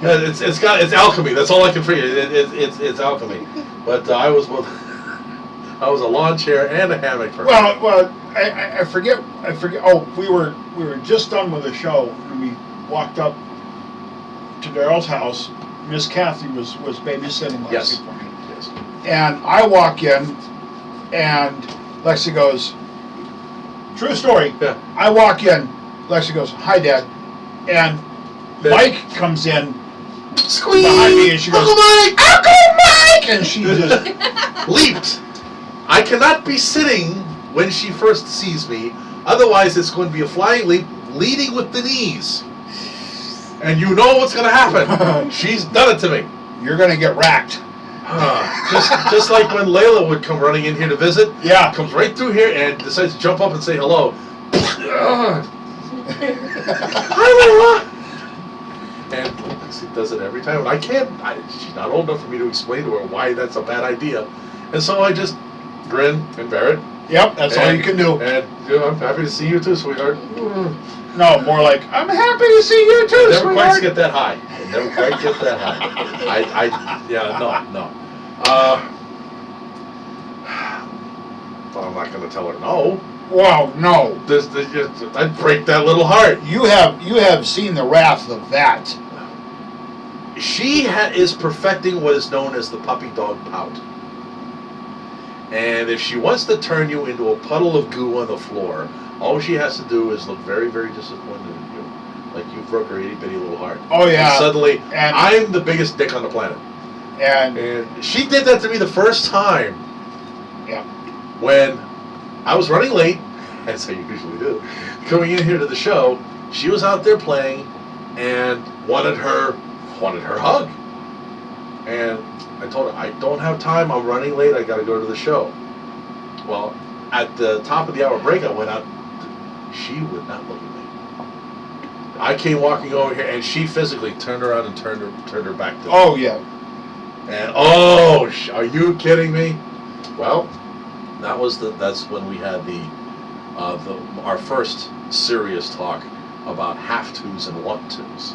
It's alchemy. That's all I can figure. It's alchemy. But I was both. I was a lawn chair and a hammock for her. Well, I forget. Oh, we were just done with the show, and we walked up to Daryl's house. Miss Kathy was babysitting last Yes. week for me. Yes. And I walk in, and Lexi goes, true story. Yeah. I walk in, Lexi goes, hi, Dad. And Mike comes in Squeeze! behind me, and she goes, Uncle Mike! Uncle Mike! And she just, Leaped. I cannot be sitting when she first sees me. Otherwise, it's going to be a flying leap, leading with the knees. And you know what's going to happen. She's done it to me. you're going to get racked. Just like when Layla would come running in here to visit. Yeah. Comes right through here and decides to jump up and say hello. Hi, Layla. And she does it every time. And I can't. She's not old enough for me to explain to her why that's a bad idea. And so I just grin and bear it. Yep, that's all you can do. And I'm happy to see you too, sweetheart. No, more like, I'm happy to see you too, Never quite sweetheart. get that high. Never quite get that high. No. But I'm not going to tell her no. Wow, no. I'd break that little heart. You have seen the wrath of that. She is perfecting what is known as the puppy dog pout. And if she wants to turn you into a puddle of goo on the floor, all she has to do is look very, very disappointed in you. Like you broke her itty bitty little heart. Oh, yeah. And suddenly, And- I'm the biggest dick on the planet. And And she did that to me the first time. Yeah. When I was running late, as I usually do, coming in here to the show, she was out there playing and wanted her hug. And I told her, I don't have time, I'm running late, I gotta go to the show. Well, at the top of the hour break, I went out, she would not look at me. I came walking over here and she physically turned around and turned her back to me. oh yeah. And are you kidding me? Well, that's when we had our first serious talk about have-tos and want-tos.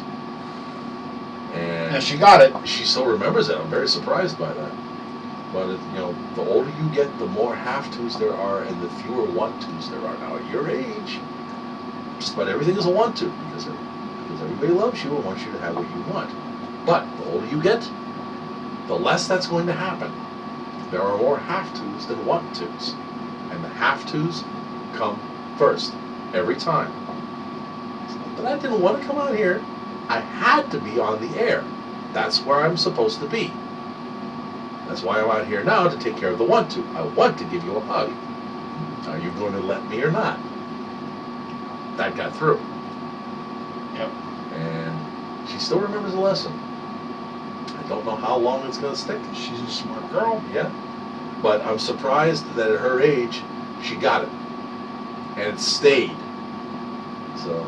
And And she got it. she still remembers it. I'm very surprised by that. But the older you get, the more have-tos there are, and the fewer want-tos there are. Now, at your age, just about everything is a want to, because everybody loves you and wants you to have what you want. But the older you get, the less that's going to happen. There are more have-tos than want-tos. And the have-tos come first, every time. But I didn't want to come out here. I had to be on the air. That's where I'm supposed to be. That's why I'm out here now, to take care of the want-to. I want to give you a hug. Are you going to let me or not? That got through. Yep. And she still remembers the lesson. I don't know how long it's going to stick. She's a smart girl. Yeah. But I'm surprised that at her age, she got it. And it stayed. So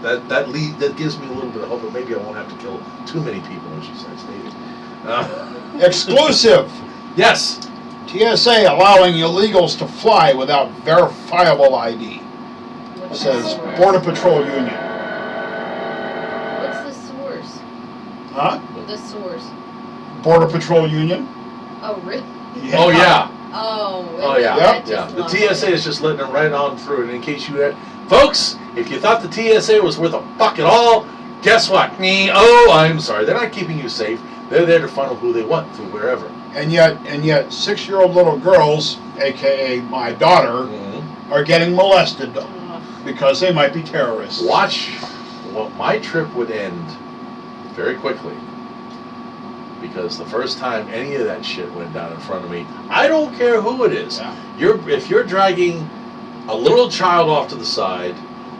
that gives me a little bit of hope that maybe I won't have to kill too many people when she starts dating. Exclusive. Yes. TSA allowing illegals to fly without verifiable ID, What's says the source? Border Patrol Union. What's the source? Huh? The source. Border Patrol Union? Oh, really? Oh, yeah. Oh, Oh, yeah. Yep. Yeah. The TSA is just letting them right on through. And in case you had... Folks, if you thought the TSA was worth a fuck at all, guess what? I'm sorry. They're not keeping you safe. They're there to funnel who they want through wherever. And yet 6-year-old little girls, aka my daughter, are getting molested because they might be terrorists. Watch. Well, my trip would end very quickly. Because the first time any of that shit went down in front of me, I don't care who it is. Yeah. If you're dragging a little child off to the side,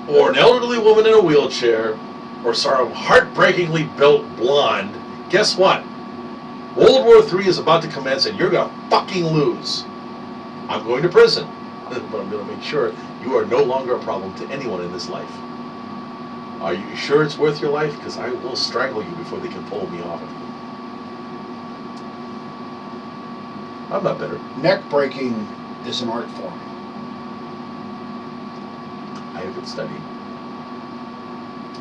or an elderly woman in a wheelchair, or some heartbreakingly built blonde, guess what? World War III is about to commence and you're going to fucking lose. I'm going to prison, but I'm going to make sure you are no longer a problem to anyone in this life. Are you sure it's worth your life? Because I will strangle you before they can pull me off of you. I'm not bitter. Neck breaking is an art form. I haven't studied.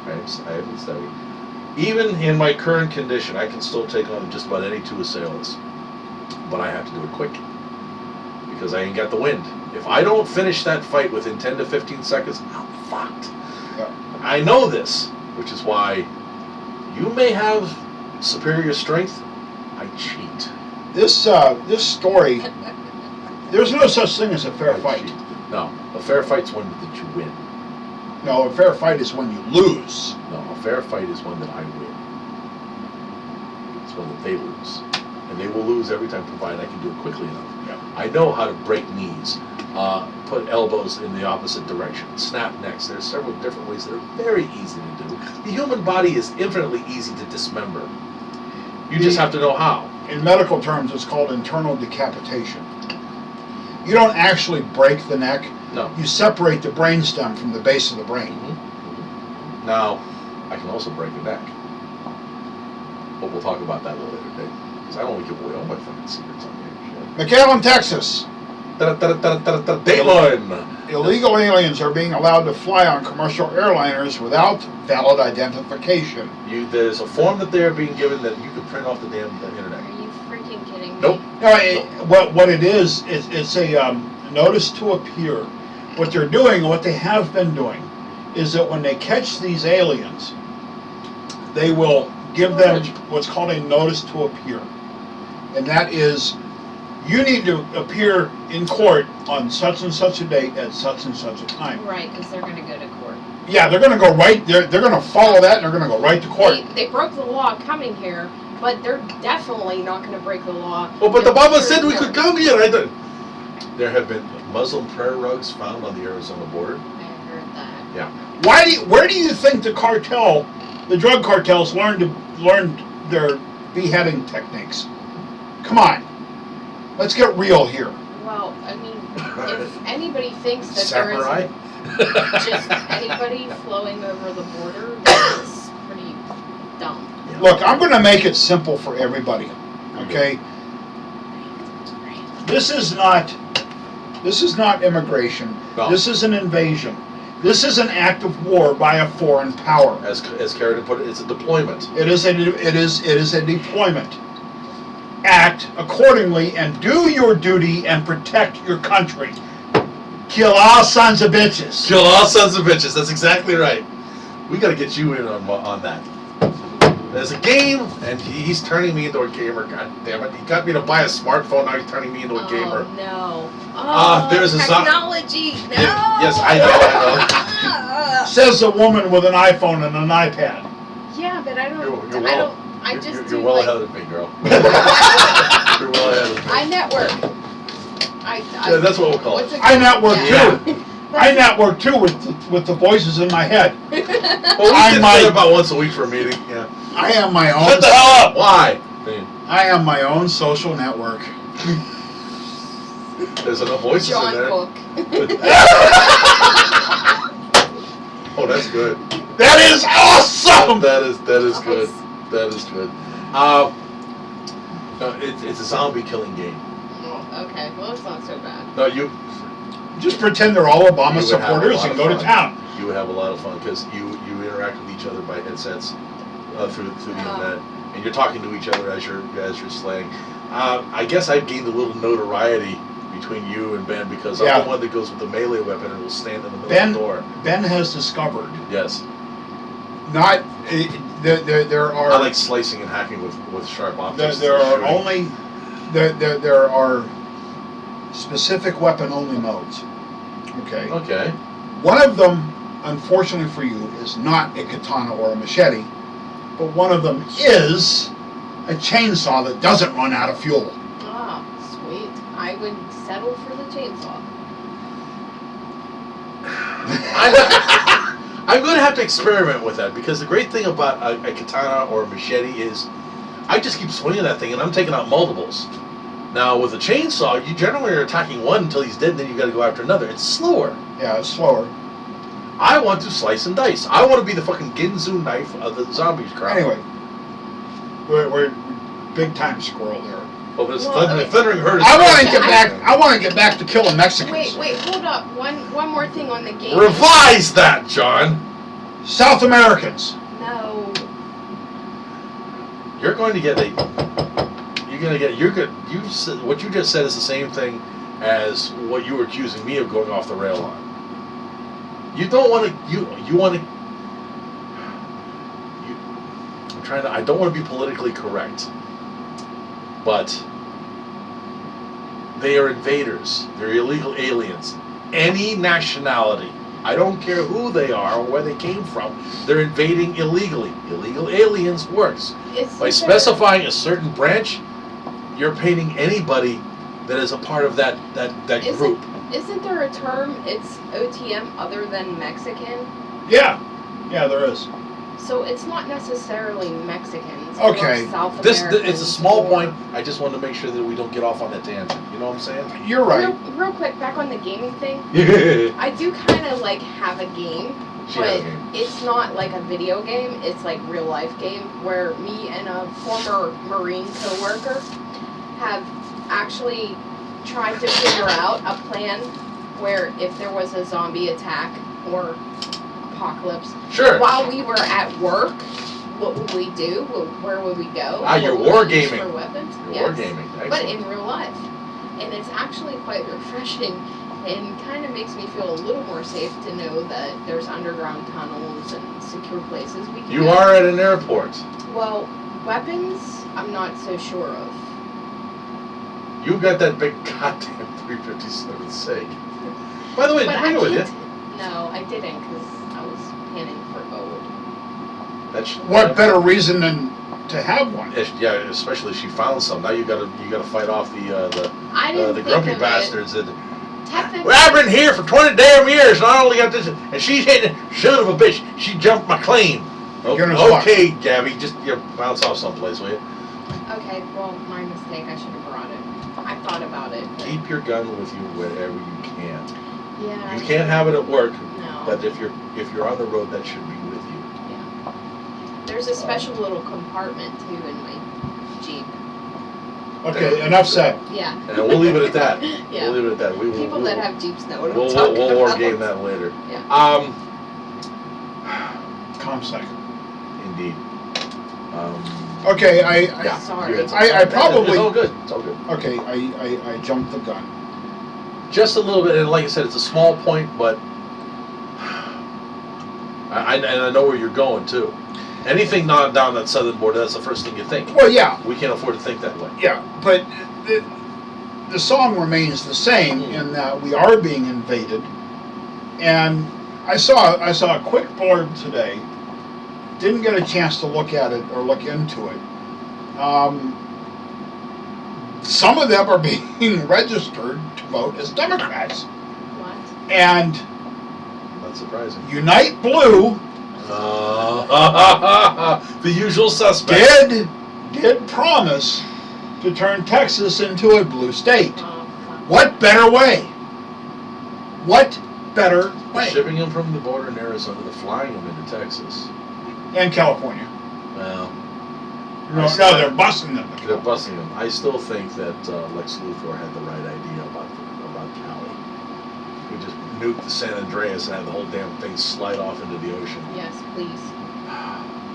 I haven't studied. Even in my current condition, I can still take on just about any two assailants. But I have to do it quick. Because I ain't got the wind. If I don't finish that fight within 10 to 15 seconds, I'm fucked. Yeah. I know this, which is why you may have superior strength. I cheat. This story, there's no such thing as a fair I fight. cheat. No, a fair fight's one that you win. No, a fair fight is when you lose. No, a fair fight is one that I win. It's one that they lose. And they will lose every time, provided I can do it quickly enough. Yeah. I know how to break knees, put elbows in the opposite direction, snap necks. There's several different ways that are very easy to do. The human body is infinitely easy to dismember. You just have to know how. In medical terms, it's called internal decapitation. You don't actually break the neck. No. You separate the brainstem from the base of the brain. Now, I can also break a neck. But we'll talk about that a little later date. Because I don't want to give away all my fucking secrets on here. McAllen, Texas. Dateline! Illegal aliens are being allowed to fly on commercial airliners without valid identification. There's a form that they're being given that you can print off the damn internet. Are you freaking kidding me? Nope. No, what it is, it's a notice to appear. What they're doing, what they have been doing, is that when they catch these aliens, they will give them what's called a notice to appear. And that is, you need to appear in court on such and such a date at such and such a time. Right, because they're going to go to court. Yeah, they're going to go right, they're going to follow that and they're going to go right to court. They broke the law coming here, but they're definitely not going to break the law. Oh, but the in Baba future said we could court. come here. There have been Muslim prayer rugs found on the Arizona border. I heard that. Yeah. Where do you think the drug cartels learned their beheading techniques? Come on, let's get real here. Well, I mean, if anybody thinks that Samurai? there is just anybody flowing over the border, that's pretty dumb. Look, I'm going to make it simple for everybody. Okay, this is not immigration. No. This is an invasion. This is an act of war by a foreign power. As Carradine put it, it's a deployment. It is a deployment. Act accordingly and do your duty and protect your country. Kill all sons of bitches. Kill all sons of bitches. That's exactly right. We got to get you in on that. There's a game, and he's turning me into a gamer. God damn it! He got me to buy a smartphone. Now he's turning me into a gamer. Oh no. Oh, there's a technology. No. Yes, I know. Says the woman with an iPhone and an iPad. Yeah, but I don't. You're I well- don't. I just You're do well like. ahead of me, girl. You're well ahead of me. I network. Yeah, that's what we'll call what's it. I network Yeah. too. I network too with the voices in my head. Well, we I get might- together about once a week for a meeting. Yeah. I am my own. Shut the hell up! Why? I am my own social network. There's enough voices in John there. Book. Oh, that's good. That is awesome. That is good. That is good. No, it's a zombie killing game. Oh, okay, well it's not so bad. No, you Just pretend they're all Obama You would have a supporters lot and of go to fun. town. you would have a lot of fun because you interact with each other by headsets through the internet, and you're talking to each other as you're slaying. I guess I've gained a little notoriety between you and Ben because I'm Yeah. the one that goes with the melee weapon and will stand in the middle Ben of the door. Ben has discovered Yes, not there are I like slicing and hacking with sharp objects. there are Shooting. only there are specific weapon only modes. Okay. Okay. One of them, unfortunately for you, is not a katana or a machete, but one of them is a chainsaw that doesn't run out of fuel. Ah, sweet. I would settle for the chainsaw. I'm going to have to experiment with that because the great thing about a katana or a machete is I just keep swinging that thing and I'm taking out multiples. Now with a chainsaw, you generally are attacking one until he's dead, and then you got to go after another. It's slower. Yeah, it's slower. I want to slice and dice. I want to be the fucking Ginzu knife of the zombies crowd. Anyway, we're big time squirrel there. Oh, but it's Well, thundering herd. is- I want to get back to killing Mexicans. Wait, hold up. One more thing on the game. Revise that, John. South Americans. No. You're going to get a. You're going to get. You're good. You said what you just said is the same thing as what you were accusing me of going off the rail on. You don't want to. You want to. I'm trying to. I don't want to be politically correct, but they are invaders. They're illegal aliens. Any nationality. I don't care who they are or where they came from. They're invading illegally. Illegal aliens works. By specifying a certain branch, you're painting anybody that is a part of that group. Isn't there a term, it's OTM other than Mexican? Yeah, there is. So it's not necessarily Mexicans Okay. or South It's Americans. a small or- point. I just wanted to make sure that we don't get off on that tangent. You know what I'm saying? You're right. Real quick, back on the gaming thing. She I do kind of like have a game, has but a game. it's not like a video game. It's like real life game where me and a former Marine coworker have actually tried to figure out a plan where if there was a zombie attack or apocalypse, Sure. while we were at work, what would we do? Where would we go? Ah, you're What would we use wargaming. for weapons? You're Yes. wargaming. But Excellent. in real life. And it's actually quite refreshing and kind of makes me feel a little more safe to know that there's underground tunnels and secure places we can You go. are at an airport. Well, weapons, I'm not so sure of. You got that big goddamn 357 SIG. By the way, did you bring it with you? No, I didn't because I was panning for gold. That's What better reason than to have one? Yeah, especially if she found some. Now you gotta fight off I didn't the think grumpy of bastards that. it. Technically, Well, I've been here for 20 damn years, and I only got this. And she's hitting, son of a bitch, she jumped my claim. Goodness luck. Okay, Gabby, just bounce off someplace, will you? okay, well, my mistake. I should have brought it. I thought about it. But Keep your gun with you wherever you can. yeah. You can't have it at work, No. but if you're on the road, that should be with you. There's a special little compartment too in my Jeep. Okay, enough said. Yeah. And we'll leave it at that. Yeah. We'll leave it at that. We will. People that have Jeeps know what We'll I'm talking war about. game that later. Yeah. ComSec. Indeed. Okay, Yeah. Sorry. you had some- I probably- It's all good. It's all good. okay, I jumped the gun. Just a little bit, and like I said, it's a small point, but and I know where you're going too. Anything not down that southern border, that's the first thing you think. Well, yeah, We can't afford to think that way. yeah, but the song remains the same in that we are being invaded. And I saw a quick blurb today. Didn't get a chance to look at it or look into it. Some of them are being registered to vote as Democrats. What? And Not surprising. Unite Blue The usual suspects. did promise to turn Texas into a blue state. Oh, fuck. What better way? What better way? Shipping them from the border in Arizona to flying them into Texas. And California. Well, No, they're busing them. they're busting them. I still think that Lex Luthor had the right idea about Cali. We just nuked the San Andreas and had the whole damn thing slide off into the ocean. Yes, please.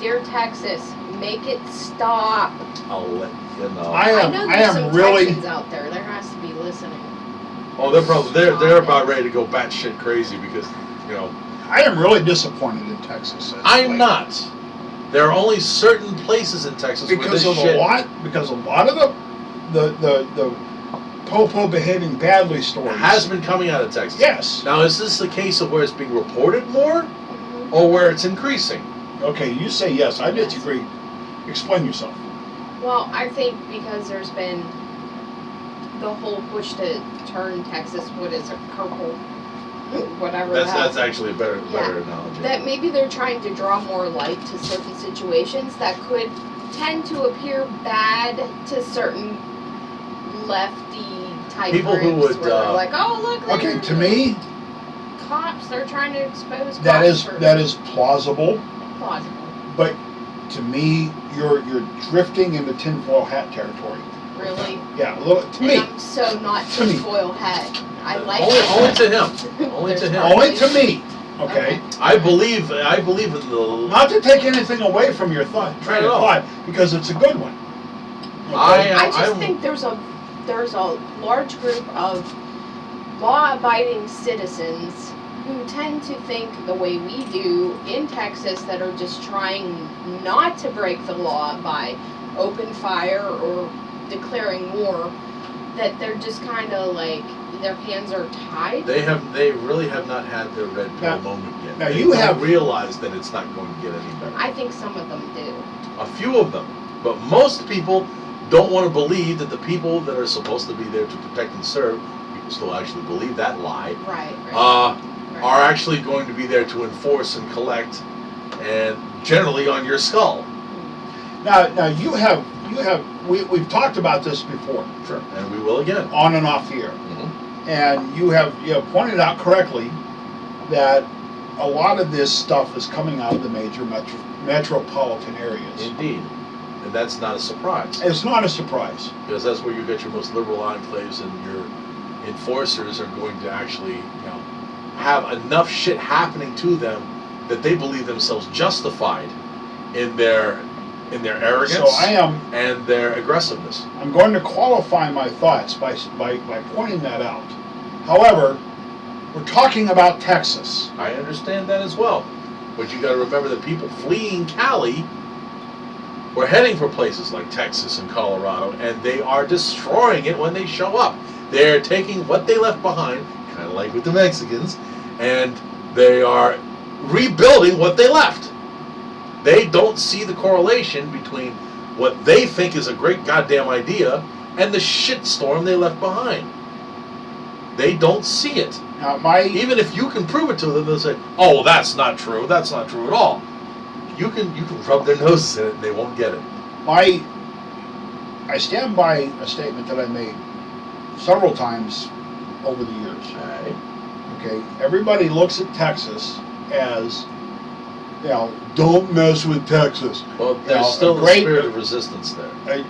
Dear Texas, make it stop. I'll let you know. I know there's am some really. Texans out there. There has to be listening. Oh, they're about ready to go batshit crazy because, you know, I am really disappointed in Texas. I'm not. There are only certain places in Texas where Because this of shit a lot of the popo behaving badly stories has been coming out of Texas. Yes. Now, is this the case of where it's being reported more, or where it's increasing? Okay, you say yes. I disagree. Explain yourself. Well, I think because there's been the whole push to turn Texas, what is it, purple, whatever. That's actually a better Yeah. analogy. That maybe they're trying to draw more light to certain situations that could tend to appear bad to certain lefty type People who groups would, where they're like, oh look, Okay, they're to me, cops. They're trying to expose cops. that is plausible. plausible. But to me, you're drifting into tinfoil hat territory. Really. Yeah, a little. To And me, I'm so not To me. tinfoil hat. I like only to him. Only to There's him. only to me. Okay. I believe in the. Not to take anything away from your train Not of at all. thought, because it's a good one. Okay? I just think there's a large group of law-abiding citizens who tend to think the way we do in Texas, that are just trying not to break the law by open fire or declaring war, that they're just kind of like their hands are tied. They really have not had their red pill Now- moment yet. now They you don't have- realized that it's not going to get any better. I think some of them do. A few of them, but most people don't want to believe that the people that are supposed to be there to protect and serve, people still actually believe that lie, Right. are actually going to be there to enforce and collect, and generally on your skull. Now we've talked about this before, Sure. And we will again. on and off here, Mhm. and you have pointed out correctly that a lot of this stuff is coming out of the major metropolitan areas. Indeed. And that's not a surprise, It's not a surprise. because that's where you get your most liberal enclaves, and your enforcers are going to actually, have enough shit happening to them that they believe themselves justified in their arrogance So and their aggressiveness. I'm going to qualify my thoughts by pointing that out. However, we're talking about Texas. I understand that as well. But you got to remember that people fleeing Cali were heading for places like Texas and Colorado, and they are destroying it when they show up. They're taking what they left behind, kind of like with the Mexicans, and they are rebuilding what they left. They don't see the correlation between what they think is a great goddamn idea and the shitstorm they left behind. They don't see it. Now, Even if you can prove it to them, they'll say, "Oh, well, that's not true. That's not true at all." You can rub their noses in it, and they won't get it. I stand by a statement that I made several times over the years. Right. Okay, everybody looks at Texas as, don't mess with Texas. Well, You know, there's still a the great- spirit of resistance there,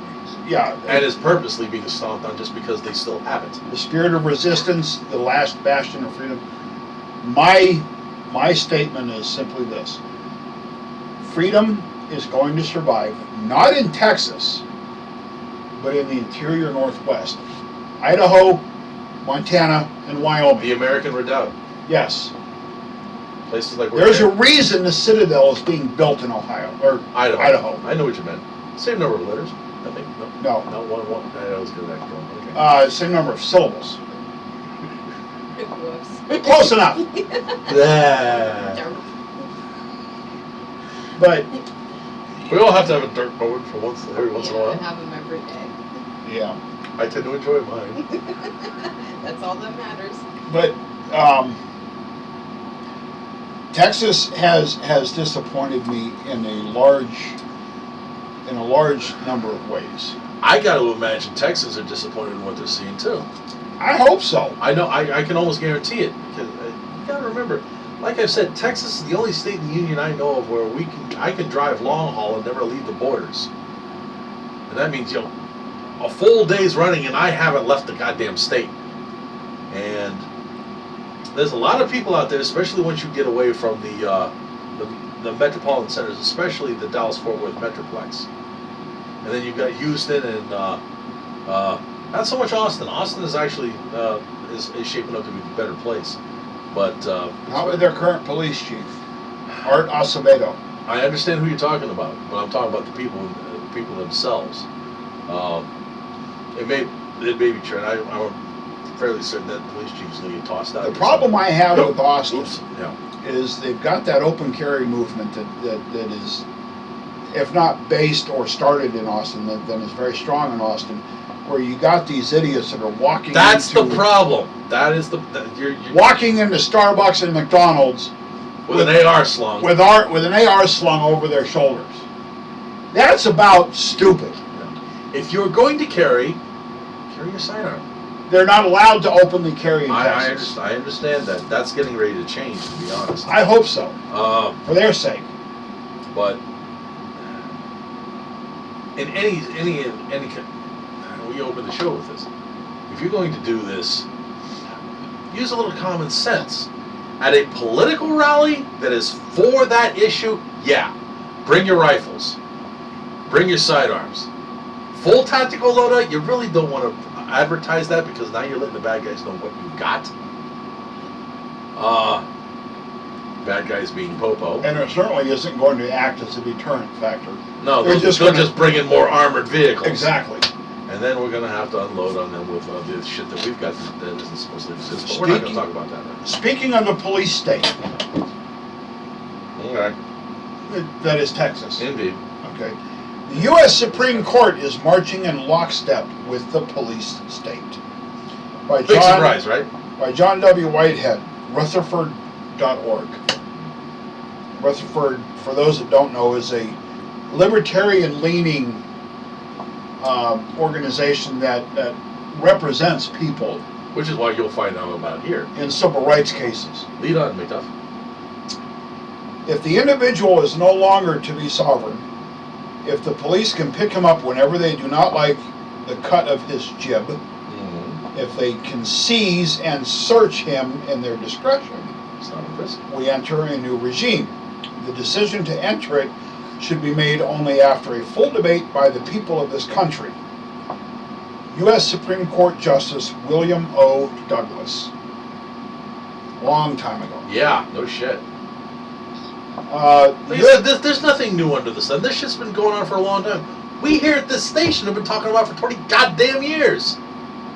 Yeah, and is purposely being stomped on just because they still have it. the spirit of resistance, the last bastion of freedom. My statement is simply this: freedom is going to survive, not in Texas, but in the interior Northwest. Idaho, Montana, and Wyoming. The American Redoubt. Yes. Places like There's a reason the Citadel is being built in Ohio, or Idaho. I know what you meant. Same number of letters, I think. No. No. No, one. I was going to okay. Same number of syllables. Whoops. Close enough. But, We all have to have a dirt moment for every once in a Yeah, I while. have them every day. yeah. I tend to enjoy mine. That's all that matters. But Texas has disappointed me in a large number of ways. I got to imagine Texans are disappointed in what they're seeing too. I hope so. I know. I can almost guarantee it because you got to remember, like I've said, Texas is the only state in the union I know of where I can drive long haul and never leave the borders, and that means a full day's running and I haven't left the goddamn state. And there's a lot of people out there, especially once you get away from the metropolitan centers, especially the Dallas-Fort Worth Metroplex. And then you've got Houston and not so much Austin. Austin is actually is shaping up to be a better place. But Not with their current police chief, Art Acevedo. I understand who you're talking about, but I'm talking about the people themselves. It may be true. I'm fairly certain that the police chief is going to get tossed out. The problem I have with Austin Oops. Yeah. is they've got that open carry movement that is, if not based or started in Austin, then is very strong in Austin, where you got these idiots that are walking That's into, the problem. That is you're walking into Starbucks and McDonald's with an AR slung. with an AR slung over their shoulders. That's about stupid. If you're going to carry your sidearm. They're not allowed to openly carry in Texas. I understand that. That's getting ready to change, to be honest. I hope so, for their sake. But in any we open the show with this. If you're going to do this, use a little common sense. At a political rally that is for that issue, yeah, bring your rifles, bring your sidearms. Full tactical loadout, you really don't want to advertise that because now you're letting the bad guys know what you got. Bad guys being Popo. And it certainly isn't going to act as a deterrent factor. No, they're they'll just bring in more armored vehicles. Exactly. And then we're going to have to unload on them with the shit that we've got that isn't supposed to exist. But we're not going to talk about that right now. Speaking of the police state, Okay. that is Texas. Indeed. Okay. The U.S. Supreme Court is marching in lockstep with the police state. By Big surprise, right? By John W. Whitehead, Rutherford.org. Rutherford, for those that don't know, is a libertarian-leaning organization that represents people Which is why you'll find out about here. in civil rights cases. Lead on, McDuff. If the individual is no longer to be sovereign, if the police can pick him up whenever they do not like the cut of his jib, Mm-hmm. if they can seize and search him in their discretion, It's not a prison. we enter a new regime. The decision to enter it should be made only after a full debate by the people of this country. U.S. Supreme Court Justice William O. Douglas. Long time ago. Yeah, no shit. Like There's nothing new under the sun. This shit's been going on for a long time. We here at this station have been talking about it for 20 goddamn years.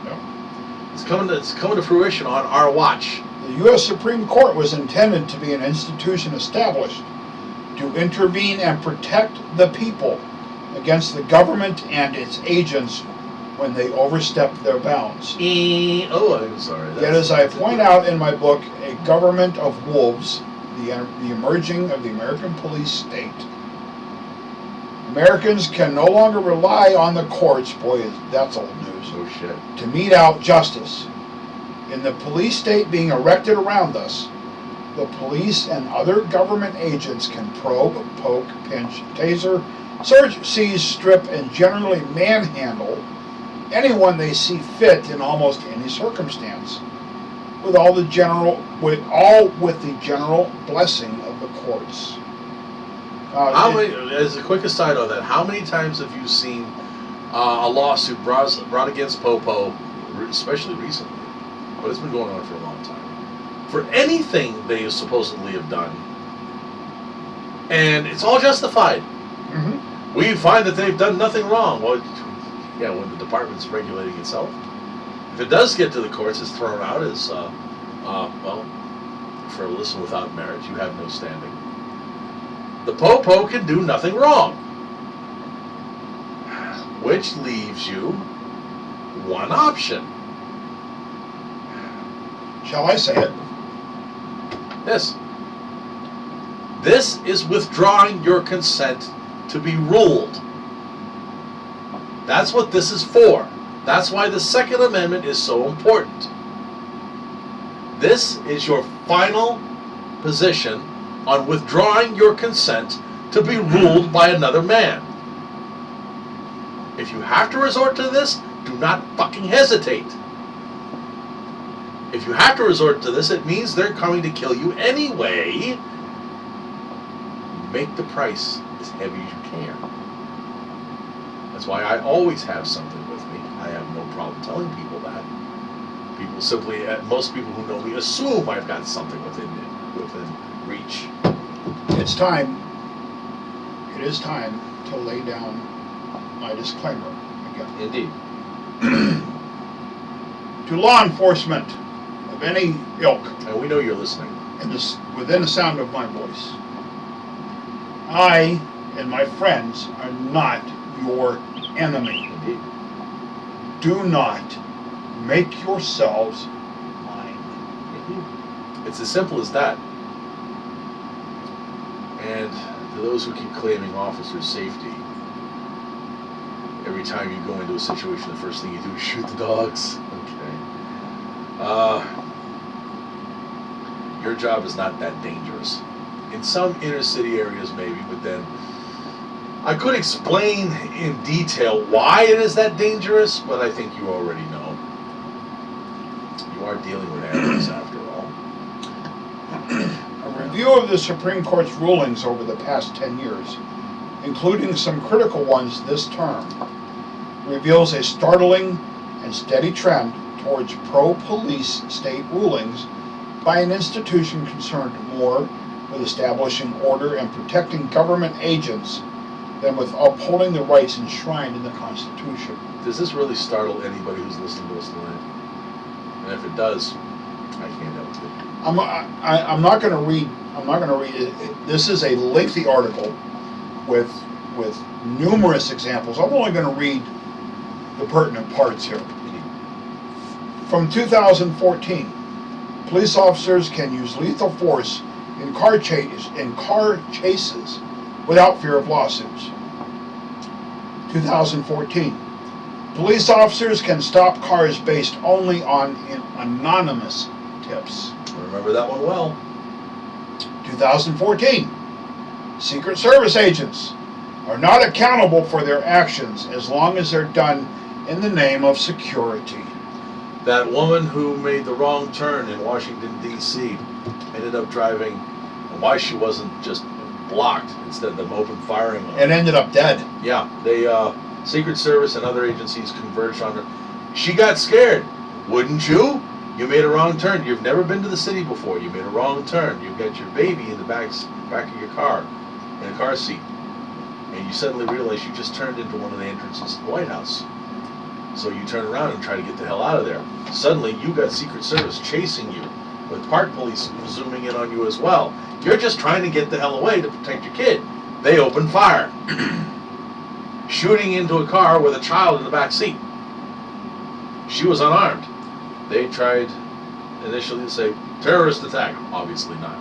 Yeah. It's coming to fruition on our watch. The U.S. Supreme Court was intended to be an institution established to intervene and protect the people against the government and its agents when they overstep their bounds. I'm sorry. Yet, as I point out in my book, A Government of Wolves, the emerging of the American police state, Americans can no longer rely on the courts, boy, that's old news, Oh shit. to mete out justice. In the police state being erected around us, the police and other government agents can probe, poke, pinch, taser, search, seize, strip, and generally manhandle anyone they see fit in almost any circumstance, with the general blessing of the courts. How many, as a quick aside on that, how many times have you seen a lawsuit brought against Popo, especially recently, but it's been going on for a long time, for anything they supposedly have done. And it's all justified. Mm-hmm. We find that they've done nothing wrong. Well, yeah, when the department's regulating itself. If it does get to the courts, it's thrown out as, well, for a listen without marriage, you have no standing. The po-po can do nothing wrong. Which leaves you one option. Shall I say it? Yes. This is withdrawing your consent to be ruled. That's what this is for. That's why the Second Amendment is so important. This is your final position on withdrawing your consent to be ruled by another man. If you have to resort to this, do not fucking hesitate. If you have to resort to this, it means they're coming to kill you anyway. Make the price as heavy as you can. That's why I always have something with me. I have no problem telling people that. People simply, most people who know me assume I've got something within reach. It's time. It is time to lay down my disclaimer again. Indeed. To law enforcement of any ilk, And we know you're listening. and this, within the sound of my voice, I and my friends are not your enemy. Indeed. Do not make yourselves mine. Indeed. It's as simple as that. And to those who keep claiming officer safety, every time you go into a situation, the first thing you do is shoot the dogs. Okay. Your job is not that dangerous. In some inner city areas maybe, but then I could explain in detail why it is that dangerous, but I think you already know. You are dealing with animals after all. A review of the Supreme Court's rulings over the past 10 years, including some critical ones this term, reveals a startling and steady trend towards pro-police state rulings by an institution concerned more with establishing order and protecting government agents than with upholding the rights enshrined in the Constitution. Does this really startle anybody who's listening to us tonight? And if it does, I can't help it. I'm not going to read. I'm not going to read it. This is a lengthy article with numerous examples. I'm only going to read the pertinent parts here. From 2014, police officers can use lethal force in car chases without fear of lawsuits. 2014, police officers can stop cars based only on anonymous tips. Remember that one well. 2014, Secret Service agents are not accountable for their actions as long as they're done in the name of security. That woman who made the wrong turn in Washington, D.C. ended up driving, and why she wasn't just blocked instead of them open firing on her. And ended up dead. Yeah, they, Secret Service and other agencies converged on her. She got scared. Wouldn't you? You made a wrong turn. You've never been to the city before. You made a wrong turn. You've got your baby in the back of your car, in a car seat. And you suddenly realize you just turned into one of the entrances to the White House. So you turn around and try to get the hell out of there. Suddenly you got Secret Service chasing you, with park police zooming in on you as well. You're just trying to get the hell away to protect your kid. They open fire, shooting into a car with a child in the back seat. She was unarmed. They tried initially to say, terrorist attack. Obviously not.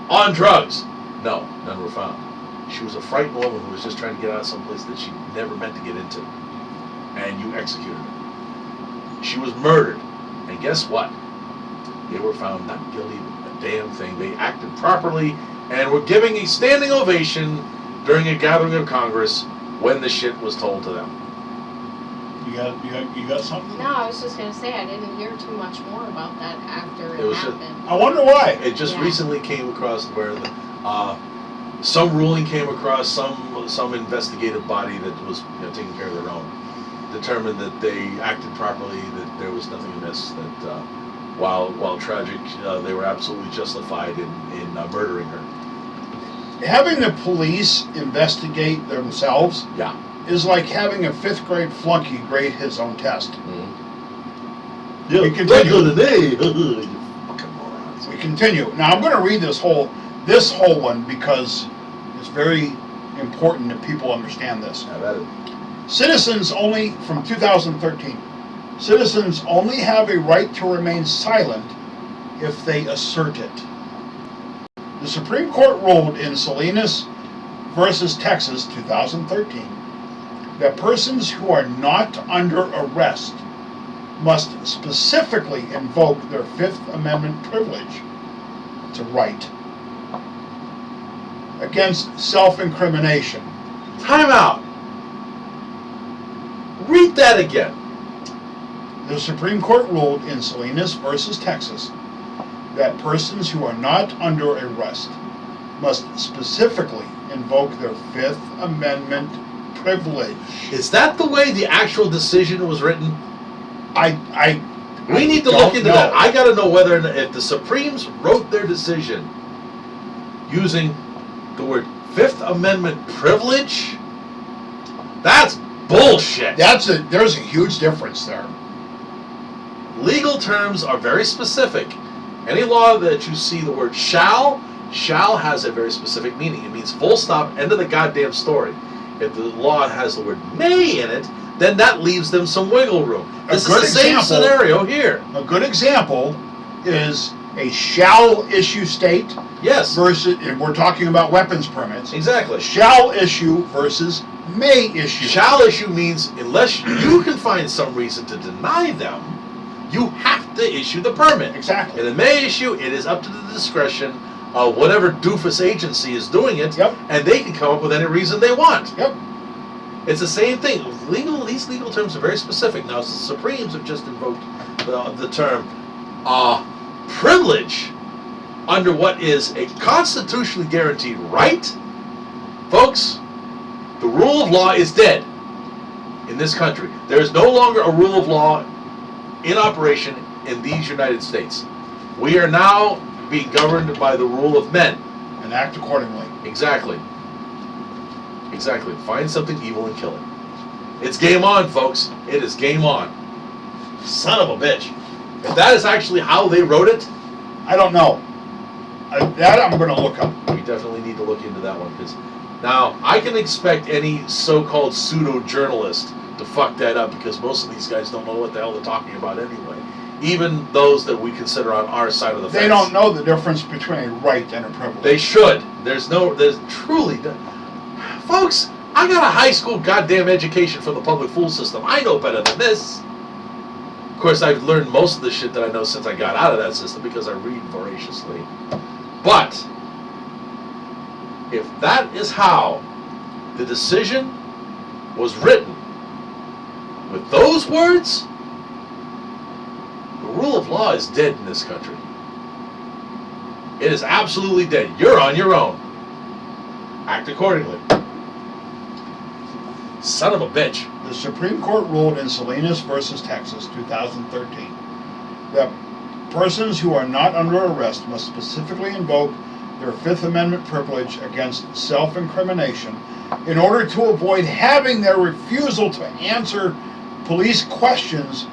On drugs. No, none were found. She was a frightened woman who was just trying to get out of someplace that she never meant to get into. And you executed her. She was murdered. And guess what? They were found not guilty of a damn thing. They acted properly and were giving a standing ovation during a gathering of Congress when the shit was told to them. You got something? No, I was just gonna say I didn't hear too much more about that after It it was happened. I wonder why. It just Yeah. recently came across where some ruling came across, some investigative body that was taking care of their own determined that they acted properly, that there was nothing amiss, that while tragic, they were absolutely justified in murdering her. Having the police investigate themselves Yeah. is like having a 5th grade flunky grade his own test. Yeah, We continue. today. Fucking morons. We continue. Now I'm going to read this whole one because it's very important that people understand this. Have at it. Citizens only, from 2013, citizens only have a right to remain silent if they assert it. The Supreme Court ruled in Salinas versus Texas, 2013, that persons who are not under arrest must specifically invoke their Fifth Amendment privilege. It's a right against self-incrimination. Time out. Read that again. The Supreme Court ruled in Salinas versus Texas that persons who are not under arrest must specifically invoke their Fifth Amendment privilege. Is that the way the actual decision was written? We need to don't look into that. know. I got to know whether or not, if the Supremes wrote their decision using the word Fifth Amendment privilege. That's bullshit. There's a huge difference there. Legal terms are very specific. Any law that you see the word shall has a very specific meaning. It means full stop, end of the goddamn story. If the law has the word may in it, then that leaves them some wiggle room. This is the same scenario here. A good example is a shall issue state Yes, versus, if we're talking about weapons permits, exactly. shall issue versus may issue. Shall issue means unless you can find some reason to deny them, you have to issue the permit. Exactly. In the may issue, it is up to the discretion of whatever doofus agency is doing it, Yep. and they can come up with any reason they want. Yep. It's the same thing. These legal terms are very specific. Now, the Supremes have just invoked the term privilege under what is a constitutionally guaranteed right. Folks, the rule of law is dead in this country. There is no longer a rule of law in operation in these United States. We are now being governed by the rule of men. And act accordingly. Exactly. Exactly. Find something evil and kill it. It's game on, folks. It is game on. Son of a bitch. If that is actually how they wrote it, I don't know. That I'm going to look up. we definitely need to look into that one. Because now, I can expect any so-called pseudo-journalist to fuck that up because most of these guys don't know what the hell they're talking about anyway. Even those that we consider on our side of the fence. They don't know the difference between a right and a privilege. They should. There's truly... Folks, I got a high school goddamn education from the public school system. I know better than this. Of course, I've learned most of the shit that I know since I got out of that system because I read voraciously. But, if that is how the decision was written, with those words, the rule of law is dead in this country. It is absolutely dead. You're on your own. Act accordingly. Son of a bitch. The Supreme Court ruled in Salinas versus Texas, 2013, that persons who are not under arrest must specifically invoke their Fifth Amendment privilege against self-incrimination in order to avoid having their refusal to answer police questions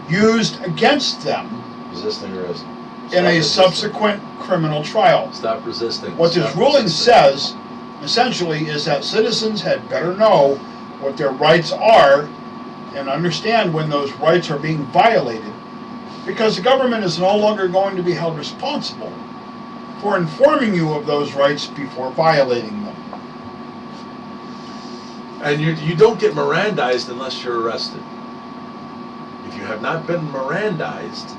used against them Resisting arrest. in a subsequent criminal trial. Stop resisting. What this Stop ruling resisting. says, essentially, is that citizens had better know what their rights are and understand when those rights are being violated, because the government is no longer going to be held responsible for informing you of those rights before violating them. And you don't get Mirandized unless you're arrested. If you have not been Mirandized,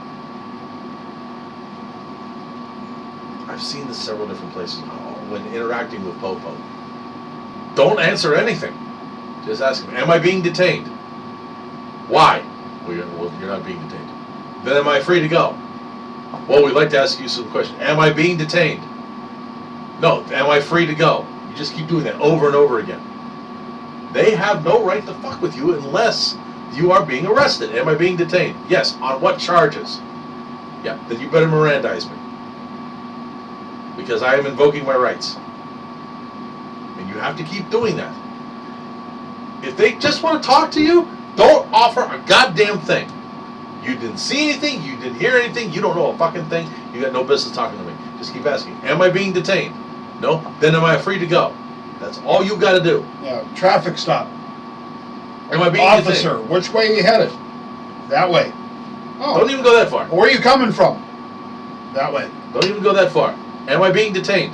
I've seen this several different places when interacting with Popo. Don't answer anything. Just ask him, am I being detained? Why? Well, you're not being detained. Then am I free to go? Well, we'd like to ask you some questions. Am I being detained? No. Am I free to go? You just keep doing that over and over again. They have no right to fuck with you unless you are being arrested. Am I being detained? Yes. On what charges? Yeah, then you better Mirandize me. Because I am invoking my rights. And you have to keep doing that. If they just want to talk to you, don't offer a goddamn thing. You didn't see anything, you didn't hear anything, you don't know a fucking thing, you got no business talking to me. Just keep asking, am I being detained? No? Then am I free to go? That's all you got to do. Yeah, traffic stop. Am I being Officer, detained? which way are you headed? That way. Don't even go that far. Where are you coming from? That way. Don't even go that far. Am I being detained?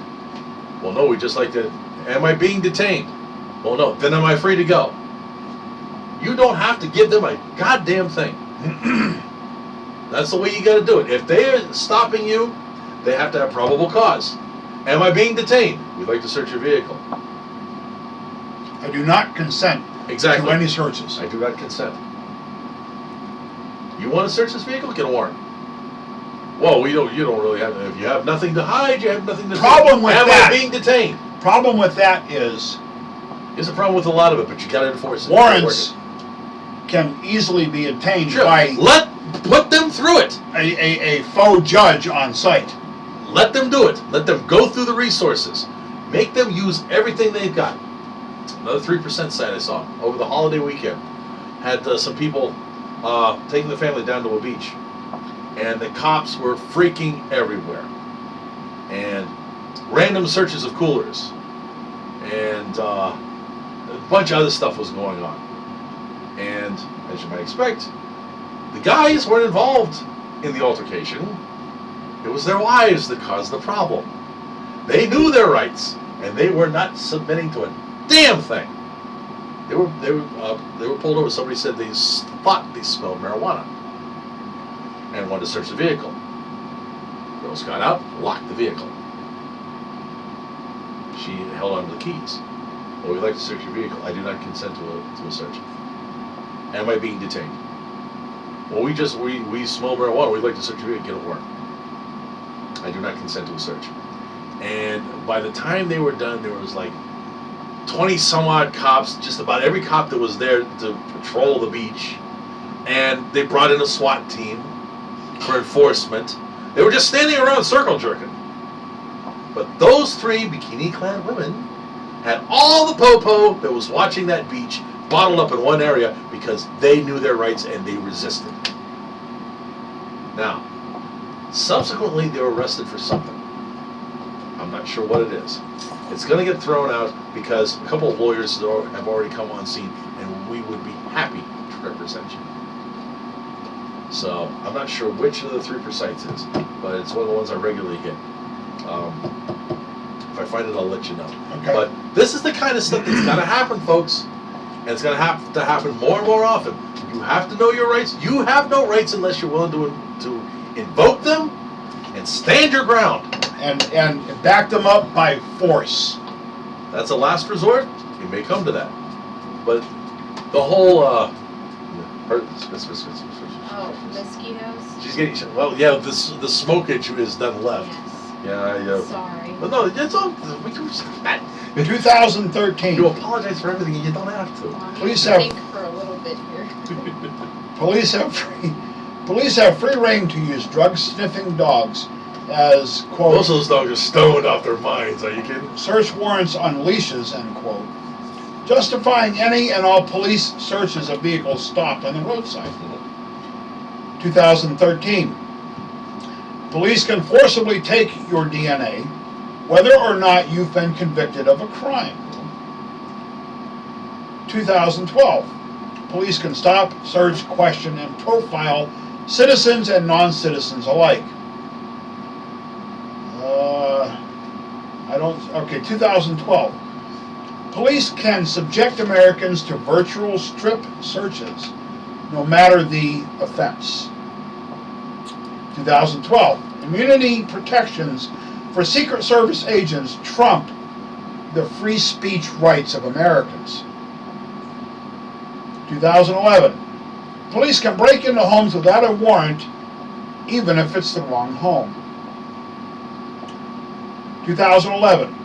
Well, no, we just like to. Am I being detained? Well, no. Then am I free to go? You don't have to give them a goddamn thing. That's the way you got to do it. If they are stopping you, they have to have probable cause. Am I being detained? We'd like to search your vehicle. I do not consent Exactly. to any searches. I do not consent. You want to search this vehicle? Get a warrant. Well, you don't really have. If you have nothing to hide, you have nothing to. Problem with am that- I being detained? Problem with that is There's a problem with a lot of it, but you got to enforce it. warrants can easily be obtained Sure. by Put them through it. a faux judge on site. Let them do it. Let them go through the resources. Make them use everything they've got. Another 3% site I saw over the holiday weekend had some people taking the family down to a beach, and the cops were freaking everywhere, and random searches of coolers, and a bunch of other stuff was going on. And as you might expect, the guys weren't involved in the altercation. It was their wives that caused the problem. They knew their rights, and they were not submitting to a damn thing. They were pulled over. Somebody said they thought they smelled marijuana and wanted to search the vehicle. Girls got out, locked the vehicle. She held on to the keys. Well, we'd like to search your vehicle. I do not consent to a search. Am I being detained? Well, we smell marijuana. We'd like to search your vehicle. Get a warrant. I do not consent to a search. And by the time they were done, there was like 20 some odd cops, just about every cop that was there to patrol the beach. And they brought in a SWAT team for enforcement. They were just standing around circle jerking. But those 3 bikini-clad women had all the po-po that was watching that beach bottled up in one area because they knew their rights and they resisted. Now, subsequently they were arrested for something. I'm not sure what it is. It's going to get thrown out because a couple of lawyers have already come on scene, and we would be happy to represent you. So I'm not sure which of the 3 sites is, but it's one of the ones I regularly hit. If I find it, I'll let you know. Okay. But this is the kind of stuff that's got to happen, folks, and it's going to have to happen more and more often. You have to know your rights. You have no rights unless you're willing to invoke them and stand your ground. And back them up by force. That's a last resort. It may come to that. But the whole Oh, mosquitoes? she's getting, well, yeah, the smokage is done left. Yes. Yeah, Sorry. but no, it's all, we do that. 2013. You apologize for everything and you don't have to. Well, I'm Police gonna have- think for a little bit here. Police have free reign to use drug-sniffing dogs as, quote, Most of those dogs are stoned off their minds, are you kidding? search warrants on leashes, end quote, justifying any and all police searches of vehicles stopped on the roadside. 2013. Police can forcibly take your DNA whether or not you've been convicted of a crime. 2012. Police can stop, search, question, and profile citizens and non-citizens alike. 2012. Police can subject Americans to virtual strip searches, no matter the offense. 2012. Immunity protections for Secret Service agents trump the free speech rights of Americans. 2011. Police can break into homes without a warrant, even if it's the wrong home. 2011.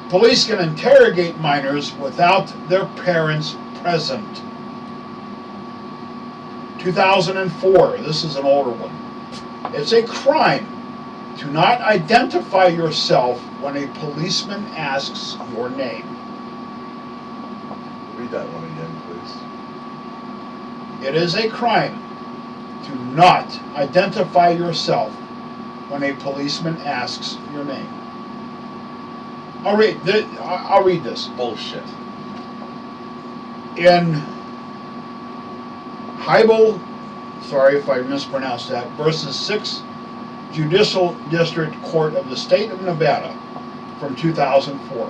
Police can interrogate minors without their parents present. 2004. This is an older one. It's a crime to not identify yourself when a policeman asks your name. Read that one again, please. It is a crime to not identify yourself when a policeman asks your name. I'll read this. Bullshit. In Heibel, sorry if I mispronounced that, versus 6th Judicial District Court of the State of Nevada from 2004.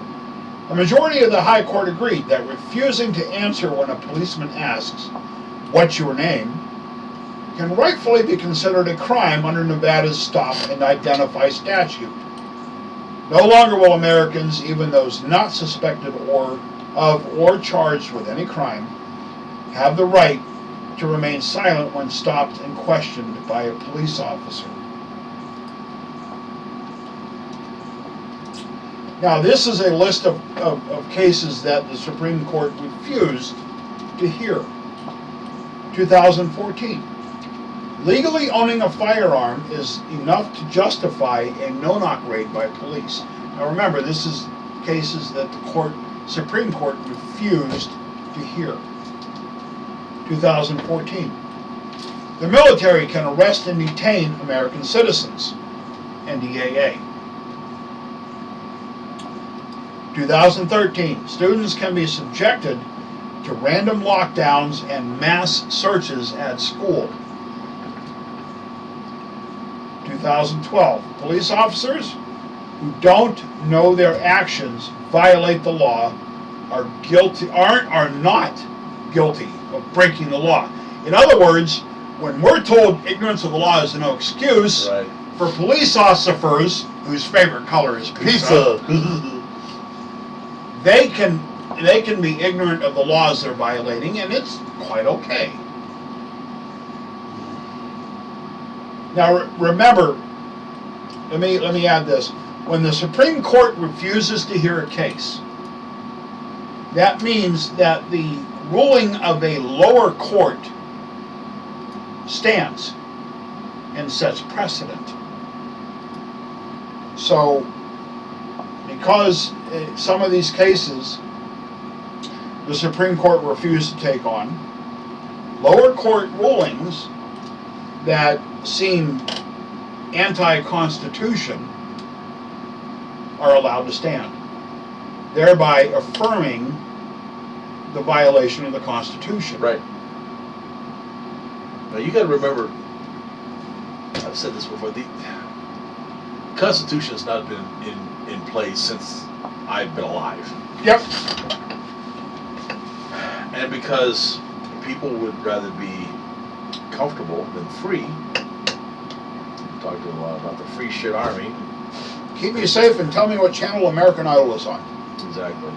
A majority of the High Court agreed that refusing to answer when a policeman asks, "What's your name?" can rightfully be considered a crime under Nevada's Stop and Identify statute. No longer will Americans, even those not suspected of or charged with any crime, have the right to remain silent when stopped and questioned by a police officer. Now, this is a list of cases that the Supreme Court refused to hear. 2014. Legally owning a firearm is enough to justify a no-knock raid by police. Now remember, this is cases that the Supreme Court refused to hear. 2014. The military can arrest and detain American citizens. NDAA. 2013. Students can be subjected to random lockdowns and mass searches at school. 2012. Police officers who don't know their actions violate the law are not guilty of breaking the law. In other words, when we're told ignorance of the law is no excuse, Right. for police officers whose favorite color is pizza, they can be ignorant of the laws they're violating, and it's quite okay. Now remember, let me add this. When the Supreme Court refuses to hear a case, that means that the ruling of a lower court stands and sets precedent. So, because some of these cases the Supreme Court refused to take on, lower court rulings that seem anti-constitution are allowed to stand, thereby affirming the violation of the Constitution. Right. Now you got to remember, I've said this before, the Constitution has not been in place since I've been alive. Yep. And because people would rather be comfortable than free, we talked a lot about the free shit army. Keep me safe and tell me what channel American Idol is on. Exactly.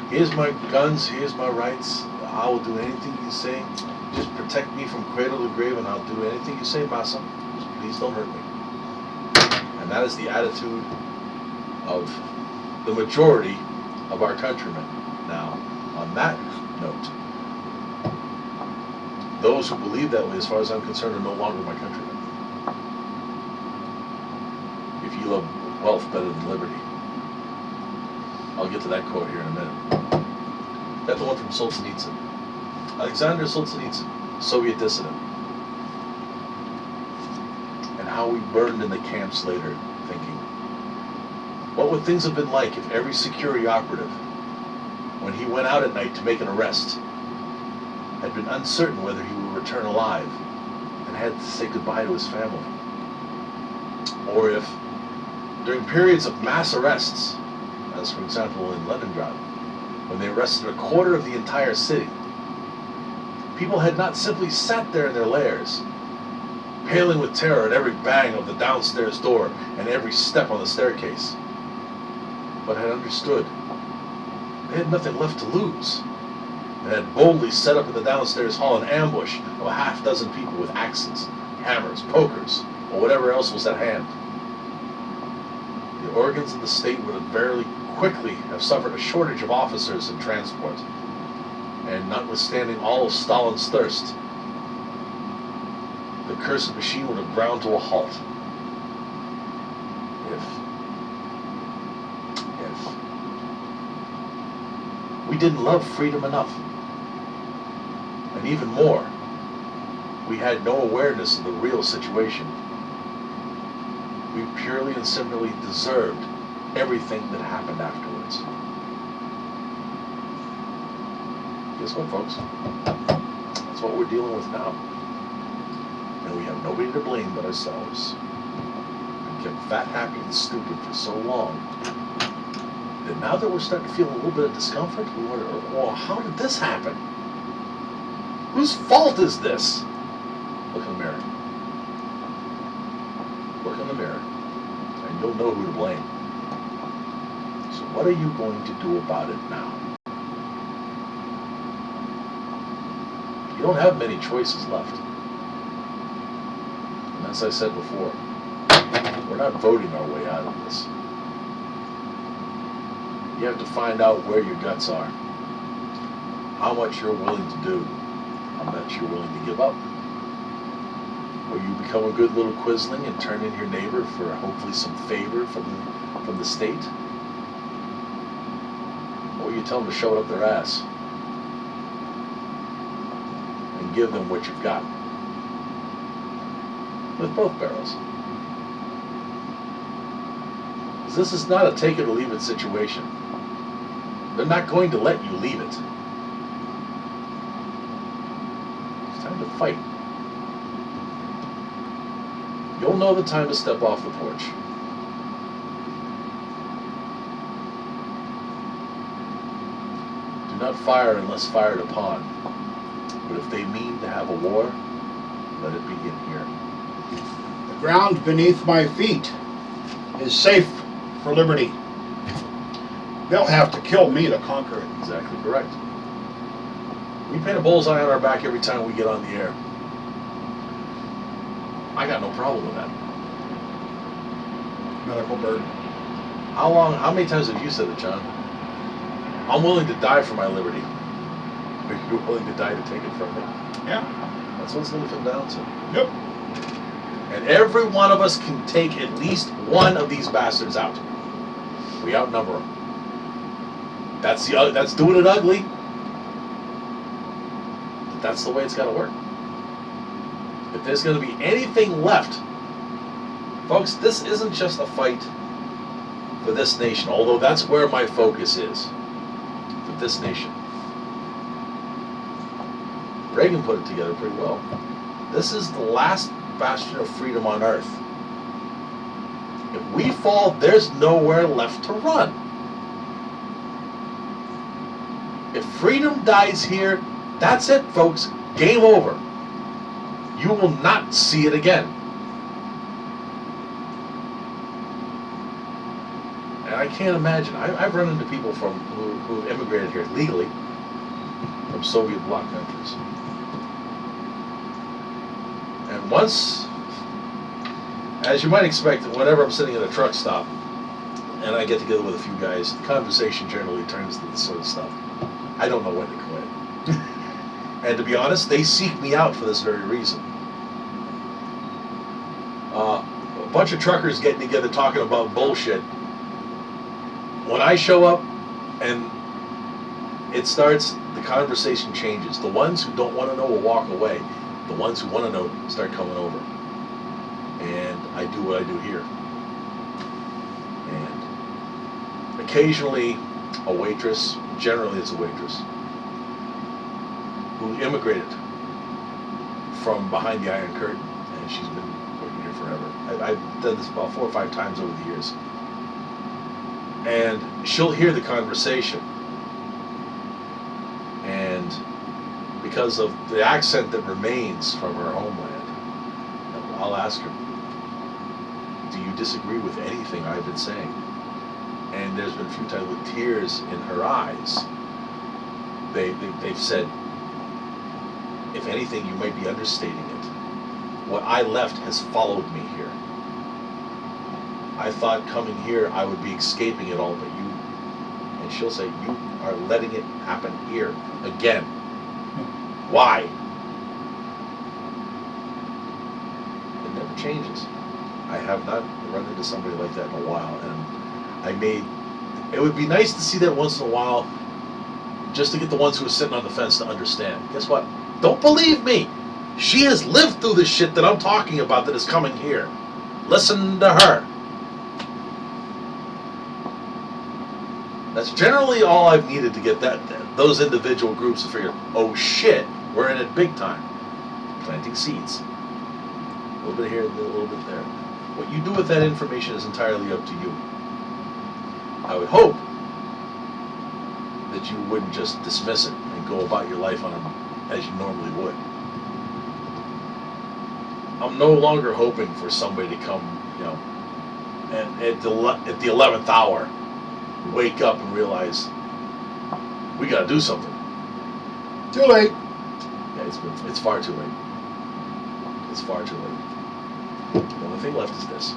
Here's my guns, here's my rights. I will do anything you say. Just protect me from cradle to grave and I'll do anything you say, massa. Just please don't hurt me. And that is the attitude of the majority of our countrymen. Now, on that note, those who believe that way, as far as I'm concerned, are no longer my countrymen. If you love wealth better than liberty. I'll get to that quote here in a minute. That's the one from Solzhenitsyn. Alexander Solzhenitsyn, Soviet dissident. And how we burned in the camps later, thinking, what would things have been like if every security operative, when he went out at night to make an arrest, had been uncertain whether he would return alive and had to say goodbye to his family? Or if, during periods of mass arrests, as for example in Leningrad, when they arrested a quarter of the entire city, people had not simply sat there in their lairs, paling with terror at every bang of the downstairs door and every step on the staircase, but had understood they had nothing left to lose, and had boldly set up in the downstairs hall an ambush of a half dozen people with axes, hammers, pokers, or whatever else was at hand. The organs of the state would have very quickly have suffered a shortage of officers and transport, and notwithstanding all of Stalin's thirst, the cursed machine would have ground to a halt. If we didn't love freedom enough. And even more, we had no awareness of the real situation. We purely and simply deserved everything that happened afterwards. Guess what, folks? That's what we're dealing with now. And we have nobody to blame but ourselves. We kept fat, happy, and stupid for so long that now that we're starting to feel a little bit of discomfort, we wonder, well, how did this happen? Whose fault is this? Look in the mirror. Look in the mirror, and you'll know who to blame. So what are you going to do about it now? You don't have many choices left. And as I said before, we're not voting our way out of this. You have to find out where your guts are, how much you're willing to do, how much you're willing to give up. Will you become a good little quisling and turn in your neighbor for hopefully some favor from the state? Or will you tell them to shove it up their ass and give them what you've got? With both barrels. Because this is not a take it or leave it situation. They're not going to let you leave it. It's time to fight. You'll know the time to step off the porch. Do not fire unless fired upon. But if they mean to have a war, let it begin here. The ground beneath my feet is safe for liberty. They'll have to kill me to conquer it. Exactly correct. We paint a bullseye on our back every time we get on the air. I got no problem with that. Medical burden. How many times have you said it, John? I'm willing to die for my liberty. Are you willing to die to take it from me? Yeah. That's what it's going to come down to. Yep. And every one of us can take at least one of these bastards out. We outnumber them. That's doing it ugly. But that's the way it's got to work. If there's going to be anything left, folks, this isn't just a fight for this nation, although that's where my focus is, for this nation. Reagan put it together pretty well. This is the last bastion of freedom on earth. If we fall, there's nowhere left to run. If freedom dies here, that's it, folks. Game over. You will not see it again. And I can't imagine. I've run into people who immigrated here legally from Soviet bloc countries. And once, as you might expect, whenever I'm sitting at a truck stop and I get together with a few guys, the conversation generally turns to this sort of stuff. I don't know when to quit. And to be honest, they seek me out for this very reason. A bunch of truckers getting together talking about bullshit. When I show up and it starts, the conversation changes. The ones who don't want to know will walk away. The ones who want to know start coming over. And I do what I do here. And occasionally a waitress, generally it's a waitress, who immigrated from behind the Iron Curtain, and she's been working here forever. I've done this about 4 or 5 times over the years. And she'll hear the conversation. And because of the accent that remains from her homeland, I'll ask her, do you disagree with anything I've been saying? And there's been a few times with tears in her eyes. They've said, if anything, you might be understating it. What I left has followed me here. I thought coming here I would be escaping it all, but you, and she'll say, you are letting it happen here again. Why? changes. I have not run into somebody like that in a while, and it would be nice to see that once in a while, just to get the ones who are sitting on the fence to understand. Guess what? Don't believe me. She has lived through the shit that I'm talking about that is coming here. Listen to her. That's generally all I've needed to get those individual groups to figure, oh shit, we're in it big time. Planting seeds. A little bit here, a little bit there. What you do with that information is entirely up to you. I would hope that you wouldn't just dismiss it and go about your life as you normally would. I'm no longer hoping for somebody to come, and at the 11th hour, wake up and realize we got to do something. Too late. Yeah, it's far too late. It's far too late. The only thing left is this.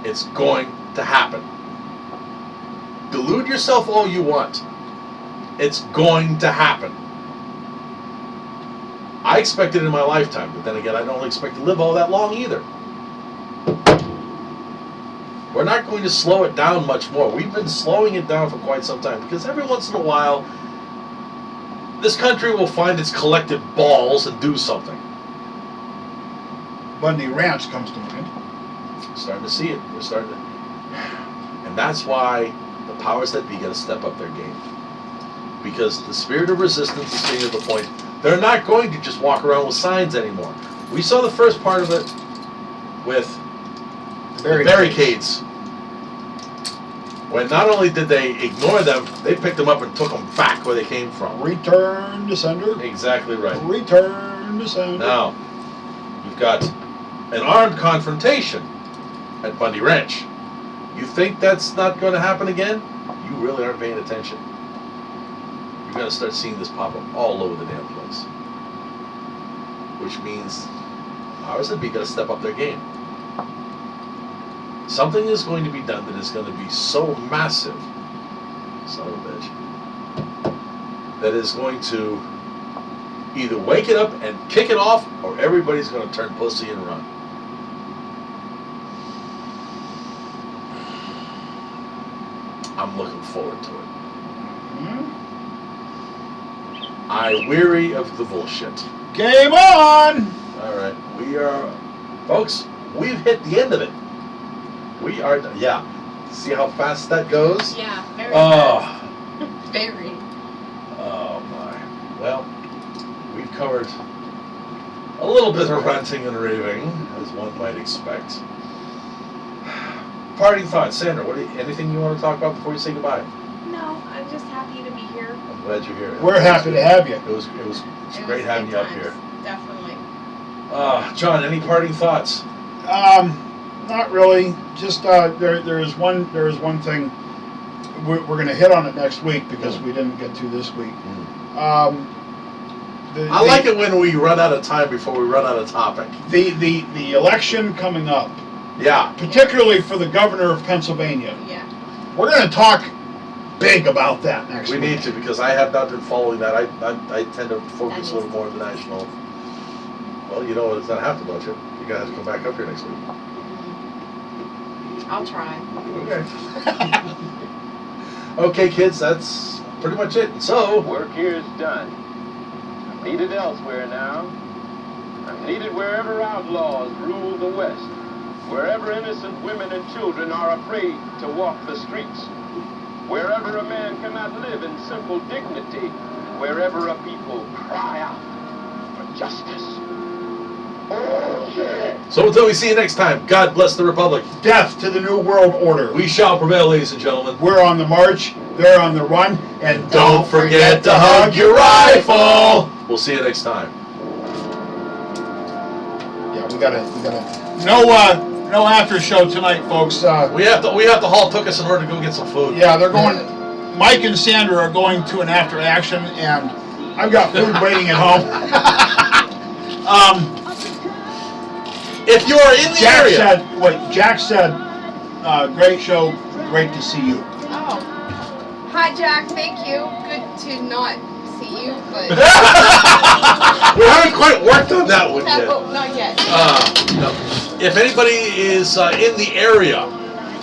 It's going to happen. Delude yourself all you want. It's going to happen. I expect it in my lifetime, but then again, I don't expect to live all that long either. We're not going to slow it down much more. We've been slowing it down for quite some time because every once in a while, this country will find its collective balls and do something. Bundy Ranch comes to mind. Starting to see it. We're starting to, and that's why the powers that be got to step up their game. Because the spirit of resistance is getting to the point they're not going to just walk around with signs anymore. We saw the first part of it with the barricades. When not only did they ignore them, they picked them up and took them back where they came from. Return to sender. Exactly right. Return to sender. Now, you've got an armed confrontation at Bundy Ranch. You think that's not going to happen again? You really aren't paying attention. You're going to start seeing this pop up all over the damn place. Which means powers that be got to step up their game. Something is going to be done that is going to be so massive, son of a bitch, that is going to either wake it up and kick it off, or everybody's going to turn pussy and run. I'm looking forward to it. Hmm? I weary of the bullshit. Game on! All right, folks, we've hit the end of it. We are, yeah. See how fast that goes? Yeah, very Oh, fast. Very. oh my. Well, we've covered a little bit of ranting and raving, as one might expect. Parting thoughts, Sandra. Anything you want to talk about before you say goodbye? No, I'm just happy to be here. I'm glad you're here. We're happy to have you. It was It was great having good you up times, here. Definitely. John, any parting thoughts? Not really. Just there is one thing we're going to hit on it next week because we didn't get to this week. I like it when we run out of time before we run out of topic. The election coming up, Yeah. particularly for the governor of Pennsylvania. Yeah. We're going to talk big about that next We week. need to, because I have not been following that. I tend to focus a little more on the national. Well, you know what? It's not half about you. You guys have to come back up here next week. I'll try. Okay. Okay, kids, that's pretty much it. So, Work here is done. I'm needed elsewhere now. I'm needed wherever outlaws rule the West, wherever innocent women and children are afraid to walk the streets, wherever a man cannot live in simple dignity, wherever a people cry out for justice. so until we see you next time, God bless the Republic. Death to the New World Order. We shall prevail, ladies and gentlemen. We're on the march, they're on the run, and Don't forget to hug your rifle. We'll see you next time. Yeah, we gotta. No after show tonight, folks. We have to haul Tookus in order to go get some food. Yeah, they're going. Mike and Sandra are going to an after action, and I've got food waiting at home. If you are in the area, Jack said, great show, great to see you. Oh. Hi, Jack. Thank you. Good to not see you, but We haven't quite worked on that one yet. no, not yet. No. If anybody is in the area